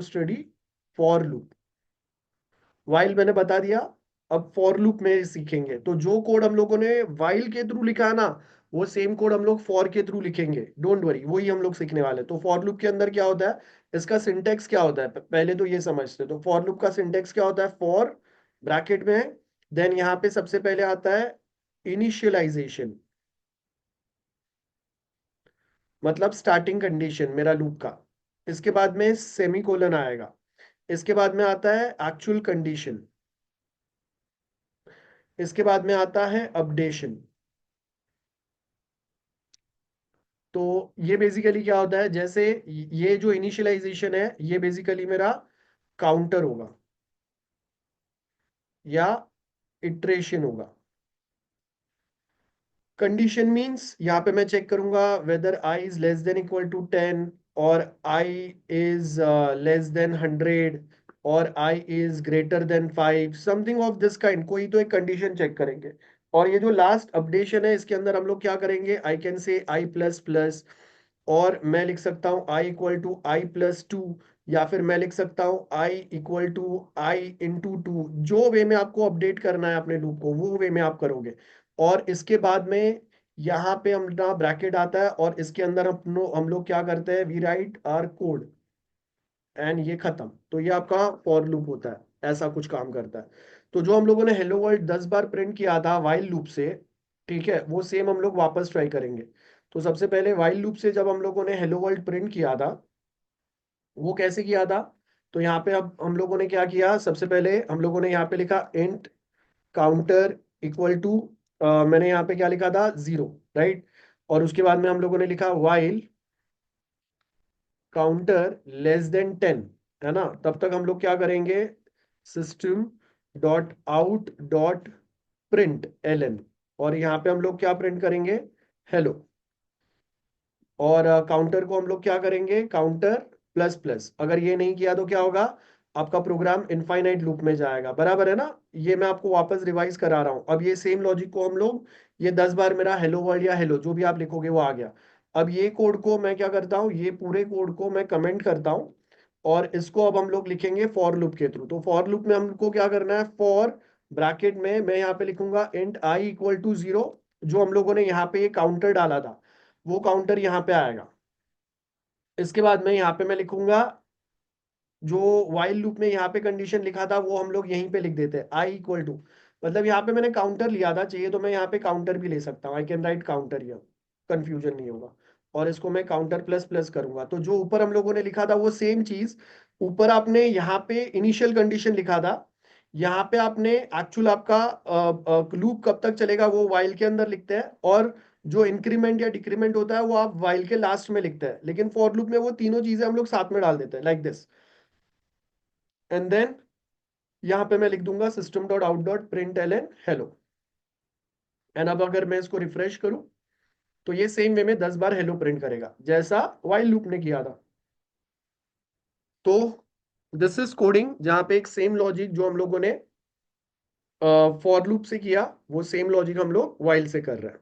study for loop. While मैंने बता दिया, अब फॉर लूप में सीखेंगे। तो जो कोड हम लोगों ने वाइल के थ्रू लिखा है ना, वो सेम कोड हम लोग फॉर के थ्रू लिखेंगे, डोंट वरी, वही हम लोग सीखने वाले हैं। तो फॉर लूप के अंदर क्या होता है, इसका सिंटेक्स क्या होता है, पहले तो ये समझते हैं। तो फॉर लूप का सिंटेक्स क्या होता है, फॉर ब्रैकेट में है, देन यहाँ पे सबसे पहले आता है इनिशियलाइजेशन, मतलब स्टार्टिंग कंडीशन मेरा लूप का। इसके बाद में सेमी कोलन आएगा। इसके बाद में आता है एक्चुअल कंडीशन। इसके बाद में आता है अपडेशन। तो ये बेसिकली क्या होता है, जैसे ये जो इनिशियलाइजेशन है ये बेसिकली मेरा काउंटर होगा या इटरेशन होगा। कंडीशन मींस यहाँ पे मैं चेक करूंगा whether I is less than equal to 10, और आई इज लेस देन 100, और I is greater than 5, something of this kind, कोई तो एक कंडीशन चेक करेंगे। और ये जो लास्ट अपडेशन है इसके अंदर हम लोग क्या करेंगे, आई कैन से आई प्लस प्लस, और मैं लिख सकता हूँ I equal to I plus two, या फिर मैं लिख सकता हूँ I equal to I into two. जो वे में आपको अपडेट करना है अपने लूप को वो वे में आप करोगे। और इसके बाद में यहाँ पे हम ना ब्रैकेट आता है, और इसके अंदर हम लोग क्या करते हैं, we write our code, and ये खत्म। तो ये आपका फॉर लूप होता है, ऐसा कुछ काम करता है। तो जो हम लोगों ने हेलो वर्ल्ड 10 बार प्रिंट किया था वाइल लूप से, ठीक है, वो सेम हम लोग वापस ट्राई करेंगे। तो सबसे पहले वाइल लूप से जब हम लोगों ने हेलो वर्ल्ड प्रिंट किया था, वो कैसे किया था। तो यहाँ पे अब हम लोगों ने क्या किया, सबसे पहले हम लोगों ने यहाँ पे लिखा इंट काउंटर इक्वल टू, मैंने यहाँ पे क्या लिखा था, 0, राइट। और उसके बाद में हम लोगों ने लिखा वाइल काउंटर लेस देन 10, है ना। तब तक हम लोग क्या करेंगे, system dot out dot print L, और यहाँ पे हम लोग क्या प्रिंट करेंगे, हेलो। और काउंटर को हम लोग क्या करेंगे, काउंटर प्लस प्लस। अगर ये नहीं किया तो क्या होगा, आपका प्रोग्राम इनफाइनाइट लूप में जाएगा, बराबर है ना। ये मैं आपको वापस रिवाइज करा रहा हूँ। अब ये सेम लॉजिक को हम लोग, ये 10 बार मेरा हेलो वर्ल्ड या हेलो जो भी आप लिखोगे वो आ गया। अब ये कोड को मैं क्या करता हूँ, ये पूरे कोड को मैं कमेंट करता हूँ, और इसको अब हम लोग लिखेंगे फॉर लूप के थ्रू। तो फॉर लूप में हमको क्या करना है, फॉर ब्रैकेट में मैं यहाँ पे लिखूंगा इंट आई इक्वल टू 0, जो हम लोगों ने यहाँ पे ये काउंटर डाला था वो काउंटर यहाँ पे आएगा। इसके बाद में यहाँ पे मैं लिखूंगा जो वाइल लूप में यहाँ पे कंडीशन लिखा था वो हम लोग यहीं पे लिख देते हैं आई इक्वल टू, मतलब यहाँ पे मैंने काउंटर लिया था, चाहिए तो मैं यहाँ पे काउंटर भी ले सकता हूँ, आई कैन राइट काउंटर, ये कंफ्यूजन नहीं होगा। और इसको मैं काउंटर प्लस प्लस करूंगा, तो जो ऊपर हम लोगों ने लिखा था वो सेम चीज, ऊपर आपने यहाँ पे इनिशियल कंडीशन लिखा था, यहाँ पे आपने एक्चुअल आपका लूप कब तक चलेगा वो वाइल के अंदर लिखते हैं, और जो इंक्रीमेंट या डिक्रीमेंट होता है वो आप वाइल के लास्ट में लिखते हैं। लेकिन फॉर लूप में वो तीनों चीजें हम लोग साथ में डाल देते हैं, लाइक दिस। एंड देन यहाँ पे मैं लिख दूंगा system dot out dot print L N hello. And अब अगर मैं इसको रिफ्रेश करूं तो ये सेम वे में 10 बार हेलो प्रिंट करेगा जैसा व्हाइल लूप ने किया था। तो दिस इज कोडिंग जहां पे एक सेम लॉजिक जो हम लोगों ने फॉर लूप से किया वो सेम लॉजिक हम लोग व्हाइल से कर रहे हैं।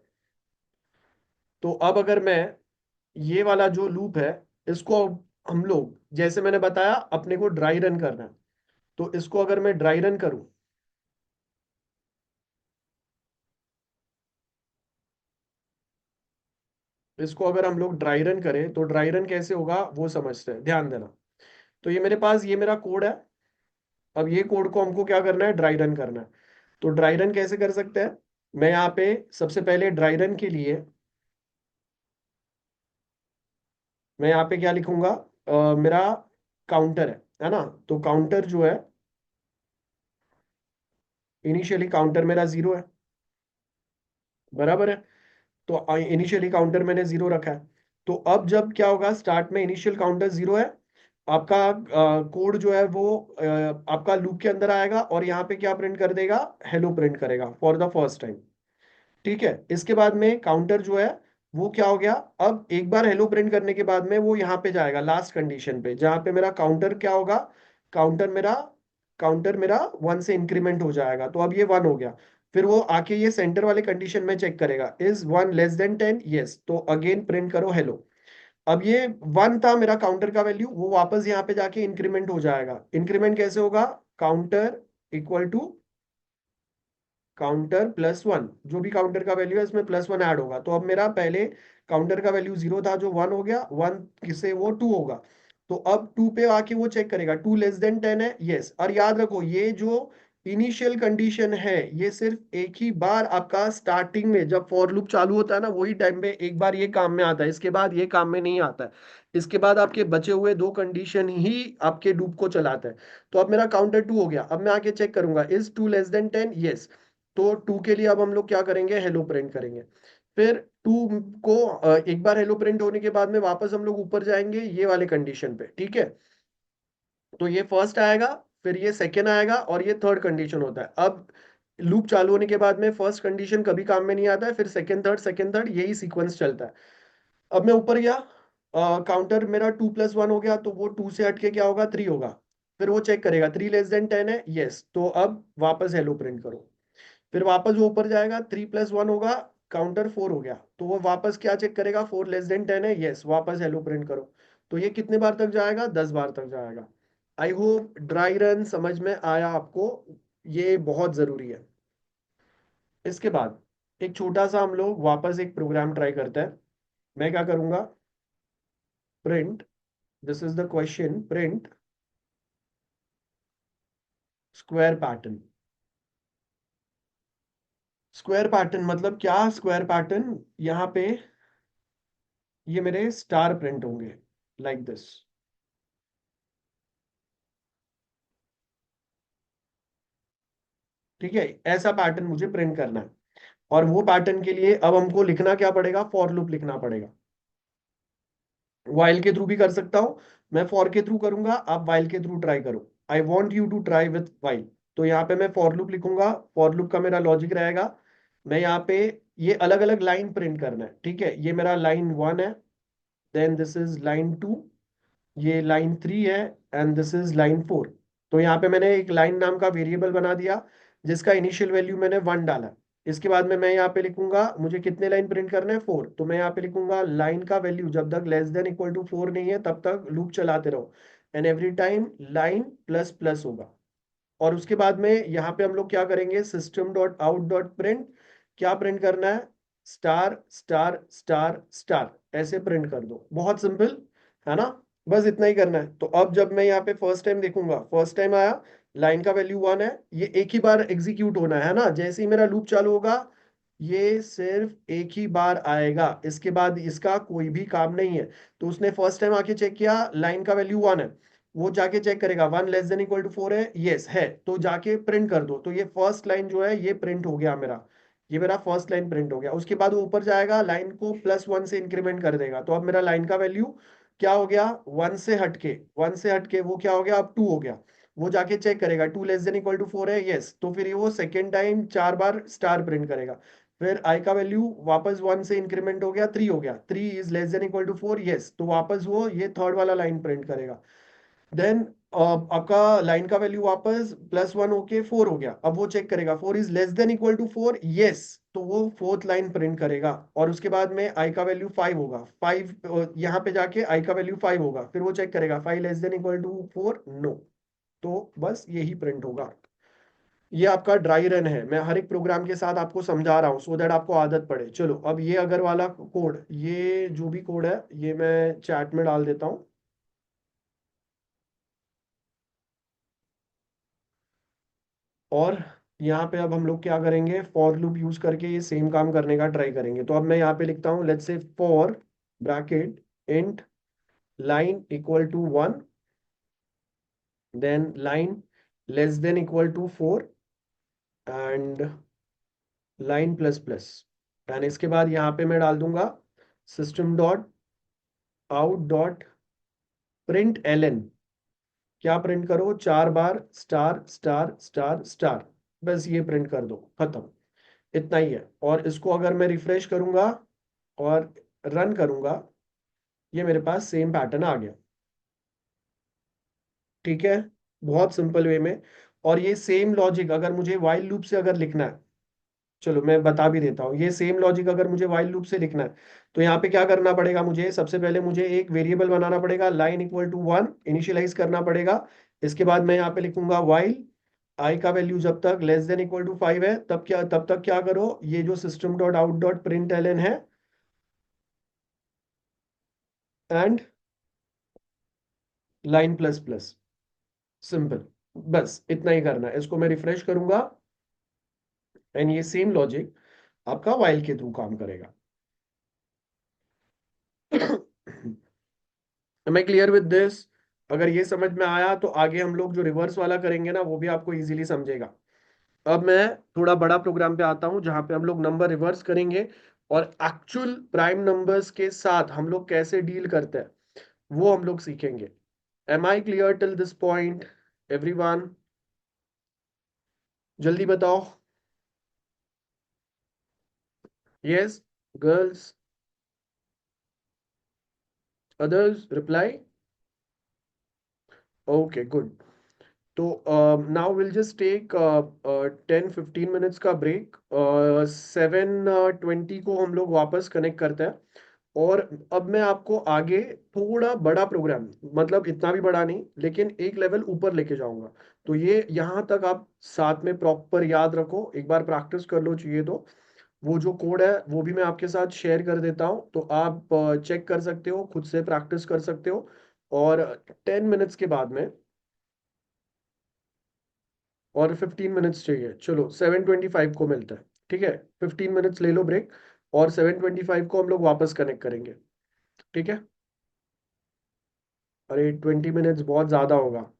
तो अब अगर मैं ये वाला जो लूप है इसको हम लोग जैसे मैंने बताया अपने को ड्राई रन करना है। तो इसको अगर मैं ड्राई रन करूं, इसको अगर हम लोग ड्राई रन करें तो ड्राई रन कैसे होगा वो समझते हैं, ध्यान देना। तो ये मेरे पास ये मेरा कोड है। अब ये कोड को हमको क्या करना है, ड्राई रन करना है। तो ड्राई रन कैसे कर सकते हैं, मैं यहाँ पे सबसे पहले ड्राई रन के लिए मैं यहाँ पे क्या लिखूंगा, मेरा काउंटर है ना। तो काउंटर जो है, इनिशियली काउंटर मेरा 0 है, बराबर है। तो इनिशियली काउंटर मैंने 0 रखा है। तो अब जब क्या होगा, स्टार्ट में इनिशियल काउंटर 0 है, आपका कोड जो है वो आपका लूप के अंदर आएगा और यहाँ पे क्या प्रिंट कर देगा, हेलो प्रिंट करेगा फॉर द फर्स्ट टाइम। ठीक है, इसके बाद में काउंटर जो है वो क्या हो गया, अब एक बार हेलो प्रिंट करने के बाद में वो यहाँ पे जाएगा लास्ट कंडीशन पे जहाँ पे मेरा काउंटर क्या होगा, काउंटर मेरा काउंटर मेरा 1 से इंक्रीमेंट हो जाएगा। तो अब ये 1 हो गया। फिर वो आके ये सेंटर वाले कंडीशन में चेक करेगा, इज 1 लेस देन 10, यस, तो अगेन प्रिंट करो हेलो। अब ये 1 था मेरा काउंटर का वैल्यू, वो वापस यहाँ पे जाके इंक्रीमेंट हो जाएगा। इंक्रीमेंट कैसे होगा, काउंटर इक्वल टू काउंटर +1, जो भी काउंटर का वैल्यू है इसमें +1 ऐड होगा। तो अब मेरा पहले काउंटर का वैल्यू 0 था जो 1 हो गया, 1 से वो 2 होगा। तो अब 2 पे आके वो चेक करेगा 2 लेस देन 10 है, यस। और याद रखो ये जो इनिशियल कंडीशन है ये सिर्फ एक ही बार आपका स्टार्टिंग में जब फॉर लूप चालू होता है ना वही टाइम पे एक बार ये काम में आता है, इसके बाद ये काम में नहीं आता है। इसके बाद आपके बचे हुए दो कंडीशन ही आपके लूप को चलाता है। तो अब मेरा काउंटर 2 हो गया, अब मैं आके चेक करूंगा इज 2 लेस देन 10, यस। तो 2 के लिए अब हम लोग क्या करेंगे, हेलो प्रिंट करेंगे। फिर 2 को एक बार हेलो प्रिंट होने के बाद में वापस हम लोग ऊपर जाएंगे ये वाले कंडीशन पे, ठीक है। तो ये फर्स्ट आएगा, फिर ये सेकेंड आएगा और ये थर्ड कंडीशन होता है। अब लूप चालू होने के बाद में फर्स्ट कंडीशन कभी काम में नहीं आता है, फिर सेकेंड थर्ड यही सीक्वेंस चलता है। अब मैं ऊपर गया, काउंटर मेरा 2 + 1 हो गया, तो वो 2 से हट के क्या होगा, 3 होगा। फिर वो चेक करेगा 3 लेस देन 10 है, यस, तो अब वापस हेलो प्रिंट करो। फिर वापस वो ऊपर जाएगा, 3 + 1 होगा, काउंटर 4 हो गया, तो वो वापस क्या चेक करेगा, 4 लेस देन 10 है, यस, वापस हेलो प्रिंट करो। तो ये कितने बार तक जाएगा, 10 बार तक जाएगा। आई होप ड्राई रन समझ में आया आपको, ये बहुत जरूरी है। इसके बाद एक छोटा सा हम लोग वापस एक प्रोग्राम ट्राई करते हैं। मैं क्या करूंगा, print, this is the question, print square pattern. Square pattern मतलब क्या, स्क्वायर पैटर्न यहाँ पे ये मेरे स्टार प्रिंट होंगे लाइक दिस। ठीक है, ऐसा पैटर्न मुझे प्रिंट करना है। और वो पैटर्न के लिए अब हमको लिखना क्या पड़ेगा, फॉर लूप लिखना पड़ेगा। वाइल के थ्रू भी कर सकता हूं, मैं फॉर के थ्रू करूंगा, आप वाइल के थ्रू ट्राई करो। I want you to try with while. तो यहाँ पे मैं फॉर लूप लिखूंगा, फॉर लूप का मेरा लॉजिक रहेगा, मैं यहाँ पे ये अलग अलग लाइन प्रिंट करना है। ठीक है, ये मेरा लाइन 1 है, देन दिस इज लाइन 2, ये लाइन 3 है, एंड दिस इज लाइन 4। तो यहाँ पे मैंने एक लाइन नाम का वेरिएबल बना दिया जिसका इनिशियल वैल्यू मैंने 1 डाला। इसके बाद में मैं यहाँ पे लिखूंगा मुझे कितने लाइन प्रिंट करना है, 4। तो मैं यहाँ पे लिखूंगा लाइन का वैल्यू जब तक लेस देन इक्वल टू 4 नहीं है तब तक लूप चलाते रहो, and every time line plus plus होगा। और उसके बाद में यहाँ पे हम लोग क्या करेंगे, system dot out dot print, क्या प्रिंट करना है, स्टार स्टार स्टार स्टार, ऐसे प्रिंट कर दो, बहुत सिंपल है ना। बस इतना ही करना है। तो अब जब मैं यहाँ पे फर्स्ट टाइम देखूंगा, फर्स्ट टाइम आया, लाइन का वैल्यू 1 है, ये एक ही बार एग्जीक्यूट होना है ना, जैसे ही मेरा लूप चालू होगा ये सिर्फ एक ही बार आएगा, इसके बाद इसका कोई भी काम नहीं है। तो उसने फर्स्ट टाइम आके चेक किया, लाइन का वैल्यू 1 है, वो जाके चेक करेगा 1 लेस देन इक्वल टू 4 है, यस है, तो जाके प्रिंट कर दो। तो ये फर्स्ट लाइन जो है ये प्रिंट हो गया मेरा, ये मेरा फर्स्ट लाइन प्रिंट हो गया। उसके बाद वो ऊपर जाएगा, लाइन को +1 से इंक्रीमेंट कर देगा। तो अब मेरा लाइन का वैल्यू क्या हो गया, 1 से हटके वो क्या हो गया, अब 2 हो गया। वो जाके चेक करेगा 2 < 4 है, यस, तो फिर वो सेकेंड टाइम 4 बार स्टार प्रिंट करेगा। फिर आई का वैल्यू वापस 1 से इंक्रीमेंट हो गया, 3 हो गया, 3 < 4, यस, तो वापस वो ये थर्ड वाला लाइन प्रिंट करेगा। देन आपका लाइन का वैल्यू वापस +1 होके 4 हो गया, अब वो चेक करेगा 4 < 4, यस, तो वो फोर्थ लाइन प्रिंट करेगा। और उसके बाद में आई का वैल्यू 5 होगा, 5 यहाँ पे जाके आई का वैल्यू 5 होगा, फिर वो चेक करेगा 5 < 4, नो, तो बस यही प्रिंट होगा। ये आपका ड्राई रन है, मैं हर एक प्रोग्राम के साथ आपको समझा रहा हूँ सो दैट आपको आदत पड़े। चलो अब ये अगर वाला कोड, ये जो भी कोड है ये मैं चैट में डाल देता हूँ। और यहाँ पे अब हम लोग क्या करेंगे, फॉर लूप यूज करके ये सेम काम करने का ट्राई करेंगे। तो अब मैं यहाँ पे लिखता हूँ, let's say for bracket int line equal to 1, then line less than equal to 4 and line plus plus, and इसके बाद यहाँ पे मैं डाल दूंगा system dot out dot print L, क्या प्रिंट करो, 4 बार स्टार स्टार स्टार स्टार, बस ये प्रिंट कर दो, खत्म, इतना ही है। और इसको अगर मैं रिफ्रेश करूंगा और रन करूंगा, ये मेरे पास सेम पैटर्न आ गया। ठीक है, बहुत सिंपल वे में। और ये सेम लॉजिक अगर मुझे वाइल लूप से अगर लिखना है, चलो मैं बता भी देता हूँ, ये सेम लॉजिक अगर मुझे वाइल लूप से लिखना है, तो यहाँ पे क्या करना पड़ेगा, मुझे सबसे पहले मुझे एक वेरिएबल बनाना पड़ेगा, लाइन इक्वल टू 1 इनिशियलाइज करना पड़ेगा। इसके बाद मैं यहाँ पे लिखूंगा वाइल आई का वैल्यू जब तक लेस देन इक्वल टू 5 है, तब तक क्या करो, ये जो system dot out dot print L है end line plus plus, simple, बस इतना ही करना है। इसको मैं रिफ्रेश करूंगा एंड ये सेम लॉजिक आपका वाइल के थ्रू काम करेगा। मैं क्लियर विद दिस? अगर ये समझ में आया तो आगे हम लोग जो रिवर्स वाला करेंगे ना वो भी आपको इजीली समझेगा। अब मैं थोड़ा बड़ा प्रोग्राम पे आता हूँ जहां पे हम लोग नंबर रिवर्स करेंगे और एक्चुअल प्राइम नंबर्स के साथ हम लोग कैसे डील करते हैं वो हम लोग सीखेंगे। Am I clear till this point everyone? जल्दी बताओ। Yes, girls, others reply. Okay, good. तो now will just take 10-15 minutes का ब्रेक, 7:20 को हम लोग वापस कनेक्ट करते हैं। और अब मैं आपको आगे थोड़ा बड़ा प्रोग्राम, मतलब इतना भी बड़ा नहीं लेकिन एक लेवल ऊपर लेके जाऊंगा। तो ये यहाँ तक आप साथ में प्रॉपर याद रखो, एक बार प्रैक्टिस कर लो चाहिए तो। वो जो कोड है वो भी मैं आपके साथ शेयर कर देता हूँ, तो आप चेक कर सकते हो, खुद से प्रैक्टिस कर सकते हो। और 10 मिनट्स के बाद में, और 15 मिनट्स चाहिए, चलो 7:25 को मिलता है, ठीक है। 15 मिनट्स ले लो ब्रेक, और 7:25 को हम लोग वापस कनेक्ट करेंगे, ठीक है। अरे 20 मिनट्स बहुत ज्यादा होगा।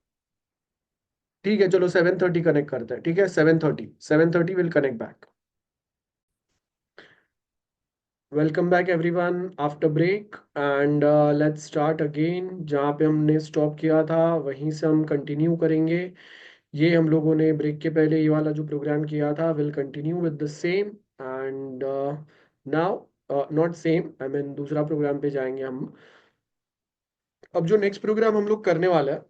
ठीक है, चलो 7:30 कनेक्ट करते हैं, ठीक है, 7:30 will connect back. Welcome back everyone after break, and let's start again. जहाँ पे हमने स्टॉप किया था वहीं से हम कंटिन्यू करेंगे। ये हम लोगों ने ब्रेक के पहले ये वाला जो प्रोग्राम किया था will continue with the same, and now not same, I mean दूसरा प्रोग्राम पे जाएंगे हम। अब जो नेक्स्ट प्रोग्राम हम लोग करने वाला है,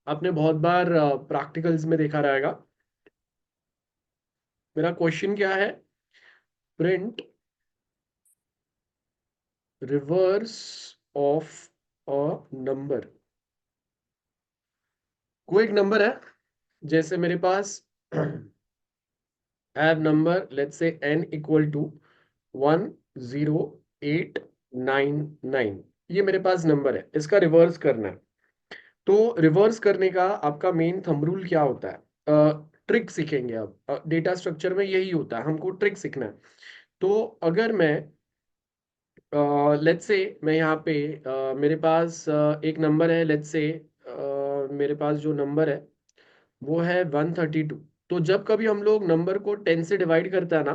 आपने बहुत बार प्रैक्टिकल्स में देखा रहेगा। मेरा क्वेश्चन क्या है, print reverse of a number. कोई एक नंबर है, जैसे मेरे पास have number let's say n equal to 10899, ये मेरे पास नंबर है, इसका रिवर्स करना है। तो रिवर्स करने का आपका मेन थंब रूल क्या होता है, ट्रिक सीखेंगे अब। डेटा स्ट्रक्चर में यही होता है, हमको ट्रिक सीखना है। तो अगर मैं लेट्स से मैं यहाँ पे मेरे पास एक नंबर है, लेट्स से मेरे पास जो नंबर है वो है 132। तो जब कभी हम लोग नंबर को 10 से डिवाइड करता है ना,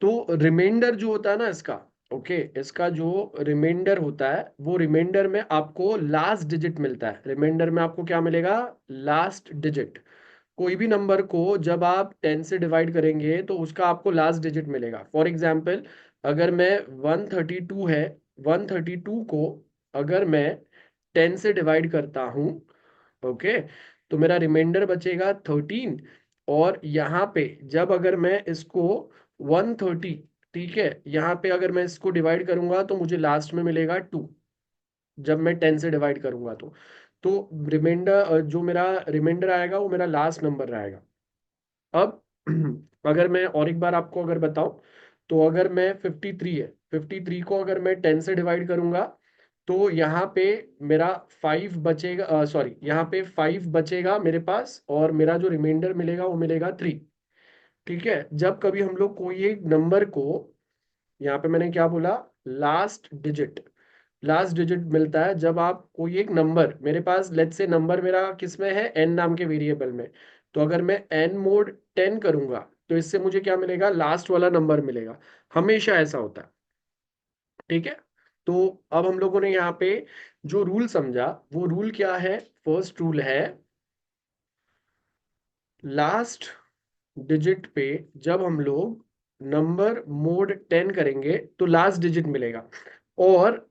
तो रिमाइंडर जो होता है ना इसका, ओके, इसका जो रिमाइंडर होता है वो रिमाइंडर में आपको लास्ट डिजिट मिलता है। रिमाइंडर में आपको क्या मिलेगा? Last digit. कोई भी नंबर को जब आप 10 से डिवाइड करेंगे तो उसका आपको लास्ट डिजिट मिलेगा। फॉर एग्जाम्पल, अगर मैं 132 है, 132 को अगर मैं 10 से डिवाइड करता हूँ, ओके, तो मेरा रिमाइंडर बचेगा 13। और यहाँ पे जब अगर मैं इसको 130, ठीक है, यहाँ पे अगर मैं इसको डिवाइड करूंगा तो मुझे लास्ट में मिलेगा 2, जब मैं 10 से डिवाइड करूंगा तो रिमाइंडर जो मेरा रिमाइंडर आएगा वो मेरा लास्ट नंबर रहेगा। अब अगर मैं और एक बार आपको अगर बताऊं, तो अगर मैं 53 है, 53 को अगर मैं 10 से डिवाइड करूंगा तो यहाँ पे मेरा 5 बचेगा, सॉरी, यहाँ पे 5 बचेगा मेरे पास, और मेरा जो रिमाइंडर मिलेगा वो मिलेगा 3। ठीक है, जब कभी हम लोग कोई एक नंबर को, यहाँ पे मैंने क्या बोला, लास्ट डिजिट, लास्ट डिजिट मिलता है जब आप कोई एक नंबर, मेरे पास लेट्स से नंबर मेरा किस में है, एन नाम के वेरिएबल में, तो अगर मैं एन मोड 10 करूंगा तो इससे मुझे क्या मिलेगा? लास्ट वाला नंबर मिलेगा। हमेशा ऐसा होता है। ठीक है, तो अब हम लोगों ने यहाँ पे जो रूल समझा, वो रूल क्या है? फर्स्ट रूल है, लास्ट डिजिट पे जब हम लोग नंबर मोड 10 करेंगे तो लास्ट डिजिट मिलेगा। और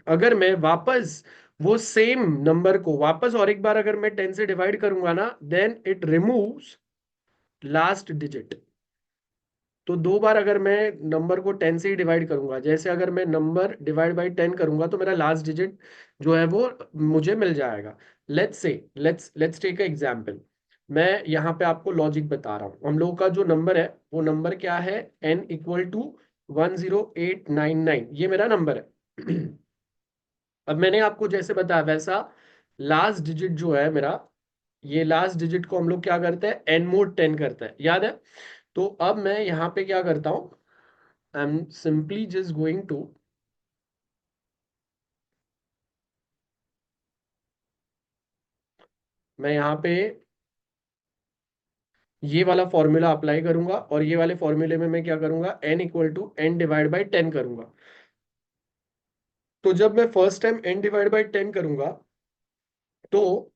अगर मैं वापस वो सेम नंबर को वापस और एक बार अगर मैं 10 से डिवाइड करूंगा ना, then it removes last digit. तो दो बार अगर मैं नंबर को 10 से ही डिवाइड करूंगा, जैसे अगर मैं नंबर डिवाइड बाई 10 करूंगा तो मेरा लास्ट डिजिट जो है वो मुझे मिल जाएगा। Let's say, let's take a example. मैं यहाँ पे आपको लॉजिक बता रहा हूँ। हम लोगों का जो नंबर है वो नंबर क्या है? n इक्वल टू 10899, ये मेरा नंबर है। अब मैंने आपको जैसे बताया वैसा लास्ट डिजिट जो है मेरा, ये लास्ट डिजिट को हम लोग क्या करते हैं? एन मोड 10 करते हैं, याद है? तो अब मैं यहाँ पे क्या करता हूँ, I am simply just going to, मैं यहाँ पे ये वाला फॉर्मूला अप्लाई करूंगा, और ये वाले फॉर्मूले में मैं क्या करूंगा? n equal to n divide by 10 करूंगा। तो जब मैं first time n divide by 10 करूंगा तो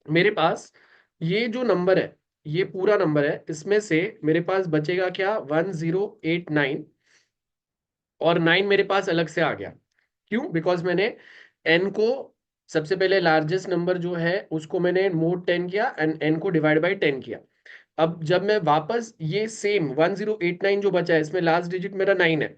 मेरे पास ये जो नंबर है, ये पूरा नंबर है, इसमें से मेरे पास बचेगा क्या? 1089। और 9 मेरे पास अलग से आ गया। क्यों? बिकॉज मैंने एन को, सबसे पहले लार्जेस्ट नंबर जो है उसको मैंने मोड 10 किया एंड एन को डिवाइड बाई 10 किया। अब जब मैं वापस ये सेम 1089 जो बचा है, इसमें लास्ट डिजिट मेरा 9 है,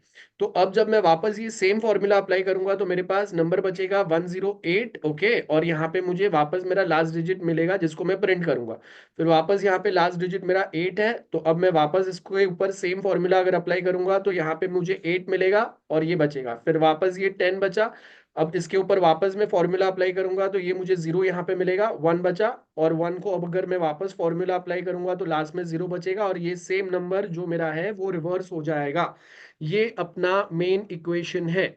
तो अब जब मैं वापस ये सेम फॉर्मूला अप्लाई करूंगा तो मेरे पास नंबर बचेगा 108। ओके, और यहाँ पे मुझे वापस मेरा लास्ट डिजिट मिलेगा जिसको मैं प्रिंट करूंगा। फिर वापस यहाँ पे लास्ट डिजिट मेरा 8 है, तो अब मैं वापस इसको ऊपर सेम फॉर्मूला अगर अप्लाई करूंगा तो यहाँ पे मुझे 8 मिलेगा और ये बचेगा। फिर वापस ये 10 बचा, अब इसके ऊपर वापस मैं फॉर्मूला अप्लाई करूंगा तो ये मुझे 0 यहाँ पे मिलेगा, 1 बचा, और 1 को अब अगर मैं वापस फॉर्मूला अप्लाई करूंगा तो लास्ट में 0 बचेगा, और ये सेम नंबर जो मेरा है वो रिवर्स हो जाएगा। ये अपना मेन इक्वेशन है।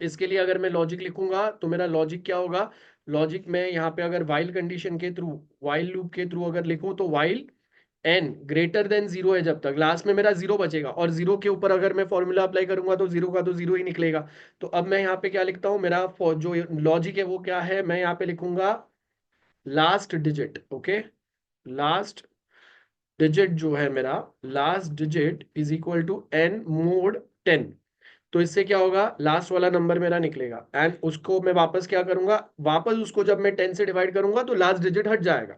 इसके लिए अगर मैं लॉजिक लिखूंगा तो मेरा लॉजिक क्या होगा? लॉजिक में यहाँ पे अगर वाइल कंडीशन के थ्रू, वाइल लूप के थ्रू अगर लिखूं तो वाइल एन ग्रेटर देन 0 है, जब तक लास्ट में मेरा 0 बचेगा, और 0 के ऊपर अगर मैं फॉर्मूला अप्लाई करूंगा तो 0 का तो 0 ही निकलेगा। तो अब मैं यहाँ पे क्या लिखता हूँ? मेरा जो लॉजिक है वो क्या है? मैं यहाँ पे लिखूंगा last digit. Okay, last digit जो है मेरा, last digit is equal to n mod 10। तो इससे क्या होगा? लास्ट वाला नंबर मेरा निकलेगा एंड उसको मैं वापस क्या करूंगा? वापस उसको जब मैं 10 से डिवाइड करूंगा तो लास्ट डिजिट हट जाएगा,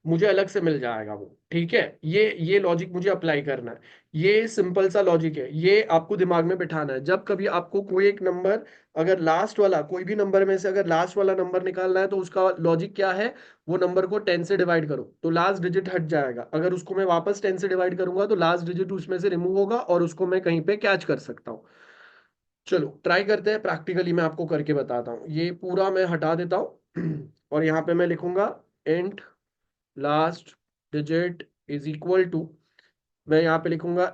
मुझे अलग से मिल जाएगा वो। ठीक है, ये लॉजिक मुझे अप्लाई करना है। ये सिंपल सा लॉजिक है, ये आपको दिमाग में बिठाना है। जब कभी आपको कोई एक नंबर, अगर लास्ट वाला कोई भी नंबर में से अगर लास्ट वाला नंबर निकालना है तो उसका लॉजिक क्या है? वो नंबर को 10 से डिवाइड करो तो लास्ट डिजिट हट जाएगा, अगर उसको मैं वापस 10 से डिवाइड करूंगा तो लास्ट डिजिट उसमें से रिमूव होगा और उसको मैं कहीं पे कैच कर सकता हूँ। चलो ट्राई करते हैं, प्रैक्टिकली मैं आपको करके बताता हूँ। ये पूरा मैं हटा देता हूँ और यहाँ पे मैं लिखूंगा int last digit is equal to, मैं यहाँ पे लिखूंगा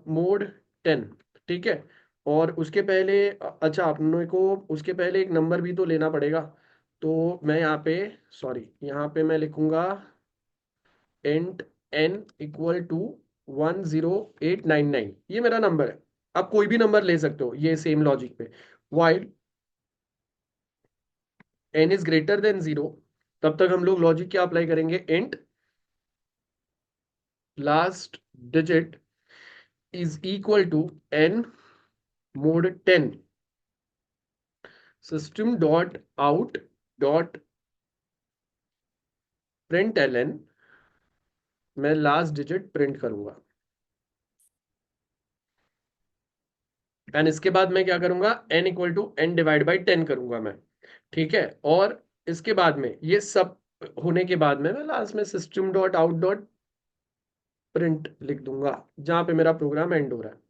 मोड 10। ठीक है, और उसके पहले अच्छा, अपने को उसके पहले एक नंबर भी तो लेना पड़ेगा। तो मैं यहाँ पे, सॉरी, यहाँ पे मैं लिखूंगा इंट एन इक्वल टू 10899 ये मेरा नंबर है। आप कोई भी नंबर ले सकते हो ये सेम लॉजिक पे। While n is greater than 0, तब तक हम लोग लॉजिक क्या अप्लाई करेंगे, int last digit is equal to n mod 10 system dot out dot print ln, मैं लास्ट डिजिट प्रिंट करूंगा। एंड इसके बाद मैं क्या करूंगा, n equal to n divide by 10 करूंगा मैं। ठीक है, और इसके बाद में ये सब होने के बाद में मैं लास्ट में system dot out dot print लिख दूंगा, जहां पे मेरा प्रोग्राम एंड हो रहा है।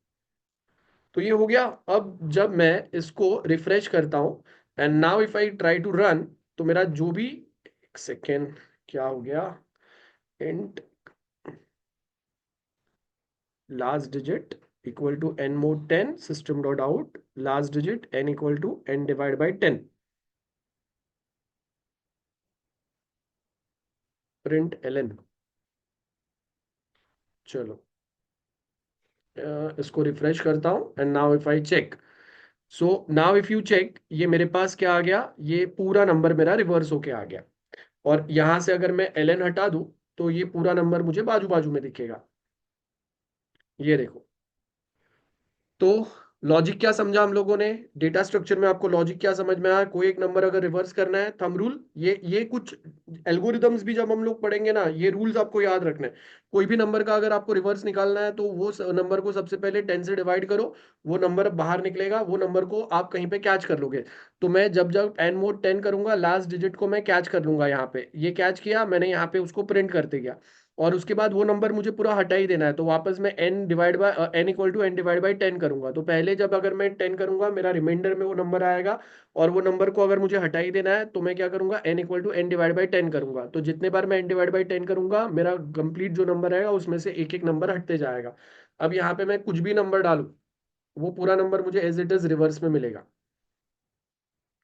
तो ये हो गया। अब जब मैं इसको रिफ्रेश करता हूं and now if I try to run, तो मेरा जो भी, एक सेकेंड, क्या हो गया, int last digit equal to n mod 10 system dot out last digit n equal to n divide by 10 print ln। चलो इसको रिफ्रेश करता हूं and now if I check, so now if you check, ये मेरे पास क्या आ गया, ये पूरा नंबर मेरा रिवर्स होके आ गया। और यहां से अगर मैं ln हटा दूं तो ये पूरा नंबर मुझे बाजू बाजू में दिखेगा। ये देखो। तो लॉजिक क्या समझा हम लोगों ने, डेटा स्ट्रक्चर में आपको लॉजिक क्या समझ में आया, कोई एक नंबर अगर रिवर्स करना है, थंब रूल, ये कुछ एल्गोरिदम्स भी जब हम लोग पढ़ेंगे ना, ये रूल्स आपको याद रखने हैं। कोई भी नंबर का अगर आपको रिवर्स निकालना है तो वो नंबर को सबसे पहले 10 से डिवाइड करो, वो नंबर बाहर निकलेगा, वो नंबर को आप कहीं पे कैच कर लोगे। तो मैं जब जब एन मोड 10 करूंगा, लास्ट डिजिट को मैं कैच कर लूंगा, यहाँ पे ये कैच किया मैंने, यहाँ पे उसको प्रिंट करते गया। और उसके बाद वो नंबर मुझे पूरा हटा ही देना है, तो वापस मैं n divide by n equal to n divide by 10 करूंगा। तो पहले जब अगर मैं 10 करूंगा, मेरा रिमाइंडर में वो नंबर आएगा, और वो नंबर को अगर मुझे हटा ही देना है तो मैं क्या करूंगा, n equal to n divide by 10 करूंगा। तो जितने बार मैं n डिवाइड बाई 10 करूंगा, मेरा कंप्लीट जो नंबर आएगा उसमें से एक एक नंबर हटते जाएगा। अब यहाँ पे मैं कुछ भी नंबर डालू, वो पूरा नंबर मुझे एज इट इज रिवर्स में मिलेगा।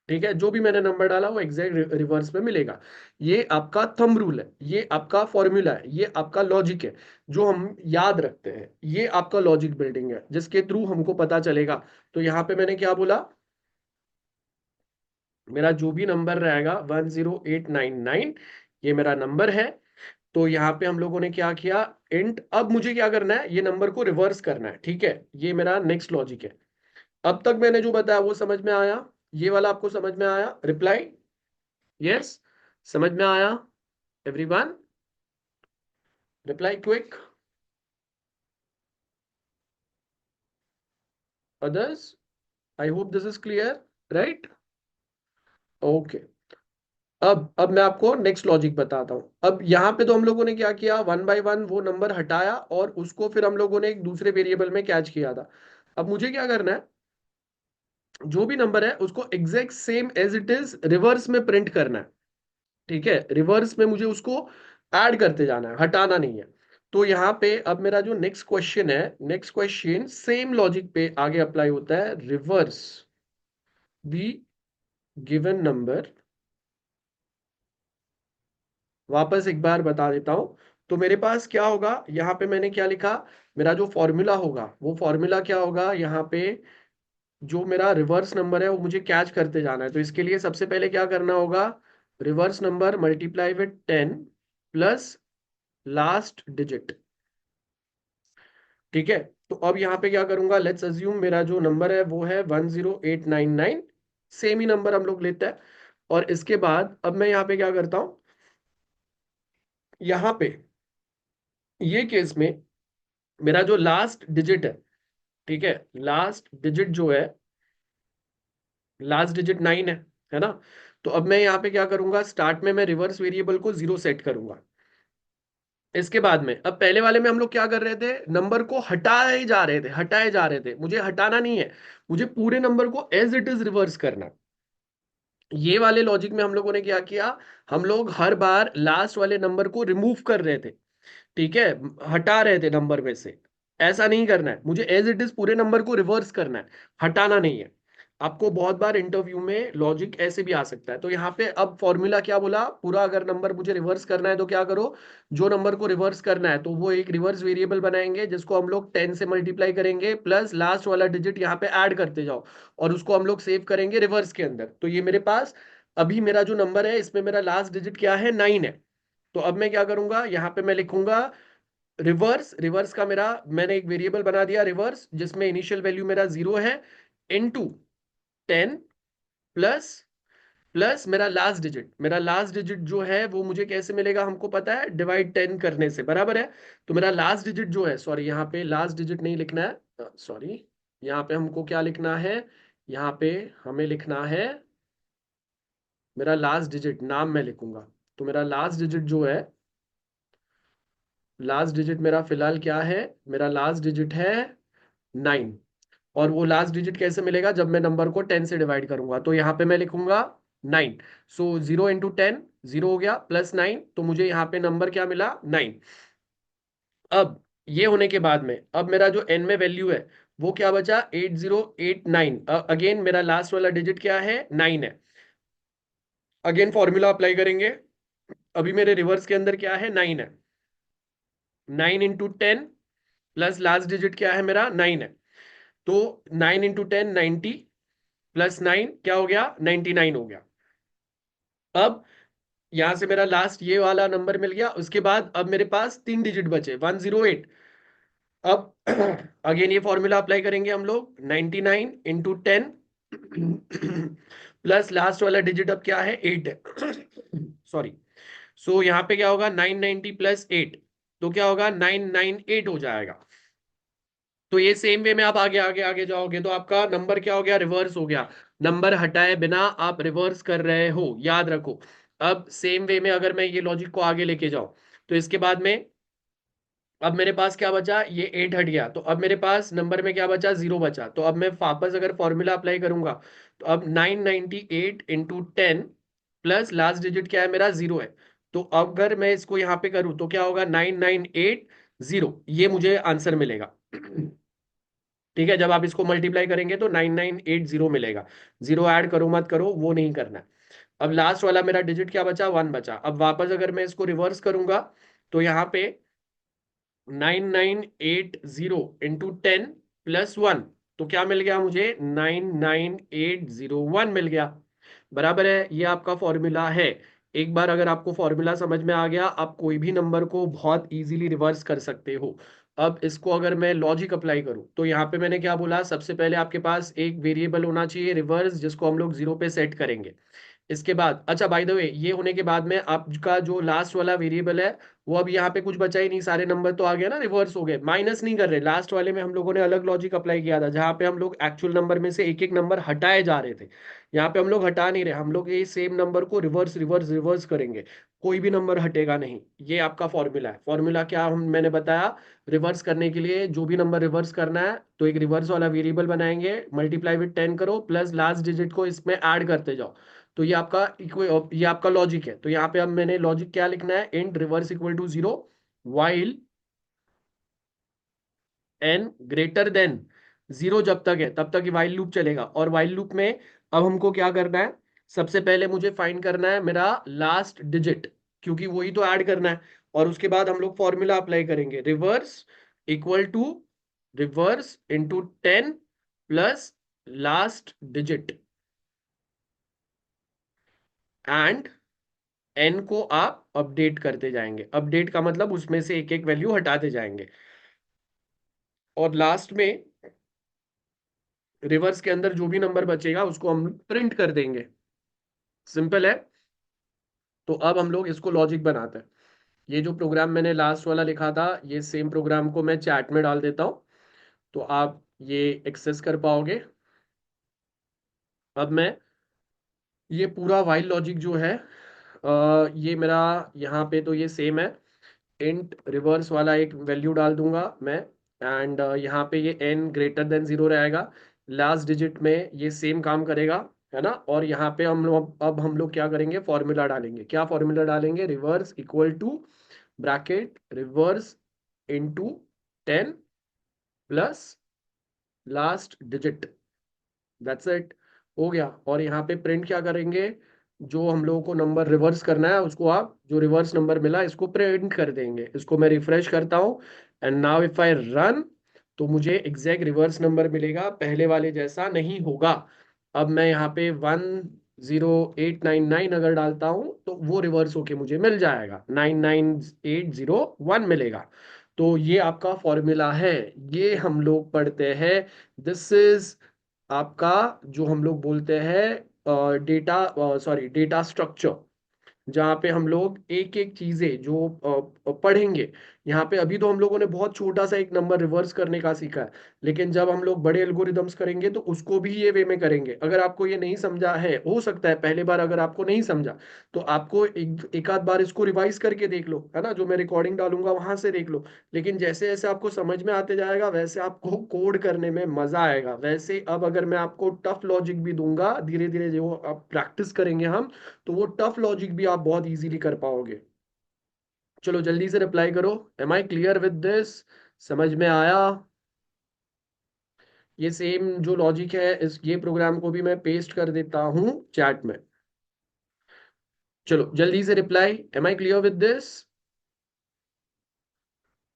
ठीक है, जो भी मैंने नंबर डाला वो एग्जैक्ट रिवर्स में मिलेगा। ये आपका थंब रूल है, ये आपका फॉर्मूला है, ये आपका लॉजिक है, जो हम याद रखते हैं। ये आपका लॉजिक बिल्डिंग है जिसके थ्रू हमको पता चलेगा। तो यहाँ पे मैंने क्या बोला, मेरा जो भी नंबर रहेगा 10899, ये मेरा नंबर है। तो यहाँ पे हम लोगों ने क्या किया, इंट, अब मुझे क्या करना है, ये नंबर को रिवर्स करना है। ठीक है, ये मेरा नेक्स्ट लॉजिक है। अब तक मैंने जो बताया वो समझ में आया, ये वाला आपको समझ में आया, रिप्लाई यस, समझ में आया everyone, reply quick, others, I hope this is clear, right, okay. अब मैं आपको नेक्स्ट लॉजिक बताता हूं। अब यहाँ पे तो हम लोगों ने क्या किया, वन बाय वन वो नंबर हटाया और उसको फिर हम लोगों ने एक दूसरे वेरिएबल में कैच किया था। अब मुझे क्या करना है, जो भी नंबर है उसको exact same as it is reverse में प्रिंट करना है। ठीक है, रिवर्स में मुझे उसको ऐड करते जाना है, हटाना नहीं है। तो यहाँ पे अब मेरा जो नेक्स्ट क्वेश्चन है, नेक्स्ट क्वेश्चन सेम लॉजिक पे आगे अप्लाई होता है, रिवर्स दी गिवन नंबर। वापस एक बार बता देता हूं। तो मेरे पास क्या होगा, यहाँ पे मैंने क्या लिखा, मेरा जो फॉर्मूला होगा वो फॉर्मूला क्या होगा, यहाँ पे जो मेरा रिवर्स नंबर है वो मुझे कैच करते जाना है। तो इसके लिए सबसे पहले क्या करना होगा, reverse number multiply with 10 plus last digit. ठीक है, तो अब यहाँ पे क्या करूंगा, लेट्स अज्यूम मेरा जो नंबर है वो है 10899, सेम ही नंबर हम लोग लेते हैं। और इसके बाद अब मैं यहाँ पे क्या करता हूं, यहाँ पे ये केस में मेरा जो लास्ट डिजिट है, ठीक है, लास्ट डिजिट जो है, लास्ट डिजिट 9 है ना। तो अब मैं यहाँ पे क्या करूंगा, स्टार्ट में मैं रिवर्स वेरिएबल को 0 सेट करूंगा। इसके बाद में, अब पहले वाले में हम लोग क्या कर रहे थे, नंबर को हटाए जा रहे थे, हटाए जा रहे थे, मुझे हटाना नहीं है, मुझे पूरे नंबर को एज इट इज रिवर्स करना है। ये वाले लॉजिक में हम लोगों ने क्या किया, हम लोग हर बार लास्ट वाले नंबर को रिमूव कर रहे थे। ठीक है, हटा रहे थे नंबर में से। ऐसा नहीं करना है, मुझे एज इट इज पूरे नंबर को रिवर्स करना है, हटाना नहीं है। आपको बहुत बार इंटरव्यू में लॉजिक ऐसे भी आ सकता है। तो यहाँ पे अब फॉर्मूला क्या बोला, पूरा अगर नंबर मुझे रिवर्स करना है तो क्या करो, जो नंबर को रिवर्स करना है तो वो एक रिवर्स वेरिएबल बनाएंगे जिसको हम लोग 10 से मल्टीप्लाई करेंगे, प्लस लास्ट वाला डिजिट यहाँ पे ऐड करते जाओ, और उसको हम लोग सेव करेंगे रिवर्स के अंदर। तो ये मेरे पास अभी मेरा जो नंबर है इसमें मेरा लास्ट डिजिट क्या है, 9 है। तो अब मैं क्या करूंगा, यहाँ पे मैं लिखूंगा रिवर्स, रिवर्स का मेरा मैंने एक वेरिएबल बना दिया रिवर्स, जिसमें इनिशियल वैल्यू मेरा 0 है, इनटू 10 प्लस प्लस मेरा लास्ट डिजिट, मेरा लास्ट डिजिट जो है वो मुझे कैसे मिलेगा हमको पता है, डिवाइड 10 करने से, बराबर है। तो मेरा लास्ट डिजिट जो है, सॉरी यहाँ पे लास्ट डिजिट नहीं लिखना है, सॉरी, यहाँ पे हमको क्या लिखना है, यहाँ पे हमें लिखना है मेरा लास्ट डिजिट, नाम मैं लिखूंगा। तो मेरा लास्ट डिजिट जो है, लास्ट डिजिट मेरा फिलहाल क्या है, मेरा लास्ट डिजिट है 9। और वो लास्ट डिजिट कैसे मिलेगा, जब मैं नंबर को 10 से डिवाइड करूंगा। तो यहाँ पे मैं लिखूंगा 9। सो 0 × 10, 0 हो गया, प्लस 9, तो मुझे यहाँ पे नंबर क्या मिला, 9। अब ये होने के बाद में अब मेरा जो एन में वैल्यू है वो क्या बचा, 8089। अगेन मेरा लास्ट वाला डिजिट क्या है, 9 है। अगेन फॉर्मूला अप्लाई करेंगे, अभी मेरे रिवर्स के अंदर क्या है, 9 है। 9 × 10 प्लस लास्ट डिजिट क्या है मेरा, 9 है। तो 9 × 10 90, प्लस 9 क्या हो गया, 99 हो गया। अब यहां से मेरा लास्ट ये वाला नंबर मिल गया। उसके बाद अब मेरे पास 3 डिजिट बचे, 108। अब अगेन ये फॉर्मूला अप्लाई करेंगे हम लोग, 99 × 10 प्लस लास्ट वाला डिजिट अब क्या है, 8 है। सॉरी। सो यहाँ पे क्या होगा, 990 प्लस 8, तो क्या होगा, 998 हो जाएगा। तो ये सेम वे में आप आगे आगे आगे जाओगे तो आपका नंबर क्या हो गया, रिवर्स हो गया। नंबर हटाए बिना आप रिवर्स कर रहे हो, याद रखो। अब सेम वे में अगर मैं ये लॉजिक को आगे लेके जाऊं, तो इसके बाद में अब मेरे पास क्या बचा, ये 8 हट गया, तो अब मेरे पास नंबर में क्या बचा, 0 बचा। तो अब मैं वापस अगर फॉर्मूला अप्लाई करूंगा, तो अब 998 × 10 प्लस लास्ट डिजिट क्या है मेरा, 0 है। तो अगर मैं इसको यहाँ पे करूँ तो क्या होगा, 9980, ये मुझे आंसर मिलेगा। ठीक है, जब आप इसको मल्टीप्लाई करेंगे तो 9980 मिलेगा। जीरो ऐड करो मत करो वो नहीं करना है। अब लास्ट वाला मेरा डिजिट क्या बचा, 1 बचा। अब वापस अगर मैं इसको रिवर्स करूंगा तो यहाँ पे 9980 × 10 प्लस 1, तो क्या मिल गया मुझे, 99801 मिल गया। बराबर है, ये आपका फॉर्मूला है। एक बार अगर आपको फॉर्मूला समझ में आ गया, आप कोई भी नंबर को बहुत इजीली रिवर्स कर सकते हो। अब इसको अगर मैं लॉजिक अप्लाई करूं तो यहाँ पे मैंने क्या बोला, सबसे पहले आपके पास एक वेरिएबल होना चाहिए रिवर्स, जिसको हम लोग 0 पे सेट करेंगे। इसके बाद अच्छा, बाय द वे, ये होने के बाद में आपका जो लास्ट वाला वेरिएबल है वो अब यहाँ पे कुछ बचा ही नहीं, सारे नंबर तो आ गए ना, रिवर्स हो गए, माइनस नहीं कर रहे। लास्ट वाले में हम लोगों ने अलग लॉजिक अप्लाई किया था, जहाँ पे हम लोग एक्चुअल नंबर में से एक एक नंबर हटाए जा रहे थे। यहाँ पे हम लोग हटा नहीं रहे, हम लोग ये सेम नंबर को रिवर्स रिवर्स रिवर्स करेंगे, कोई भी नंबर हटेगा नहीं। ये आपका फॉर्मूला है। फॉर्मूला क्या हम मैंने बताया, रिवर्स करने के लिए जो भी नंबर रिवर्स करना है तो एक रिवर्स वाला वेरिएबल बनाएंगे, मल्टीप्लाई विद 10 करो, प्लस लास्ट डिजिट को इसमें ऐड करते जाओ। तो ये आपका ये आपका लॉजिक है। तो यहाँ पे अब मैंने लॉजिक क्या लिखना है, int reverse equal to 0 while n greater than 0, जब तक है तब तक ये वाइल लूप चलेगा। और वाइल लूप में अब हमको क्या करना है, सबसे पहले मुझे फाइंड करना है मेरा लास्ट डिजिट, क्योंकि वही तो ऐड करना है। और उसके बाद हम लोग फॉर्मूला अप्लाई करेंगे, reverse equal to reverse into 10 plus last digit, and n को आप अपडेट करते जाएंगे। अपडेट का मतलब उसमें से एक एक वैल्यू हटाते जाएंगे, और लास्ट में रिवर्स के अंदर जो भी नंबर बचेगा उसको हम प्रिंट कर देंगे। सिंपल है। तो अब हम लोग इसको लॉजिक बनाते हैं। ये जो प्रोग्राम मैंने लास्ट वाला लिखा था, ये सेम प्रोग्राम को मैं चैट में डाल देता हूँ, तो आप ये एक्सेस कर पाओगे। अब मैं ये पूरा वाइल लॉजिक जो है, ये मेरा यहाँ पे तो ये सेम है। इंट रिवर्स वाला एक वैल्यू डाल दूंगा मैं, एंड यहाँ पे ये n ग्रेटर देन 0 रहेगा। लास्ट डिजिट में ये सेम काम करेगा, है ना। और यहाँ पे हम लोग अब हम लोग क्या करेंगे, फॉर्मूला डालेंगे। क्या फॉर्मूला डालेंगे, reverse equal to bracket reverse into 10 plus last digit, that's it. हो गया। और यहाँ पे प्रिंट क्या करेंगे, जो हम लोगों को नंबर रिवर्स करना है उसको आप, जो रिवर्स नंबर मिला इसको प्रिंट कर देंगे। इसको मैं रिफ्रेश करता हूँ and now if I run, तो मुझे एग्जैक्ट रिवर्स नंबर मिलेगा, पहले वाले जैसा नहीं होगा। अब मैं यहाँ पे 10899 अगर डालता हूँ तो वो रिवर्स होके मुझे मिल जाएगा, 99801 मिलेगा। तो ये आपका फॉर्मूला है, ये हम लोग पढ़ते हैं। दिस इज आपका जो हम लोग बोलते हैं डेटा, सॉरी डेटा स्ट्रक्चर, जहाँ पे हम लोग एक एक चीजें जो पढ़ेंगे। यहाँ पे अभी तो हम लोगों ने बहुत छोटा सा एक नंबर रिवर्स करने का सीखा है, लेकिन जब हम लोग बड़े एल्गोरिदम्स करेंगे तो उसको भी ये वे में करेंगे। अगर आपको ये नहीं समझा है, हो सकता है पहले बार अगर आपको नहीं समझा, तो आपको एक आध बार इसको रिवाइज करके देख लो, है ना, जो मैं रिकॉर्डिंग डालूंगा वहां से देख लो। लेकिन जैसे जैसे आपको समझ में आते जाएगा वैसे आपको कोड करने में मजा आएगा। वैसे अब अगर मैं आपको टफ लॉजिक भी दूंगा धीरे धीरे, जो आप प्रैक्टिस करेंगे हम, तो वो टफ लॉजिक भी आप बहुत इजीली कर पाओगे। चलो जल्दी से रिप्लाई करो, am I clear with this, समझ में आया? ये सेम जो लॉजिक है इस ये प्रोग्राम को भी मैं पेस्ट कर देता हूं चैट में। चलो जल्दी से reply, am I clear with this?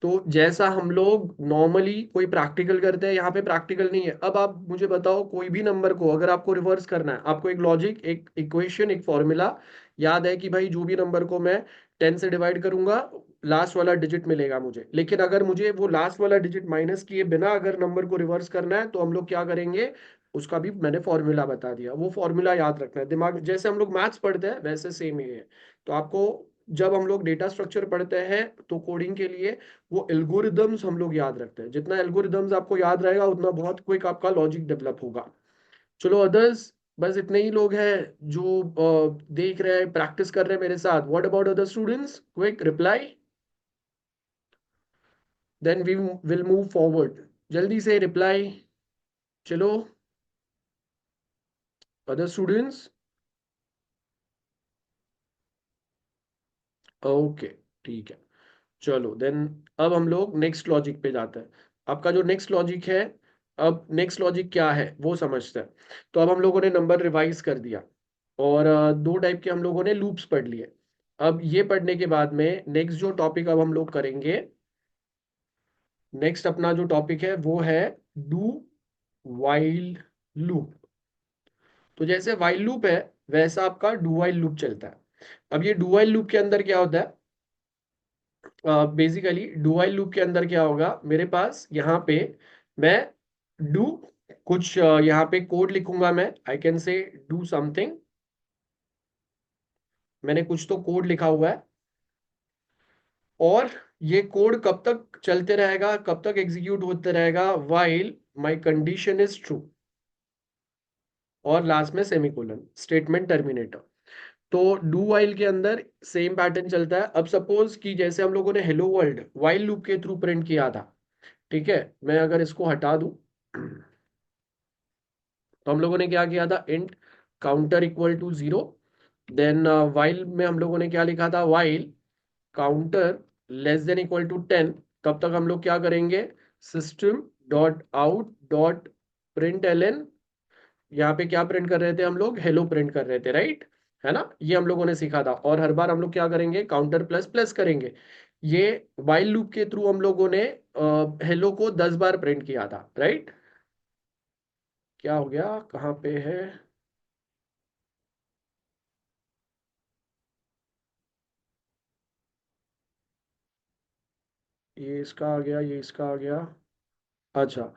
तो जैसा हम लोग नॉर्मली कोई प्रैक्टिकल करते हैं, यहाँ पे प्रैक्टिकल नहीं है। अब आप मुझे बताओ, कोई भी नंबर को अगर आपको रिवर्स करना है, आपको एक लॉजिक, एक इक्वेशन, एक फॉर्मूला याद है कि भाई जो भी नंबर को मैं 10 से डिवाइड करूंगा लास्ट वाला डिजिट मिलेगा मुझे। लेकिन अगर मुझे वो लास्ट वाला डिजिट माइनस किए बिना अगर नंबर को रिवर्स करना है, तो हम लोग क्या करेंगे, उसका भी मैंने फॉर्मूला बता दिया। वो फॉर्मूला याद रखना है दिमाग में, जैसे हम लोग मैथ्स पढ़ते हैं वैसे सेम ही है। तो आपको जब हम लोग डेटा स्ट्रक्चर पढ़ते हैं तो कोडिंग के लिए वो एल्गोरिदम्स हम लोग याद रखते हैं। जितना एल्गोरिदम्स आपको याद रहेगा उतना बहुत क्विक आपका लॉजिक डेवलप होगा। चलो अदर्स, बस इतने ही लोग हैं जो देख रहे हैं, प्रैक्टिस कर रहे हैं मेरे साथ। What about other students, quick reply, then we will move forward. जल्दी से रिप्लाई। चलो अदर स्टूडेंट्स, ओके, ठीक है। चलो देन अब हम लोग नेक्स्ट लॉजिक पे जाते हैं। आपका जो नेक्स्ट लॉजिक है, अब नेक्स्ट लॉजिक क्या है वो समझते हैं। तो अब हम लोगों ने नंबर रिवाइज कर दिया, और दो टाइप के हम लोगों ने लूप्स पढ़ लिए। अब ये पढ़ने के बाद में नेक्स्ट जो टॉपिक अब हम लोग करेंगे, नेक्स्ट अपना जो टॉपिक है वो है डू वाइल लूप। तो जैसे वाइल लूप है वैसा आपका डू वाइल लूप चलता है। अब ये डू वाइल लूप के अंदर क्या होता है, बेसिकली डू वाइल लूप के अंदर क्या होगा, मेरे पास यहाँ पे मैं डू कुछ यहाँ पे कोड लिखूंगा, मैं आई कैन से डू समथिंग, मैंने कुछ तो कोड लिखा हुआ है। और ये कोड कब तक चलते रहेगा, कब तक एग्जीक्यूट होते रहेगा, while my condition is true, और लास्ट में सेमीकोलन, स्टेटमेंट टर्मिनेटर। तो डू वाइल के अंदर सेम पैटर्न चलता है। अब सपोज कि जैसे हम लोगों ने हेलो वर्ल्ड वाइल लूप के थ्रू प्रिंट किया था, ठीक है, मैं अगर इसको हटा दूं, तो हम लोगों ने क्या किया था, int counter equal to 0, then while में हम लोगों ने क्या लिखा था, while counter less than equal to 10, तब तक हम लोग क्या करेंगे, system dot out dot print L N, यहाँ पे क्या प्रिंट कर रहे थे हम लोग, हेलो प्रिंट कर रहे थे, राइट, है ना, ये हम लोगों ने सीखा था। और हर बार हम लोग क्या करेंगे, काउंटर प्लस प्लस करेंगे। ये वाइल लूप के थ्रू हम लोगों ने हेलो को 10 बार प्रिंट किया था, राइट। क्या हो गया, कहाँ पे है, ये इसका आ गया, ये इसका आ गया, अच्छा,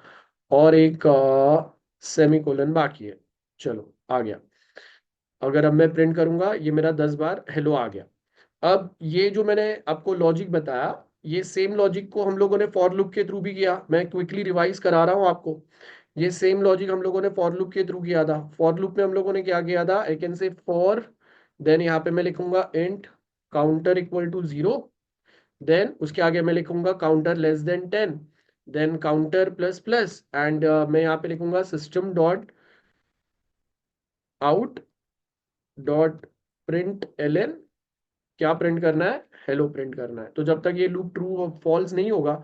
और एक सेमीकोलन बाकी है। चलो आ गया। अगर अब मैं प्रिंट करूंगा, ये मेरा 10 बार हेलो आ गया। अब ये जो मैंने आपको लॉजिक बताया, ये सेम लॉजिक को हम लोगों ने फॉर लूप के थ्रू भी किया। मैं क्विकली रिवाइज करा रहा हूँ आपको। ये सेम लॉजिक हम लोगों ने फॉर लूप के थ्रू किया था। फॉर लूप में हम लोगों ने क्या किया था, I can say for, then यहाँ पे मैं लिखूंगा int counter equal to 0, then उसके आगे मैं लिखूंगा counter less than 10, then counter plus plus, and मैं यहाँ पे लिखूंगा system dot out dot print L N, क्या प्रिंट करना है, हेलो प्रिंट करना है। तो जब तक ये लूप ट्रू और फॉल्स नहीं होगा,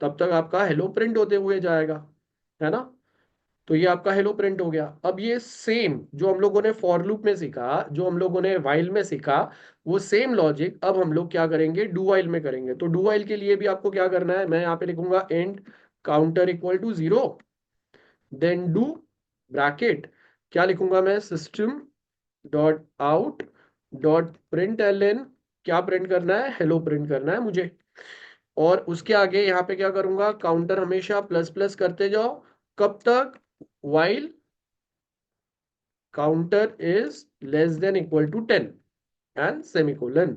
तब तक आपका हेलो प्रिंट होते हुए जाएगा, है ना। तो ये आपका हेलो प्रिंट हो गया। अब ये सेम जो हम लोगों ने फॉर लूप में सीखा, जो हम लोगों ने वाइल में सीखा, वो सेम लॉजिक अब हम लोग क्या करेंगे, डू वाइल में करेंगे। तो डू वाइल के लिए भी आपको क्या करना है, मैं यहाँ पे लिखूंगा and counter equal to 0, then do bracket, क्या लिखूंगा मैं, system dot out dot print L N, क्या प्रिंट करना है, हेलो प्रिंट करना है मुझे। और उसके आगे यहाँ पे क्या करूंगा, काउंटर हमेशा प्लस प्लस करते जाओ, कब तक, while counter is less than equal to 10 and semicolon.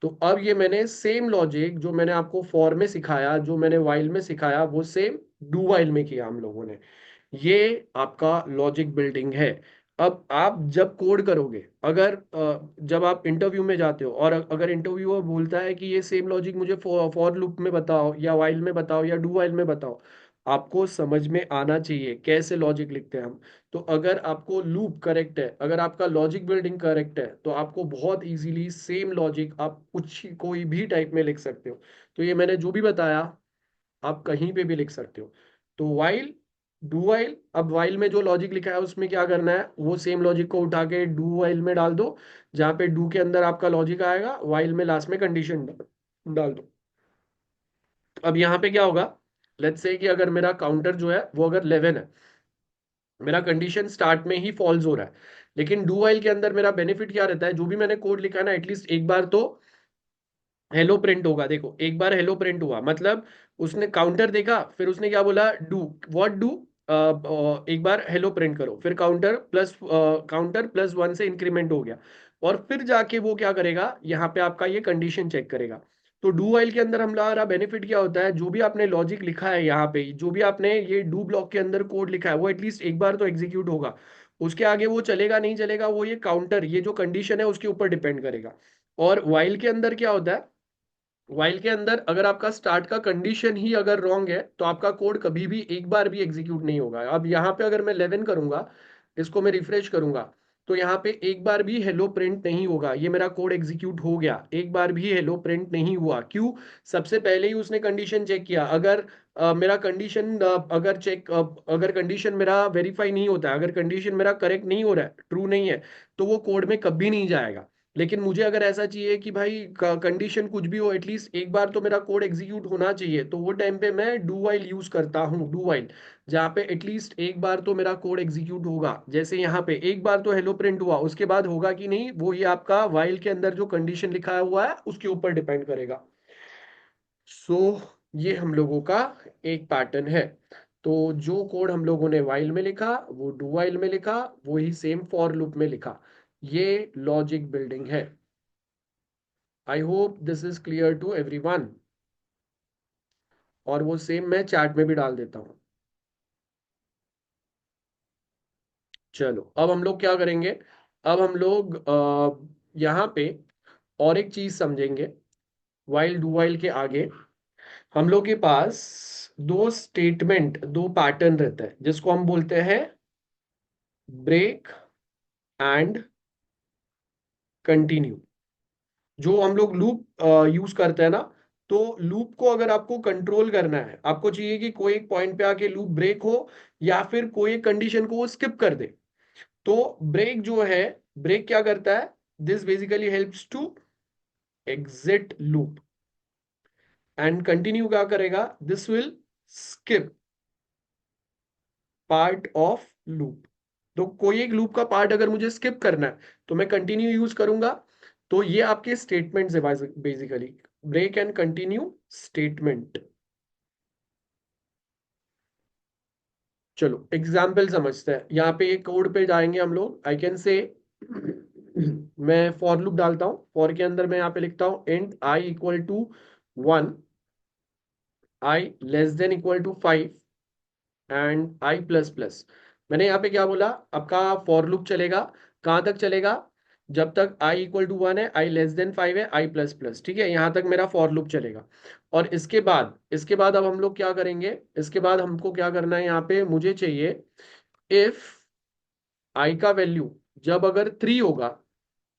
तो अब ये मैंने सेम लॉजिक जो मैंने आपको फॉर में सिखाया, जो मैंने वाइल में सिखाया, वो सेम डू वाइल में किया हम लोगों ने। ये आपका लॉजिक बिल्डिंग है। अब आप जब कोड करोगे, अगर जब आप इंटरव्यू में जाते हो और अगर इंटरव्यूअर बोलता है कि ये सेम लॉजिक मुझे फॉर लूप में बताओ या वाइल में बताओ या डू वाइल में बताओ, आपको समझ में आना चाहिए कैसे लॉजिक लिखते हैं हम। तो अगर आपको लूप करेक्ट है, अगर आपका लॉजिक बिल्डिंग करेक्ट है, तो आपको बहुत इजीली सेम लॉजिक आप कुछ कोई भी टाइप में लिख सकते हो। तो ये मैंने जो भी बताया आप कहीं पे भी लिख सकते हो। तो वाइल, डू वाइल, अब वाइल में जो लॉजिक लिखा है उसमें क्या करना है, वो सेम लॉजिक को उठा के डू वाइल में डाल दो। जहां पे डू के अंदर आपका लॉजिक आएगा, वाइल में लास्ट में कंडीशन डाल दो। अब यहाँ पे क्या होगा, लेट्स से कि अगर मेरा काउंटर जो है वो अगर 11 है, मेरा कंडीशन स्टार्ट में ही फॉल्स हो रहा है, लेकिन डू वाइल के अंदर मेरा बेनिफिट क्या रहता है, जो भी मैंने कोड लिखा है ना, एटलीस्ट एक बार तो हेलो प्रिंट होगा। देखो एक बार हेलो प्रिंट हुआ मतलब उसने काउंटर देखा, फिर उसने क्या बोला, डू व्हाट डू, एक बार हेलो प्रिंट करो, फिर काउंटर प्लस 1 से इंक्रीमेंट हो गया, और फिर जाके वो क्या करेगा, यहाँ पे आपका ये कंडीशन चेक करेगा। तो डू वाइल के अंदर हमारा बेनिफिट क्या होता है, जो भी आपने लॉजिक लिखा है यहाँ पे, जो भी आपने ये डू ब्लॉक के अंदर कोड लिखा है, वो एटलीस्ट एक बार तो एग्जीक्यूट होगा। उसके आगे वो चलेगा नहीं चलेगा, वो ये काउंटर, ये जो कंडीशन है उसके ऊपर डिपेंड करेगा। और वाइल के अंदर क्या होता है, वाइल के अंदर अगर आपका स्टार्ट का कंडीशन ही अगर रॉन्ग है, तो आपका कोड कभी भी एक बार भी एग्जीक्यूट नहीं होगा। अब यहाँ पे अगर मैं 11 करूंगा, इसको मैं रिफ्रेश करूंगा, तो यहाँ पे एक बार भी हेलो प्रिंट नहीं होगा, ये मेरा कोड एग्जीक्यूट हो गया, एक बार भी हेलो प्रिंट नहीं हुआ। क्यों, सबसे पहले ही उसने कंडीशन चेक किया। अगर मेरा कंडीशन अगर कंडीशन मेरा वेरीफाई नहीं होता है, अगर कंडीशन मेरा करेक्ट नहीं हो रहा है, ट्रू नहीं है, तो वो कोड में कभी नहीं जाएगा। लेकिन मुझे अगर ऐसा चाहिए कि भाई कंडीशन कुछ भी हो, एटलीस्ट एक बार तो मेरा कोड एग्जीक्यूट होना चाहिए, तो वो टाइम पे मैं डू वाइल यूज करता हूँ, डू वाइल, जहाँ पे एटलीस्ट एक बार तो मेरा कोड एग्जीक्यूट होगा। जैसे यहाँ पे एक बार तो हेलो प्रिंट हुआ, उसके बाद होगा कि नहीं, वो ये आपका वाइल के अंदर जो कंडीशन लिखा हुआ है उसके ऊपर डिपेंड करेगा। सो ये हम लोगों का एक पैटर्न है। तो जो कोड हम लोगों ने वाइल में लिखा, वो डू वाइल में लिखा, वो ही सेम फॉर लूप में लिखा। ये लॉजिक बिल्डिंग है। I hope this is clear to everyone. और वो सेम मैं चैट में भी डाल देता हूँ। चलो अब हम लोग क्या करेंगे, अब हम लोग यहाँ पे और एक चीज समझेंगे। वाइल डू वाइल के आगे हम लोग के पास दो स्टेटमेंट, दो पैटर्न रहता है, जिसको हम बोलते हैं ब्रेक एंड कंटिन्यू। जो हम लोग लूप यूज करते हैं ना, तो लूप को अगर आपको कंट्रोल करना है, आपको चाहिए कि कोई एक पॉइंट पे आके लूप ब्रेक हो, या फिर कोई एक कंडीशन को वो स्किप कर दे। तो ब्रेक जो है, ब्रेक क्या करता है, this basically helps to exit loop. And continue क्या करेगा, this will skip part of loop. तो कोई एक लूप का पार्ट अगर मुझे स्किप करना है, तो मैं कंटिन्यू यूज करूंगा। तो ये आपके स्टेटमेंट्स है basically, break and continue statement. चलो एग्जाम्पल समझते हैं, यहाँ पे एक कोड पे जाएंगे हम लोग। आई कैन से मैं फॉर लूप डालता हूँ, फॉर के अंदर मैं यहाँ पे लिखता हूँ int I equal to 1, I less than equal to 5 and I plus plus. मैंने यहाँ पे क्या बोला, आपका फॉर लूप चलेगा, कहाँ तक चलेगा, जब तक आई इक्वल टू 1 है, आई लेस देन 5 है, आई प्लस प्लस, ठीक है, यहाँ तक मेरा फॉर लूप चलेगा। और इसके बाद अब हम लोग क्या करेंगे, इसके बाद हमको क्या करना है, यहाँ पे मुझे चाहिए इफ आई का वैल्यू जब अगर 3 होगा,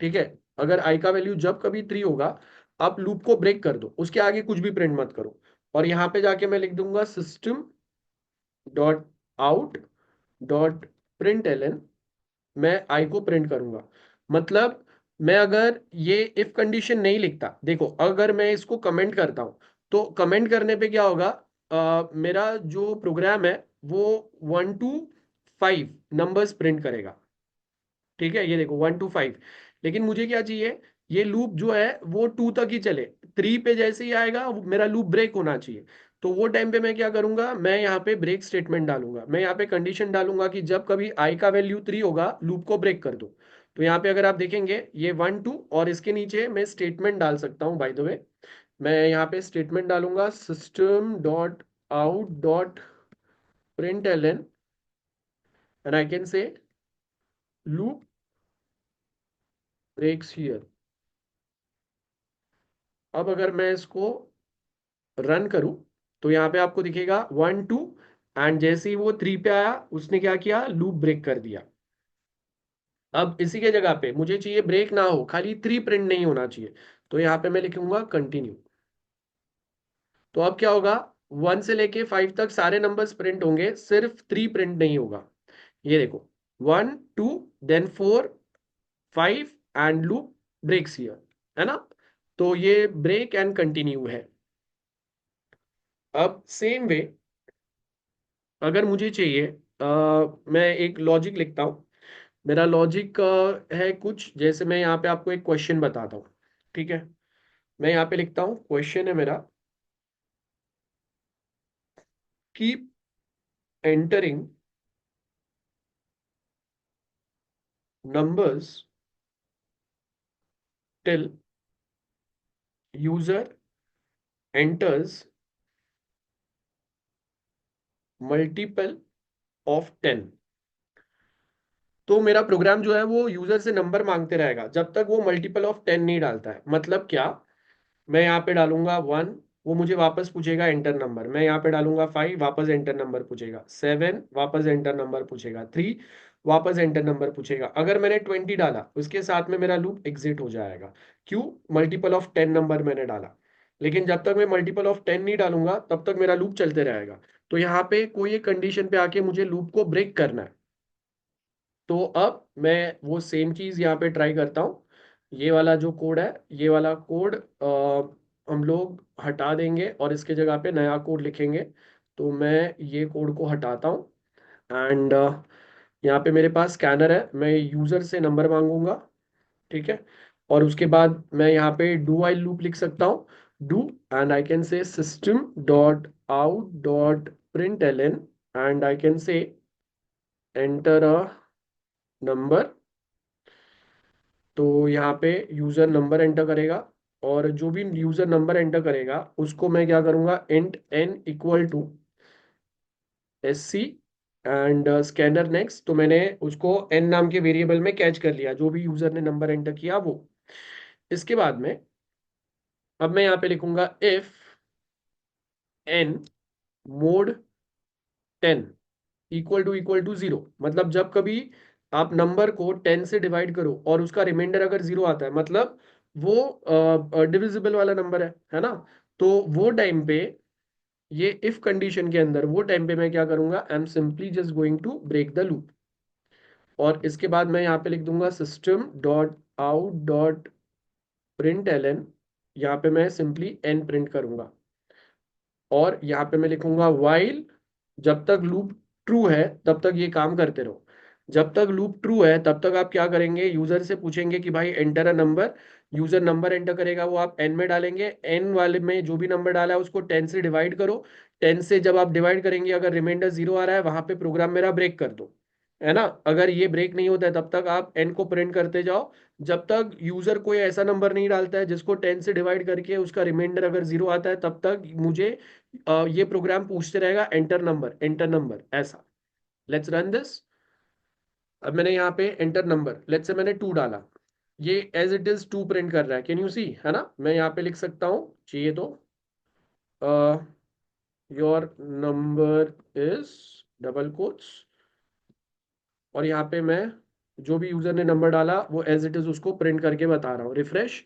ठीक है, अगर आई का वैल्यू जब कभी 3 होगा, आप लूप को ब्रेक कर दो, उसके आगे कुछ भी प्रिंट मत करो। और यहाँ पे जाके मैं लिख दूंगा system dot out dot print L N, मैं आई को प्रिंट करूंगा। मतलब मैं अगर ये इफ कंडीशन नहीं लिखता, देखो अगर मैं इसको कमेंट करता हूं तो कमेंट करने पे क्या होगा, मेरा जो प्रोग्राम है वो 1 to 5 नंबर्स प्रिंट करेगा। ठीक है, ये देखो 1 to 5। लेकिन मुझे क्या चाहिए, ये लूप जो है वो 2 तक ही चले। 3 पे जैसे ही आएगा मेरा लूप ब्रेक होना चाहिए। तो वो टाइम पे मैं क्या करूंगा, मैं यहाँ पे ब्रेक स्टेटमेंट डालूंगा। मैं यहाँ पे कंडीशन डालूंगा कि जब कभी आई का वैल्यू 3 होगा लूप को ब्रेक कर दो। तो यहाँ पे अगर आप देखेंगे ये 1 2, और इसके नीचे मैं स्टेटमेंट डाल सकता हूँ बाय द वे। मैं यहाँ पे स्टेटमेंट डालूंगा system dot out dot print L N, and I can say loop breaks here. अब अगर मैं इसको रन करूं तो यहाँ पे आपको दिखेगा 1 2, एंड जैसे ही वो 3 पे आया उसने क्या किया, लूप ब्रेक कर दिया। अब इसी के जगह पे मुझे चाहिए ब्रेक ना हो, खाली 3 प्रिंट नहीं होना चाहिए। तो यहाँ पे मैं लिखूंगा कंटिन्यू। तो अब क्या होगा, 1 से लेके 5 तक सारे नंबर्स प्रिंट होंगे, सिर्फ 3 प्रिंट नहीं होगा। ये देखो 1 2 then 4 5 and loop breaks here, है ना। तो ये ब्रेक एंड कंटिन्यू है। अब सेम वे अगर मुझे चाहिए, मैं एक लॉजिक लिखता हूँ। मेरा लॉजिक है कुछ जैसे, मैं यहाँ पे आपको एक क्वेश्चन बताता हूँ। ठीक है, मैं यहाँ पे लिखता हूँ, क्वेश्चन है मेरा, keep entering numbers till user enters multiple of 10। तो मेरा प्रोग्राम जो है वो यूजर से नंबर मांगते रहेगा जब तक वो मल्टीपल ऑफ 10 नहीं डालता है। मतलब क्या, मैं यहाँ पे डालूंगा 1, वो मुझे वापस पूछेगा एंटर नंबर। मैं यहाँ पे डालूंगा 5, वापस एंटर नंबर पूछेगा। 7, वापस एंटर नंबर पूछेगा। 3, वापस एंटर नंबर पूछेगा। अगर मैंने 20 डाला उसके साथ में मेरा लूप एग्जिट हो जाएगा। क्यों, मल्टीपल ऑफ 10 नंबर मैंने डाला। लेकिन जब तक मैं मल्टीपल ऑफ 10 नहीं डालूंगा तब तक मेरा लूप चलते रहेगा। तो यहाँ पे कोई एक कंडीशन पे आके मुझे लूप को ब्रेक करना है। तो अब मैं वो सेम चीज यहाँ पे ट्राई करता हूँ। ये वाला जो कोड है, ये वाला कोड हम लोग हटा देंगे और इसके जगह पे नया कोड लिखेंगे। तो मैं ये कोड को हटाता हूँ, एंड यहाँ पे मेरे पास स्कैनर है, मैं यूजर से नंबर मांगूंगा। ठीक है, और उसके बाद मैं यहाँ पे डू वाइल लूप लिख सकता हूँ। Do, and I can say system dot out dot print L N, and I can say enter a number. तो यहाँ पे यूजर नंबर एंटर करेगा, और जो भी यूजर नंबर एंटर करेगा उसको मैं क्या करूंगा, int n equal to SC, and scanner next. तो मैंने उसको n नाम के वेरिएबल में कैच कर लिया, जो भी यूजर ने नंबर एंटर किया वो। इसके बाद में अब मैं यहाँ पे लिखूंगा if n mod 10 equal to 0। मतलब जब कभी आप नंबर को 10 से डिवाइड करो और उसका रिमाइंडर अगर 0 आता है, मतलब वो डिविजिबल वाला नंबर है ना। तो वो टाइम पे, ये इफ कंडीशन के अंदर वो टाइम पे मैं क्या करूंगा, I am simply just going to break the loop. और इसके बाद मैं यहाँ पे लिख दूंगा system dot out dot print L N. यहाँ पे मैं सिंपली एन प्रिंट करूंगा, और यहाँ पे मैं लिखूंगा वाइल, जब तक लूप ट्रू है तब तक ये काम करते रहो। जब तक लूप ट्रू है तब तक आप क्या करेंगे, यूजर से पूछेंगे कि भाई enter a number. User number enter करेगा, वो आप एन में डालेंगे। एन वाले में जो भी नंबर डाला है उसको 10 से डिवाइड करो। 10 से जब आप डिवाइड करेंगे, अगर रिमाइंडर 0 आ रहा है वहां पे प्रोग्राम मेरा ब्रेक कर दो, है ना। अगर ये ब्रेक नहीं होता है तब तक आप एन को प्रिंट करते जाओ, जब तक यूजर कोई ऐसा नंबर नहीं डालता है जिसको 10 से डिवाइड करके उसका रिमाइंडर अगर 0 आता है, तब तक मुझे ये प्रोग्राम पूछते रहेगा एंटर नंबर एंटर नंबर ऐसा। Let's run this. अब मैंने यहाँ पे एंटर नंबर, लेट्स से मैंने 2 डाला, ये एज इट इज 2 प्रिंट कर रहा है, कैन यू सी, है ना। मैं यहाँ पे लिख सकता हूँ चाहिए तो, your number is double quotes, और यहाँ पे मैं जो भी यूजर ने नंबर डाला वो एज इट इज उसको प्रिंट करके बता रहा हूँ, रिफ्रेश।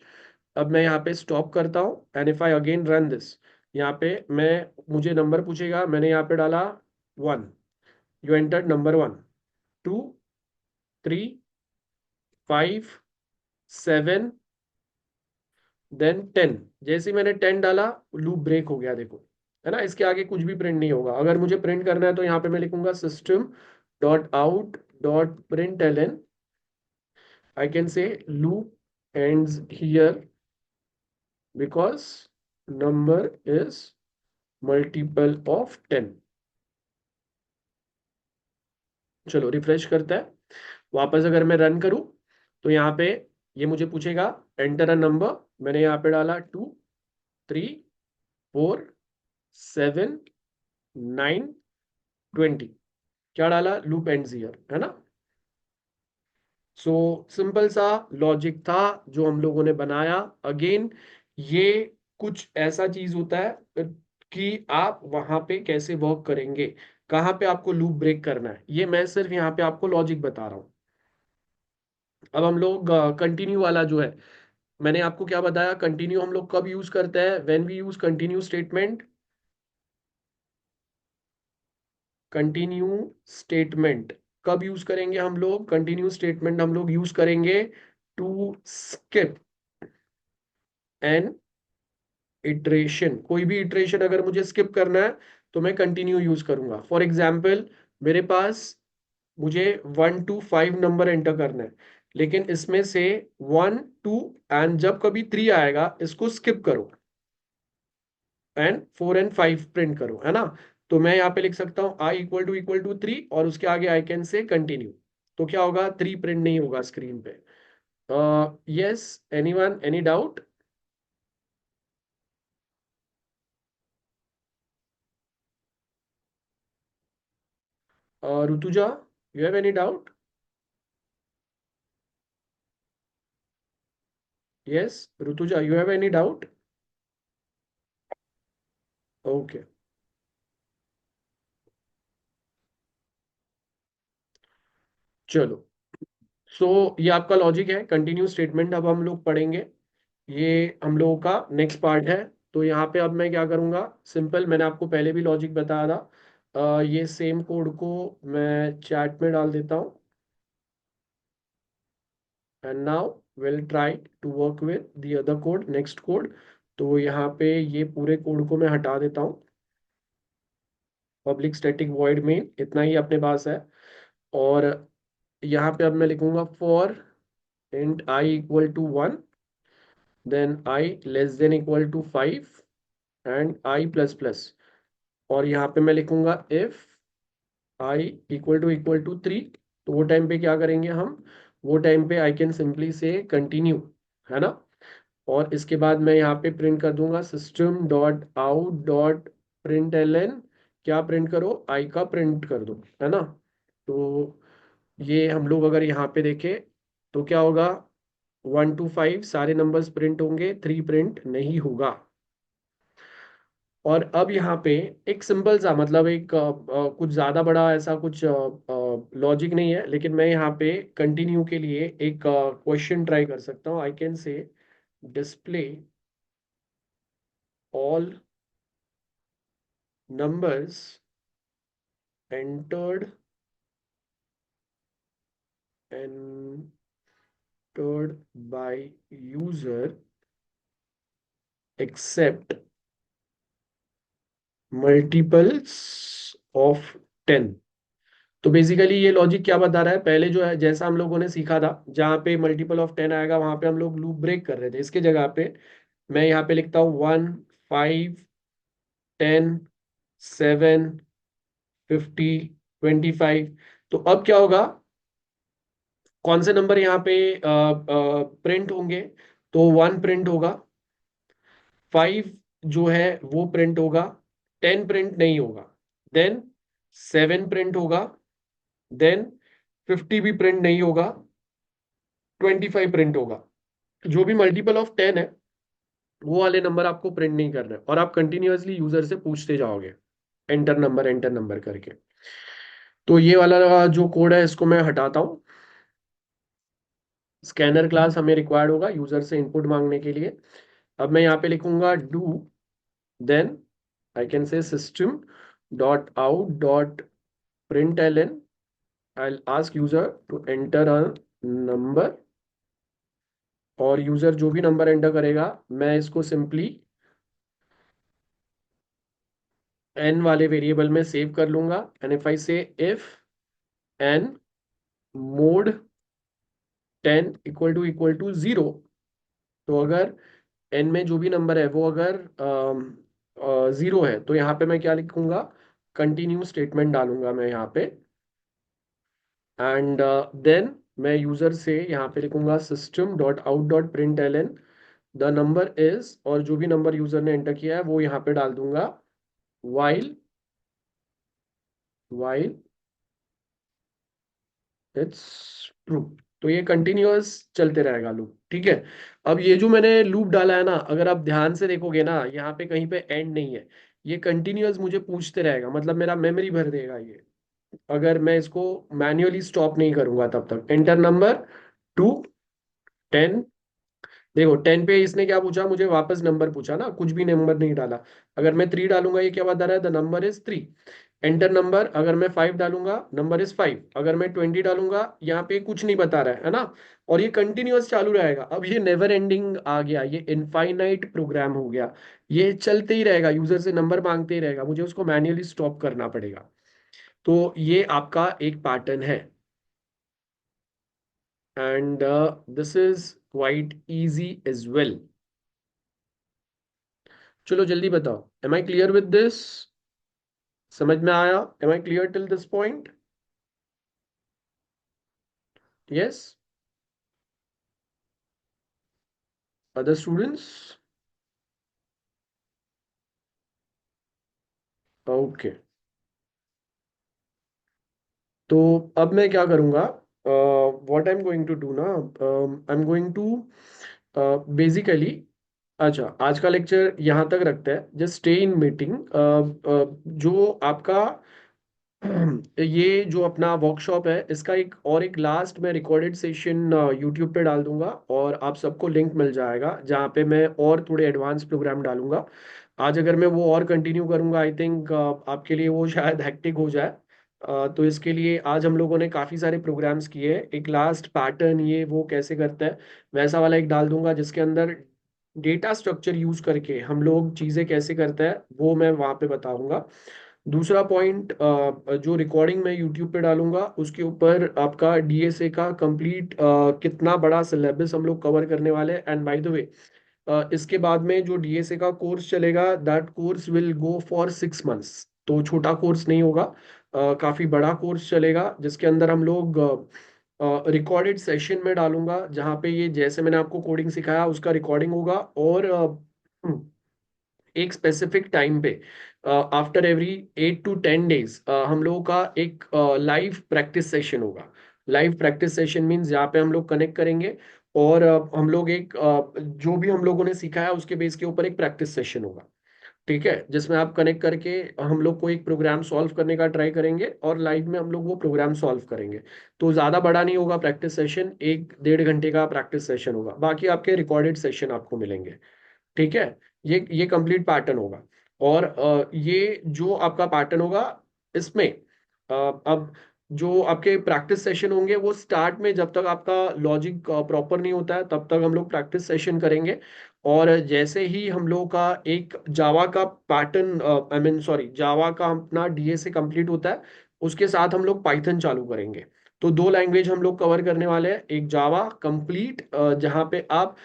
अब मैं यहाँ पे स्टॉप करता हूँ, and if I again run this, यहाँ पे मैं मुझे नंबर पूछेगा, मैंने यहाँ पे डाला 1, यू एंटर्ड नंबर 1। 2 3 5 7 देन 10। जैसे ही मैंने 10 डाला लूप ब्रेक हो गया, देखो, है ना। इसके आगे कुछ भी प्रिंट नहीं होगा। अगर मुझे प्रिंट करना है तो यहाँ पे मैं लिखूंगा system dot out dot print L N. I can say loop ends here because number is multiple of 10। चलो रिफ्रेश करता है। वापस अगर मैं रन करूं तो यहाँ पे ये मुझे पूछेगा एंटर अ नंबर। मैंने यहाँ पे डाला 2 3 4 7 9 20। क्या डाला? लूप एंड्स हियर, है ना। सो सिंपल सा लॉजिक था जो हम लोगों ने बनाया। अगेन ये कुछ ऐसा चीज होता है कि आप वहां पे कैसे वर्क करेंगे, कहाँ पे आपको लूप ब्रेक करना है, ये मैं सिर्फ यहाँ पे आपको लॉजिक बता रहा हूँ। अब हम लोग कंटिन्यू वाला जो है, मैंने आपको क्या बताया, कंटिन्यू हम लोग कब यूज करते हैं? When we use continue statement. Continue statement कब यूज करेंगे हम लोग? कंटिन्यू स्टेटमेंट हम लोग यूज करेंगे टू स्किप एन इटरेशन। कोई भी इटरेशन अगर मुझे स्किप करना है तो मैं कंटिन्यू यूज करूंगा। फॉर एग्जाम्पल मेरे पास, मुझे 1 to 5 नंबर एंटर करना है, लेकिन इसमें से 1 2 एंड जब कभी 3 आएगा इसको स्किप करो एंड 4 and 5 प्रिंट करो, है ना। तो मैं यहाँ पे लिख सकता हूँ आई इक्वल टू 3 और उसके आगे आई कैन से कंटिन्यू। तो क्या होगा? 3 प्रिंट नहीं होगा स्क्रीन पे। Yes, anyone, any doubt? Rutuja, you have any doubt? Yes, Rutuja, you have any doubt? Okay, चलो। सो ये आपका लॉजिक है, कंटिन्यू स्टेटमेंट अब हम लोग पढ़ेंगे। ये हम लोगों का नेक्स्ट पार्ट है। तो यहाँ पे अब मैं क्या करूँगा, सिंपल, मैंने आपको पहले भी लॉजिक बताया था। ये सेम कोड को मैं चैट में डाल देता हूँ and now will try to work with the other code, next code. तो यहाँ पे ये पूरे कोड को मैं हटा देता हूँ। पब्लिक स्टैटिक वॉइड मेन, इतना ही अपने पास है। और यहाँ पे अब मैं लिखूंगा for int I equal to 1, then I less than equal to 5 and I plus plus. और यहाँ पे मैं लिखूंगा इफ आई इक्वल टू 3। तो वो टाइम पे क्या करेंगे हम? वो टाइम पे आई कैन सिंपली से कंटिन्यू, है ना। और इसके बाद मैं यहाँ पे प्रिंट कर दूंगा system dot out dot print L N. क्या प्रिंट करो? आई का प्रिंट कर दो, है ना। तो ये हम लोग अगर यहाँ पे देखें तो क्या होगा? 1 to 5 सारे नंबर्स प्रिंट होंगे, 3 प्रिंट नहीं होगा। और अब यहाँ पे एक सिंपल सा, मतलब एक कुछ ज्यादा बड़ा ऐसा कुछ लॉजिक नहीं है, लेकिन मैं यहाँ पे कंटिन्यू के लिए एक क्वेश्चन ट्राई कर सकता हूँ। I can say display all numbers entered entered by user except multiples of 10। तो बेसिकली ये लॉजिक क्या बता रहा है? पहले जो है जैसा हम लोगों ने सीखा था, जहाँ पे मल्टीपल ऑफ 10 आएगा वहां पे हम लोग लूप ब्रेक कर रहे थे। इसके जगह पे मैं यहाँ पे लिखता हूँ 1 5 10 7 50 25। तो अब क्या होगा? कौन से नंबर यहाँ पे प्रिंट होंगे? तो 1 प्रिंट होगा, 5 जो है वो प्रिंट होगा, 10 प्रिंट नहीं होगा, देन 7 प्रिंट होगा, देन 50 भी प्रिंट नहीं होगा, 25 प्रिंट होगा। जो भी मल्टीपल ऑफ 10 है वो वाले नंबर आपको प्रिंट नहीं करना है, और आप कंटिन्यूअसली यूजर से पूछते जाओगे एंटर नंबर करके। तो ये वाला जो कोड है इसको मैं हटाता हूँ। स्कैनर क्लास हमें रिक्वायर्ड होगा यूजर से इनपुट मांगने के लिए। अब मैं यहाँ पे लिखूंगा do, then I can say system dot out dot print L N I ask user to enter a number, और यूजर जो भी नंबर एंटर करेगा मैं इसको सिंपली एन वाले वेरिएबल में सेव कर लूंगा। And if I say if N mod 10 equal to 0, तो अगर एन में जो भी नंबर है वो अगर 0 है तो यहाँ पे मैं क्या लिखूंगा, कंटिन्यू स्टेटमेंट डालूंगा मैं यहाँ पे। एंड देन मैं यूजर से यहाँ पे लिखूंगा system dot out dot print L N the number is, और जो भी नंबर यूजर ने एंटर किया है वो यहाँ पे डाल दूंगा वाइल वाइल इट्स ट्रू। तो ये कंटिन्यूअस चलते रहेगा लूप, ठीक है। अब ये जो मैंने लूप डाला है ना, अगर आप ध्यान से देखोगे ना, यहाँ पे कहीं पे एंड नहीं है। ये कंटिन्यूअस मुझे पूछते रहेगा, मतलब मेरा मेमोरी भर देगा ये, अगर मैं इसको मैन्युअली स्टॉप नहीं करूंगा तब तक। Enter number two 10। देखो 10 पे इसने क्या पूछा, मुझे वापस नंबर पूछा ना, कुछ भी नंबर नहीं डाला। अगर मैं 3 डालूंगा ये क्या बता रहा है, the number is 3। Enter number, अगर मैं 5 डालूंगा नंबर इज 5। अगर मैं 20 डालूंगा यहाँ पे कुछ नहीं बता रहा है ना। और ये कंटिन्यूअस चालू रहेगा। अब ये नेवर एंडिंग आ गया, ये इनफाइनाइट प्रोग्राम हो गया। ये चलते ही रहेगा, यूजर से नंबर मांगते ही रहेगा, मुझे उसको मैन्युअली स्टॉप करना पड़ेगा। तो ये आपका एक पैटर्न है। And this is quite easy as well. चलो जल्दी बताओ, am I clear with this? समझ में आया? Am I clear till this point? Yes? Other students? Okay. तो अब मैं क्या करूंगा, what I am going to do ना, I am going to basically, अच्छा आज का लेक्चर यहाँ तक रखते हैं, जस्ट स्टे इन मीटिंग। जो आपका ये जो अपना वर्कशॉप है इसका एक लास्ट मैं रिकॉर्डेड सेशन यूट्यूब पे डाल दूंगा, और आप सबको लिंक मिल जाएगा जहाँ पे मैं और थोड़े एडवांस प्रोग्राम डालूंगा। आज अगर मैं वो और कंटिन्यू करूंगा, आई थिंक आपके लिए वो शायद हेक्टिक हो जाए। तो इसके लिए आज हम लोगों ने काफ़ी सारे प्रोग्राम्स किए, एक लास्ट पैटर्न ये वो कैसे करता है वैसा वाला एक डाल दूंगा, जिसके अंदर डेटा स्ट्रक्चर यूज करके हम लोग चीज़ें कैसे करते हैं वो मैं वहाँ पे बताऊंगा। दूसरा पॉइंट, जो रिकॉर्डिंग मैं यूट्यूब पे डालूंगा उसके ऊपर आपका डीएसए का कंप्लीट कितना बड़ा सिलेबस हम लोग कवर करने वाले हैं। एंड बाय द वे, इसके बाद में जो डीएसए का कोर्स चलेगा, that course will go for 6 months. तो छोटा कोर्स नहीं होगा, काफी बड़ा कोर्स चलेगा, जिसके अंदर हम लोग रिकॉर्डेड सेशन में डालूंगा, जहाँ पे ये जैसे मैंने आपको कोडिंग सिखाया उसका रिकॉर्डिंग होगा। और एक स्पेसिफिक टाइम पे आफ्टर एवरी 8 to 10 डेज हम लोगों का एक लाइव प्रैक्टिस सेशन होगा। लाइव प्रैक्टिस सेशन मीन्स जहाँ पे हम लोग कनेक्ट करेंगे, और हम लोग जो भी हम लोगों ने सीखा है उसके बेस के ऊपर एक प्रैक्टिस सेशन होगा, ठीक है, जिसमें आप कनेक्ट करके हम लोग को एक प्रोग्राम सॉल्व करने का ट्राई करेंगे, और लाइव में हम लोग वो प्रोग्राम सॉल्व करेंगे। तो ज़्यादा बड़ा नहीं होगा प्रैक्टिस सेशन, 1 1.5 घंटे का प्रैक्टिस सेशन होगा, बाकी आपके रिकॉर्डेड सेशन आपको मिलेंगे, ठीक है। ये कंप्लीट पैटर्न होगा। और ये जो आपका पैटर्न होगा इसमें अब जो आपके प्रैक्टिस सेशन होंगे वो स्टार्ट में, जब तक आपका लॉजिक प्रॉपर नहीं होता है तब तक हम लोग प्रैक्टिस सेशन करेंगे। और जैसे ही हम लोगों का एक जावा का पैटर्न, आई मीन सॉरी, जावा का अपना डीएसए कंप्लीट होता है, उसके साथ हम लोग पाइथन चालू करेंगे। तो 2 लैंग्वेज हम लोग कवर करने वाले हैं, एक जावा कंप्लीट, जहाँ पे आप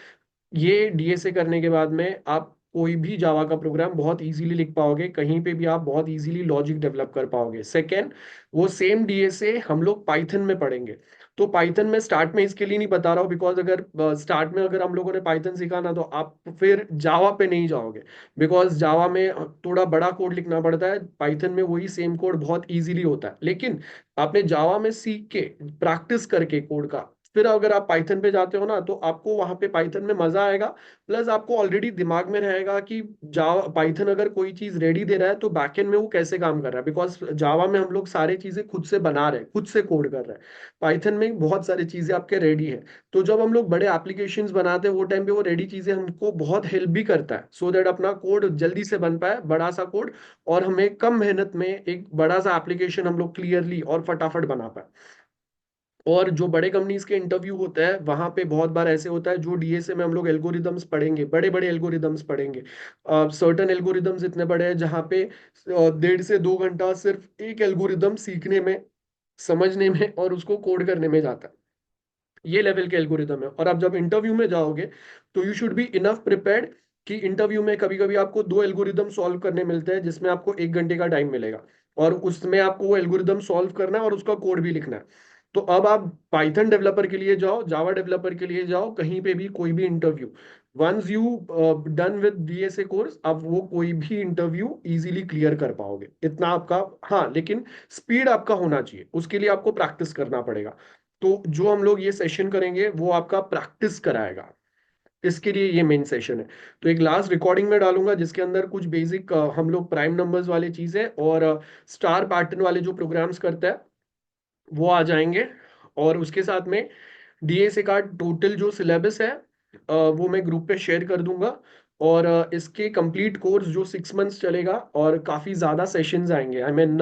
ये डीएसए करने के बाद में आप कोई भी जावा का प्रोग्राम बहुत इजीली लिख पाओगे, कहीं पे भी आप बहुत इजीली लॉजिक डेवलप कर पाओगे। सेकेंड, वो सेम डीएसए हम लोग पाइथन में पढ़ेंगे। तो पाइथन में स्टार्ट में इसके लिए नहीं बता रहा हूँ, बिकॉज अगर स्टार्ट में अगर हम लोगों ने पाइथन सीखा ना तो आप फिर जावा पे नहीं जाओगे, बिकॉज जावा में थोड़ा बड़ा कोड लिखना पड़ता है, पाइथन में वही सेम कोड बहुत इजीली होता है। लेकिन आपने जावा में सीख के प्रैक्टिस करके कोड का, फिर अगर आप पाइथन पे जाते हो ना तो आपको वहां पे पाइथन में मजा आएगा। प्लस आपको ऑलरेडी दिमाग में रहेगा कि जावा पाइथन अगर कोई चीज रेडी दे रहा है तो बैकएंड में वो कैसे काम कर रहा है, बिकॉज जावा में हम लोग सारी चीजें खुद से बना रहे हैं, खुद से कोड कर रहे हैं। पाइथन में बहुत सारी चीजें आपके रेडी है। तो जब हम लोग बड़े एप्लीकेशंस बनाते हैं वो टाइम पे वो रेडी चीजें हमको बहुत हेल्प भी करता है, सो दैट अपना कोड जल्दी से बन पाए, बड़ा सा कोड, और हमें कम मेहनत में एक बड़ा सा एप्लीकेशन हम लोग क्लियरली और फटाफट बना पाए। और जो बड़े कंपनीज के इंटरव्यू होता है वहां पे बहुत बार ऐसे होता है, जो डीएसए में हम लोग एल्गोरिदम्स पढ़ेंगे, बड़े बड़े एल्गोरिदम्स पढ़ेंगे, सर्टन एल्गोरिदम्स इतने बड़े हैं जहाँ पे 1.5 से 2 घंटा सिर्फ एक एल्गोरिदम सीखने में, समझने में और उसको कोड करने में जाता है। ये लेवल के एल्गोरिदम है। और आप जब इंटरव्यू में जाओगे तो you should be enough prepared कि इंटरव्यू में कभी कभी आपको 2 एल्गोरिदम सॉल्व करने मिलते हैं जिसमें आपको 1 घंटे का टाइम मिलेगा, और उसमें आपको वो एल्गोरिदम सॉल्व करना है और उसका कोड भी लिखना है। तो अब आप पाइथन डेवलपर के लिए जाओ, जावा डेवलपर के लिए जाओ, कहीं पे भी कोई भी interview, once you done with DSA course, आप वो कोई भी इंटरव्यू इजीली क्लियर कर पाओगे, इतना आपका। हाँ, लेकिन स्पीड आपका होना चाहिए, उसके लिए आपको प्रैक्टिस करना पड़ेगा। तो जो हम लोग ये सेशन करेंगे वो आपका प्रैक्टिस कराएगा, इसके लिए ये मेन सेशन है। तो एक लास्ट रिकॉर्डिंग में डालूंगा जिसके अंदर कुछ बेसिक हम लोग प्राइम नंबर्स वाले चीजें और स्टार पैटर्न वाले जो प्रोग्राम्स करते हैं वो आ जाएंगे। और उसके साथ में डीएसए का टोटल जो सिलेबस है वो मैं ग्रुप पे शेयर कर दूंगा। और इसके कंप्लीट कोर्स जो 6 मंथ्स चलेगा और काफी ज्यादा सेशंस आएंगे, आई मीन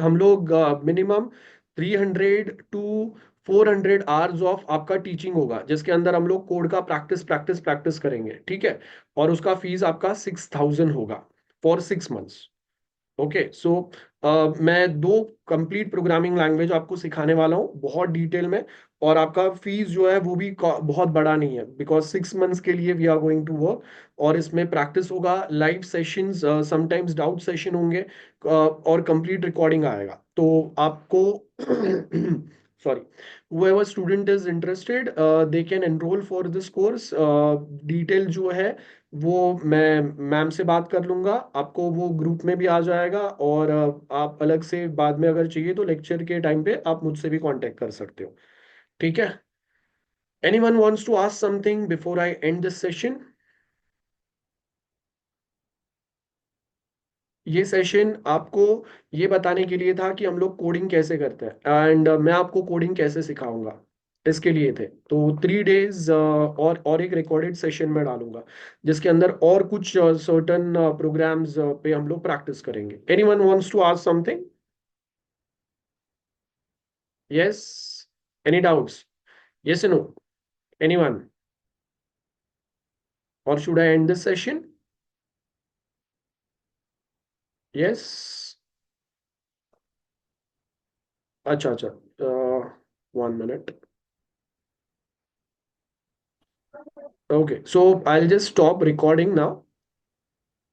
हम लोग मिनिमम 300 to 400 आवर्स ऑफ आपका टीचिंग होगा, जिसके अंदर हम लोग कोड का प्रैक्टिस प्रैक्टिस प्रैक्टिस करेंगे, ठीक है। और उसका फीस आपका 6,000 होगा फॉर 6 मंथ्स। ओके, सो मैं 2 कंप्लीट प्रोग्रामिंग लैंग्वेज आपको सिखाने वाला हूँ बहुत डिटेल में। और आपका फीस जो है वो भी बहुत बड़ा नहीं है, बिकॉज 6 मंथ्स के लिए we are going to work. और इसमें प्रैक्टिस होगा, live sessions, sometimes doubt session होंगे, और कंप्लीट रिकॉर्डिंग आएगा। तो आपको sorry, whoever student is interested they can enroll for this course। Detail जो है वो मैं मैम से बात कर लूंगा, आपको वो ग्रुप में भी आ जाएगा। और आप अलग से बाद में अगर चाहिए तो लेक्चर के टाइम पे आप मुझसे भी कांटेक्ट कर सकते हो, ठीक है। Anyone wants to ask something before I end this session? ये सेशन आपको ये बताने के लिए था कि हम लोग कोडिंग कैसे करते हैं, एंड मैं आपको कोडिंग कैसे सिखाऊंगा, इसके लिए थे। तो 3 डेज और एक रिकॉर्डेड सेशन में डालूंगा जिसके अंदर और कुछ सर्टन प्रोग्राम्स पे हम लोग प्रैक्टिस करेंगे। Anyone wants to ask something? Yes, any doubts? Yes no? Anyone? और should I end this session? Yes? अच्छा अच्छा, 1 minute. Okay, so I'll just stop recording now.